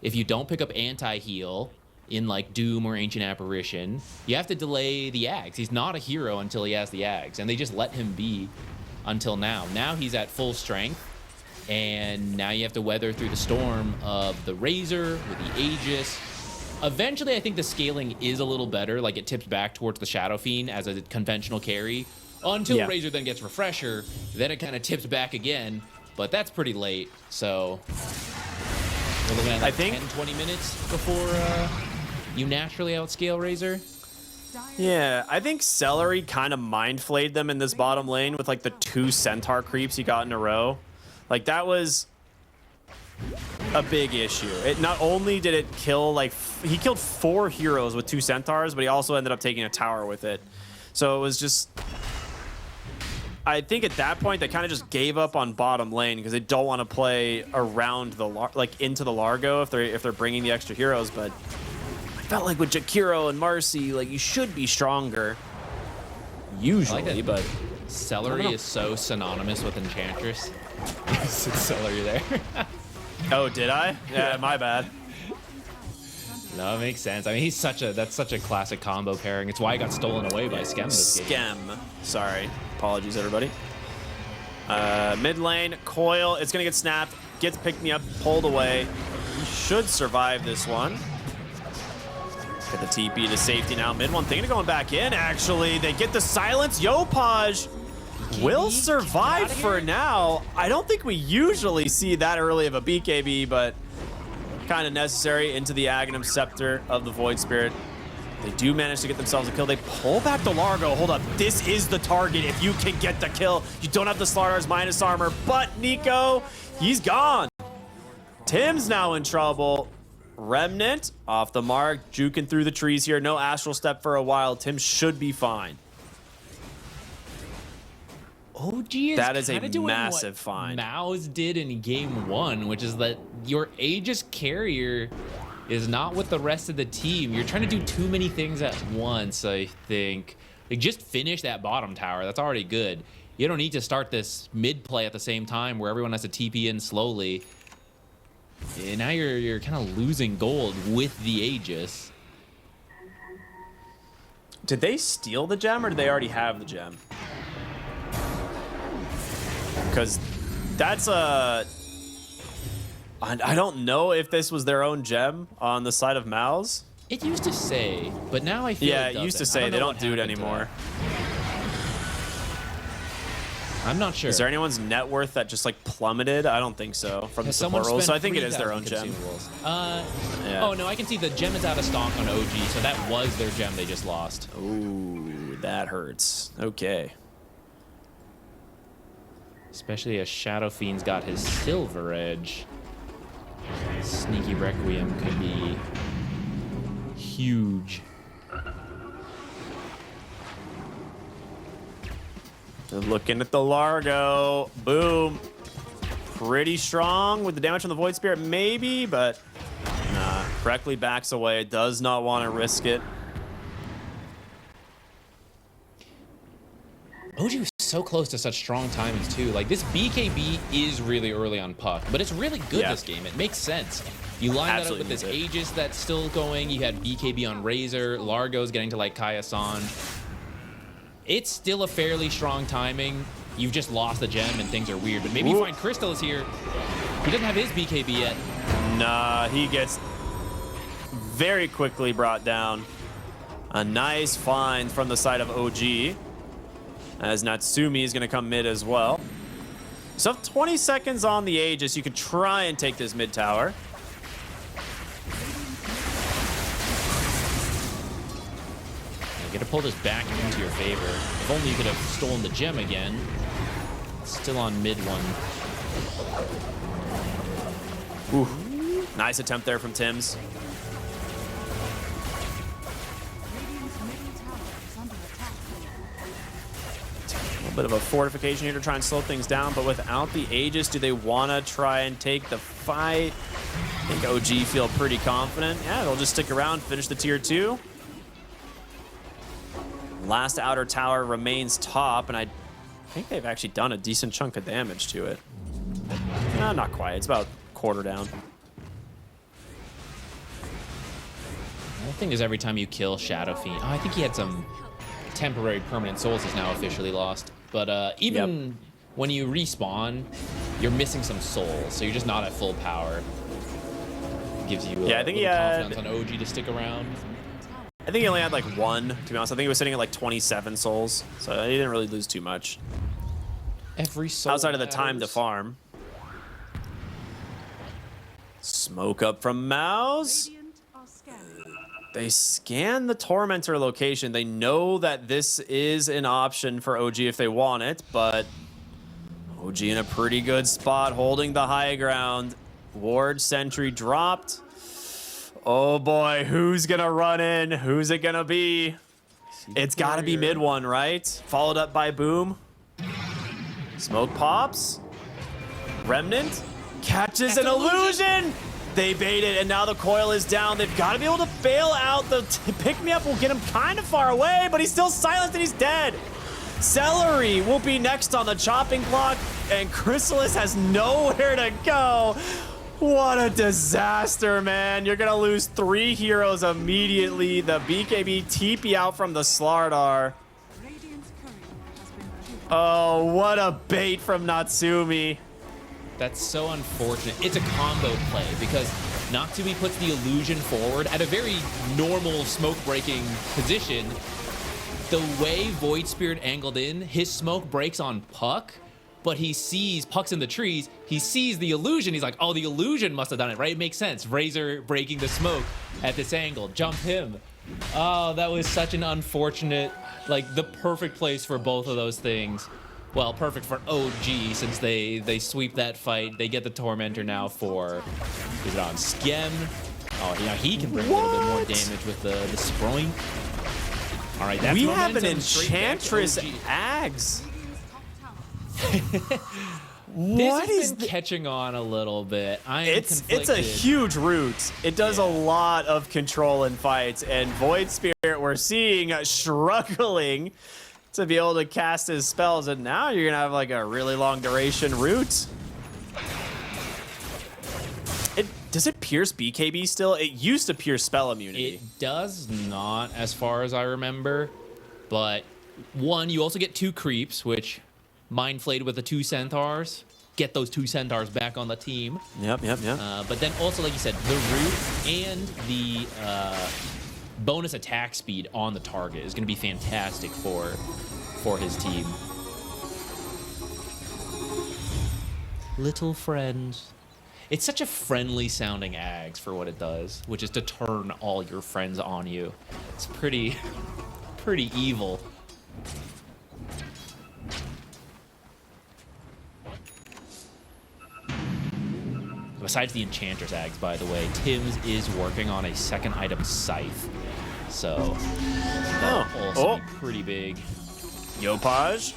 If you don't pick up anti-heal in like Doom or Ancient Apparition, you have to delay the Ags. He's not a hero until he has the Ags, and they just let him be until now. Now he's at full strength, and now you have to weather through the storm of the Razor with the Aegis. Eventually, I think the scaling is a little better. Like, it tips back towards the Shadow Fiend as a conventional carry until Razor then gets Refresher. Then it kind of tips back again, but that's pretty late. So we're looking at like 10-20 minutes before you naturally outscale Razor. Yeah, I think Celery kind of mind flayed them in this bottom lane with like the 2 Centaur creeps he got in a row. Like, that was a big issue. It not only did it kill, like, he killed 4 heroes with 2 Centaurs, but he also ended up taking a tower with it. So it was just, I think at that point they kind of just gave up on bottom lane because they don't want to play around the into the Largo if they're bringing the extra heroes. But I felt like with Jakiro and Marcy, like, you should be stronger usually, but Celery is so synonymous with Enchantress. Celery there. Oh, did I? Yeah, my bad. No, it makes sense. I mean, that's such a classic combo pairing. It's why he got stolen away by Skem this game. Sorry. Apologies, everybody. Mid lane, Coil. It's going to get snapped. Gets picked me up, pulled away. He should survive this one. Get the TP to safety now. Mid one thinking of going back in, actually. They get the silence. Yopaj will survive for now. I don't think we usually see that early of a BKB, but kind of necessary into the Aghanim Scepter of the Void Spirit. They do manage to get themselves a kill. They pull back to Largo. Hold up. This is the target if you can get the kill. You don't have the Slardar's minus armor, but Nico, he's gone. Tim's now in trouble. Remnant off the mark, juking through the trees here. No Astral Step for a while. Tim should be fine. OG is that is a doing massive what find. MOUZ did in game 1, which is that your Aegis carrier is not with the rest of the team. You're trying to do too many things at once, I think. Like, just finish that bottom tower. That's already good. You don't need to start this mid play at the same time where everyone has to TP in slowly. And now you're kind of losing gold with the Aegis. Did they steal the gem or do they already have the gem? Because that's a... I don't know if this was their own gem on the side of MOUZ. It used to say, but now I feel it used to say. They don't do it anymore. I'm not sure. Is there anyone's net worth that just like plummeted? I don't think so from the support rules. So I think it is their own gem. Yeah. Oh no, I can see the gem is out of stock on OG, so that was their gem they just lost. Ooh, that hurts. Okay. Especially as Shadow Fiend's got his Silver Edge. Sneaky Requiem could be huge. Looking at the Largo. Boom. Pretty strong with the damage from the Void Spirit, maybe, but nah. Correctly backs away. Does not want to risk it. OG was so close to such strong timings too. Like this BKB is really early on Puck, but it's really good this game. It makes sense. You line that up with this Aegis that's still going. You had BKB on Razor. Largo's getting to like Kaya-san. It's still a fairly strong timing. You've just lost the gem and things are weird. But maybe you find Crystal is here. He doesn't have his BKB yet. Nah, he gets very quickly brought down. A nice find from the side of OG. As Natsumi is going to come mid as well. So 20 seconds on the Aegis. You could try and take this mid tower. You got to pull this back into your favor. If only you could have stolen the gem again. Still on mid one. Ooh. Nice attempt there from Tims. A little bit of a fortification here to try and slow things down, but without the Aegis, do they want to try and take the fight? I think OG feel pretty confident. Yeah, they'll just stick around, finish the tier 2. Last outer tower remains top, and I think they've actually done a decent chunk of damage to it. Not quite. It's about quarter down. The thing is, every time you kill Shadow Fiend, I think he had some temporary permanent souls he's now officially lost. But even when you respawn, you're missing some souls, so you're just not at full power. Gives you I think he had confidence on OG to stick around. I think he only had like 1, to be honest. I think he was sitting at like 27 souls, so he didn't really lose too much. Every soul outside of the time to farm. Smoke up from MOUZ. They scan the Tormentor location. They know that this is an option for OG if they want it, but OG in a pretty good spot, holding the high ground. Ward sentry dropped. Oh boy, who's gonna run in? Who's it gonna be? It's gotta be mid one, right? Followed up by Boom. Smoke pops. Remnant catches an illusion. They bait it, and now the coil is down. They've got to be able to bail out. The pick-me-up will get him kind of far away, but he's still silenced and he's dead. Celery will be next on the chopping block, and Chrysalis has nowhere to go. What a disaster, man. You're going to lose 3 heroes immediately. The BKB TP out from the Slardar. Oh, what a bait from Natsumi. That's so unfortunate. It's a combo play because Natsumi puts the illusion forward at a very normal smoke breaking position. The way Void Spirit angled in, his smoke breaks on Puck, but he sees Puck's in the trees. He sees the illusion. He's like, oh, the illusion must have done it, right? It makes sense. Razor breaking the smoke at this angle. Jump him. Oh, that was such an unfortunate, like the perfect place for both of those things. Well, perfect for OG since they sweep that fight. They get the Tormentor now for, is it on Skem? Oh, yeah, he can bring a little bit more damage with the Sproink. All right, that's we have an Enchantress Ags. This has been catching on a little bit. It's a huge root. It does a lot of control in fights, and Void Spirit we're seeing struggling to be able to cast his spells, and now you're gonna have like a really long duration root. Does it pierce BKB still? It used to pierce spell immunity. It does not, as far as I remember. But one, you also get 2 creeps, which Mind Flayed with the 2 centaurs. Get those 2 centaurs back on the team. Yep. But then also, like you said, the root and the bonus attack speed on the target is going to be fantastic for his team. Little friend. It's such a friendly sounding Ags for what it does, which is to turn all your friends on you. It's pretty evil. Besides the Enchantress Ags, by the way, Tims is working on a second item Scythe. So that'll also be pretty big. Yopaj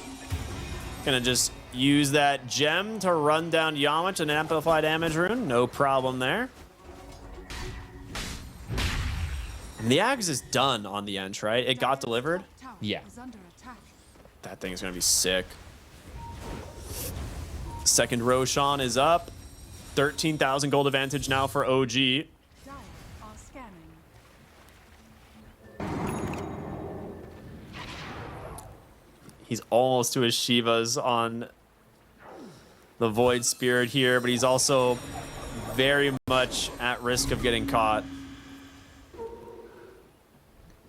gonna just use that gem to run down Yamach and amplify damage rune. No problem there. And the Ags is done on the Ench, right? It got delivered. Yeah. That thing's gonna be sick. Second Roshan is up. 13,000 gold advantage now for OG. Dire are scanning. He's almost to his Shivas on the Void Spirit here, but he's also very much at risk of getting caught.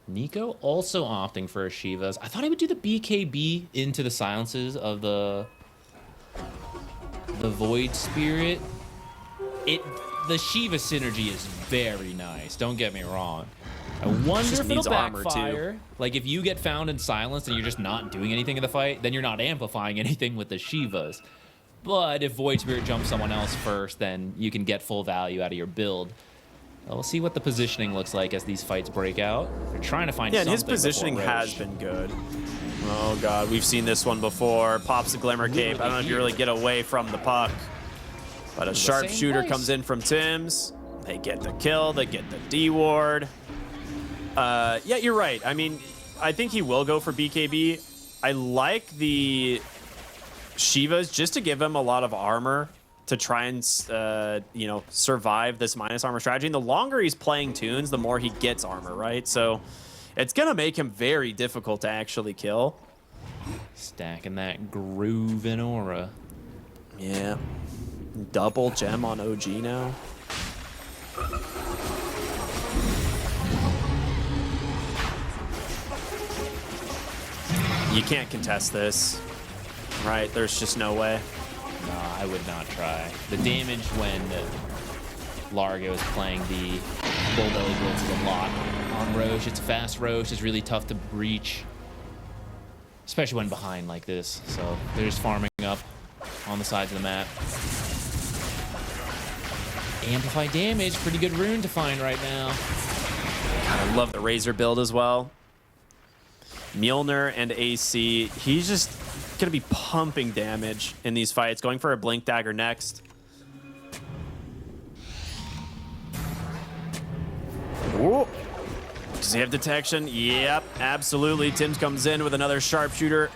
Nico also opting for a Shivas. I thought he would do the BKB into the silences of the Void Spirit. The Shiva synergy is very nice. Don't get me wrong. I wonder if it'll backfire. Like if you get found in silence and you're just not doing anything in the fight, then you're not amplifying anything with the Shivas. But if Void Spirit jumps someone else first, then you can get full value out of your build. We'll see what the positioning looks like as these fights break out. They're trying to find something. Yeah, and his positioning has been good. Oh god, we've seen this one before. Pops a Glimmer Cape. I don't know if you really get away from the puck. But a sharpshooter comes in from Tim's. They get the kill. They get the D ward. Yeah, you're right. I mean, I think he will go for BKB. I like the Shivas just to give him a lot of armor to try and, you know, survive this minus armor strategy. And the longer he's playing tunes, the more he gets armor, right? So it's going to make him very difficult to actually kill. Stacking that groove in aura. Yeah. Double gem on OG now. You can't contest this, right? There's just no way. No, I would not try. The damage when Largo is playing the Bull Belly Blitz is a lot on Roche. It's fast Roche. It's really tough to breach, especially when behind like this. So they're just farming up on the sides of the map. Amplify damage, pretty good rune to find right now. God, I love the Razor build as well. Mjolnir and AC, he's just gonna be pumping damage in these fights, going for a Blink Dagger next. Ooh. Does he have detection? Yep, absolutely. Tim's comes in with another sharpshooter.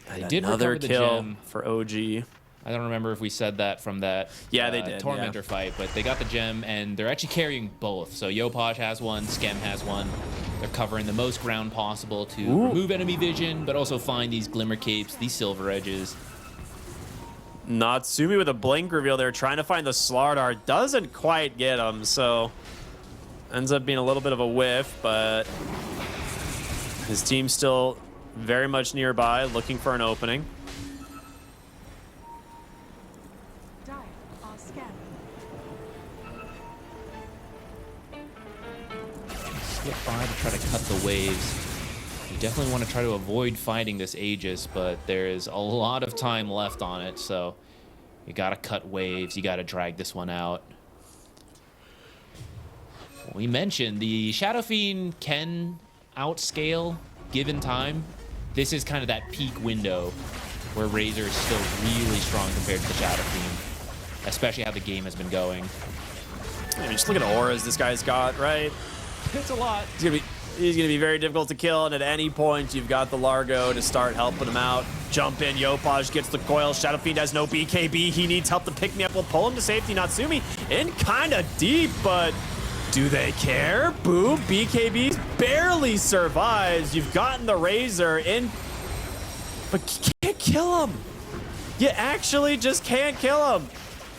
They did another recover the kill gem for OG. I don't remember if we said that from that they did, Tormentor fight, but they got the gem, and they're actually carrying both. So Yopaj has one, Skem has one. They're covering the most ground possible to remove enemy vision, but also find these Glimmer Capes, these Silver Edges. Natsumi with a blink reveal there, trying to find the Slardar. Doesn't quite get him, so ends up being a little bit of a whiff, but his team's still very much nearby, looking for an opening. Dire are scanning. Slip by to try to cut the waves. You definitely want to try to avoid fighting this Aegis, but there is a lot of time left on it, so you gotta cut waves, you gotta drag this one out. We mentioned the Shadow Fiend can outscale given time. This is kind of that peak window where Razor is still really strong compared to the Shadow Fiend, especially how the game has been going. I mean, just look at the auras this guy's got, right? It's a lot. He's gonna be very difficult to kill, and at any point you've got the Largo to start helping him out. Jump in, Yopaj gets the coil. Shadow Fiend has no BKB. He needs help to pick me up. We'll pull him to safety. Natsumi in kind of deep, but do they care? Boom, BKB barely survives. You've gotten the Razor in, but you can't kill him. You actually just can't kill him.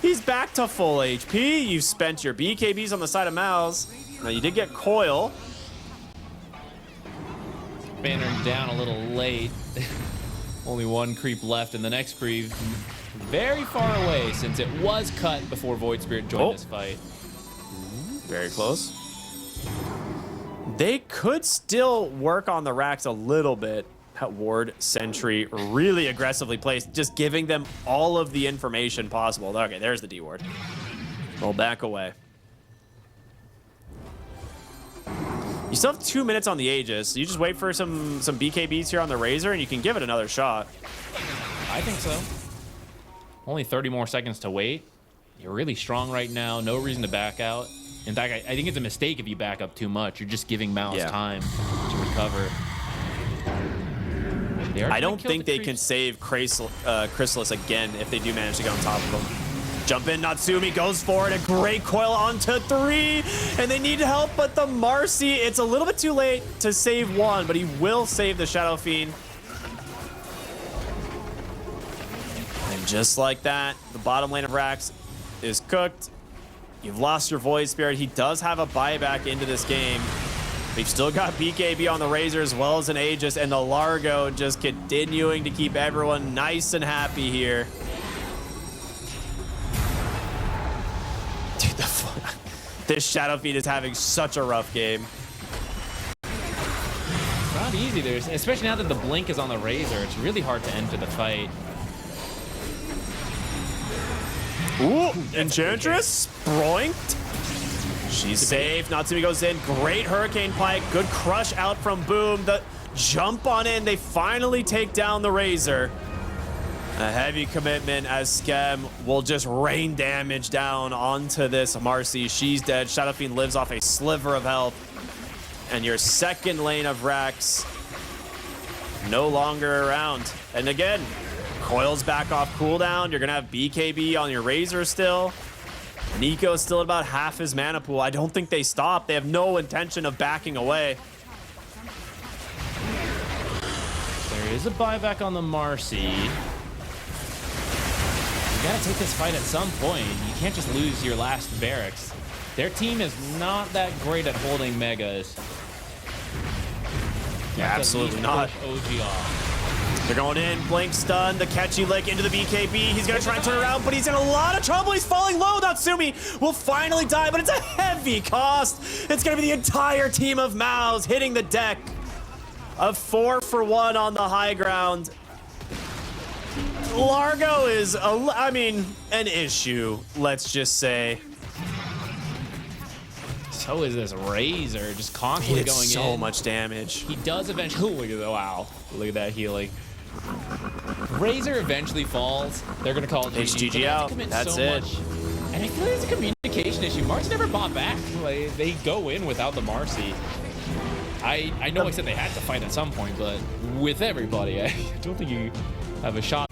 He's back to full HP. You've spent your BKBs on the side of MOUZ. Now you did get coil. Banner down a little late. Only one creep left, and the next creep very far away since it was cut before Void Spirit joined this fight. Very close. They could still work on the racks a little bit. That ward sentry really aggressively placed, just giving them all of the information possible. Okay, there's the D ward. Roll back away. You still have 2 minutes on the Aegis. You just wait for some BKBs here on the Razor, and you can give it another shot. I think so. Only 30 more seconds to wait. You're really strong right now. No reason to back out. In fact, I think it's a mistake if you back up too much. You're just giving MOUZ time to recover. I don't think they can save Chrysalis again if they do manage to get on top of him. Jump in, Natsumi goes for it. A great coil onto 3, and they need help, but the Marcy, it's a little bit too late to save one, but he will save the Shadow Fiend. And just like that, the bottom lane of Rax is cooked. You've lost your Void Spirit. He does have a buyback into this game. We've still got BKB on the Razor as well as an Aegis, and the Largo just continuing to keep everyone nice and happy here. Dude, this Shadow Fiend is having such a rough game. Not easy there, especially now that the blink is on the Razor. It's really hard to enter the fight. Ooh, Enchantress, Sproinked. She's safe. Natsumi goes in. Great Hurricane Pike. Good crush out from Boom. The jump on in. They finally take down the Razor. A heavy commitment as Skem will just rain damage down onto this Marcy. She's dead. Shadow Fiend lives off a sliver of health. And your second lane of Rax no longer around. And again, coils back off cooldown. You're going to have BKB on your Razor still. Nico's still at about half his mana pool. I don't think they stop. They have no intention of backing away. There is a buyback on the Marcy. You gotta take this fight at some point. You can't just lose your last barracks. Their team is not that great at holding megas. Yeah, absolutely not. OG off. They're going in, blink stun, the catchy lick into the BKB. He's gonna try and turn around, but he's in a lot of trouble. He's falling low. Natsumi will finally die, but it's a heavy cost. It's gonna be the entire team of MOUZ hitting the deck. A 4-for-1 on the high ground. Largo is, an issue, let's just say. So is this Razor just constantly He did going so in. much damage. He does eventually. Look at that! Wow, look at that healing. Razor eventually falls. They're gonna call it GG out. That's it. Much. And I feel like it's a communication issue. Marcy never bought back. Like, they go in without the Marcy. I know I said they had to fight at some point, but with everybody, I don't think you have a shot.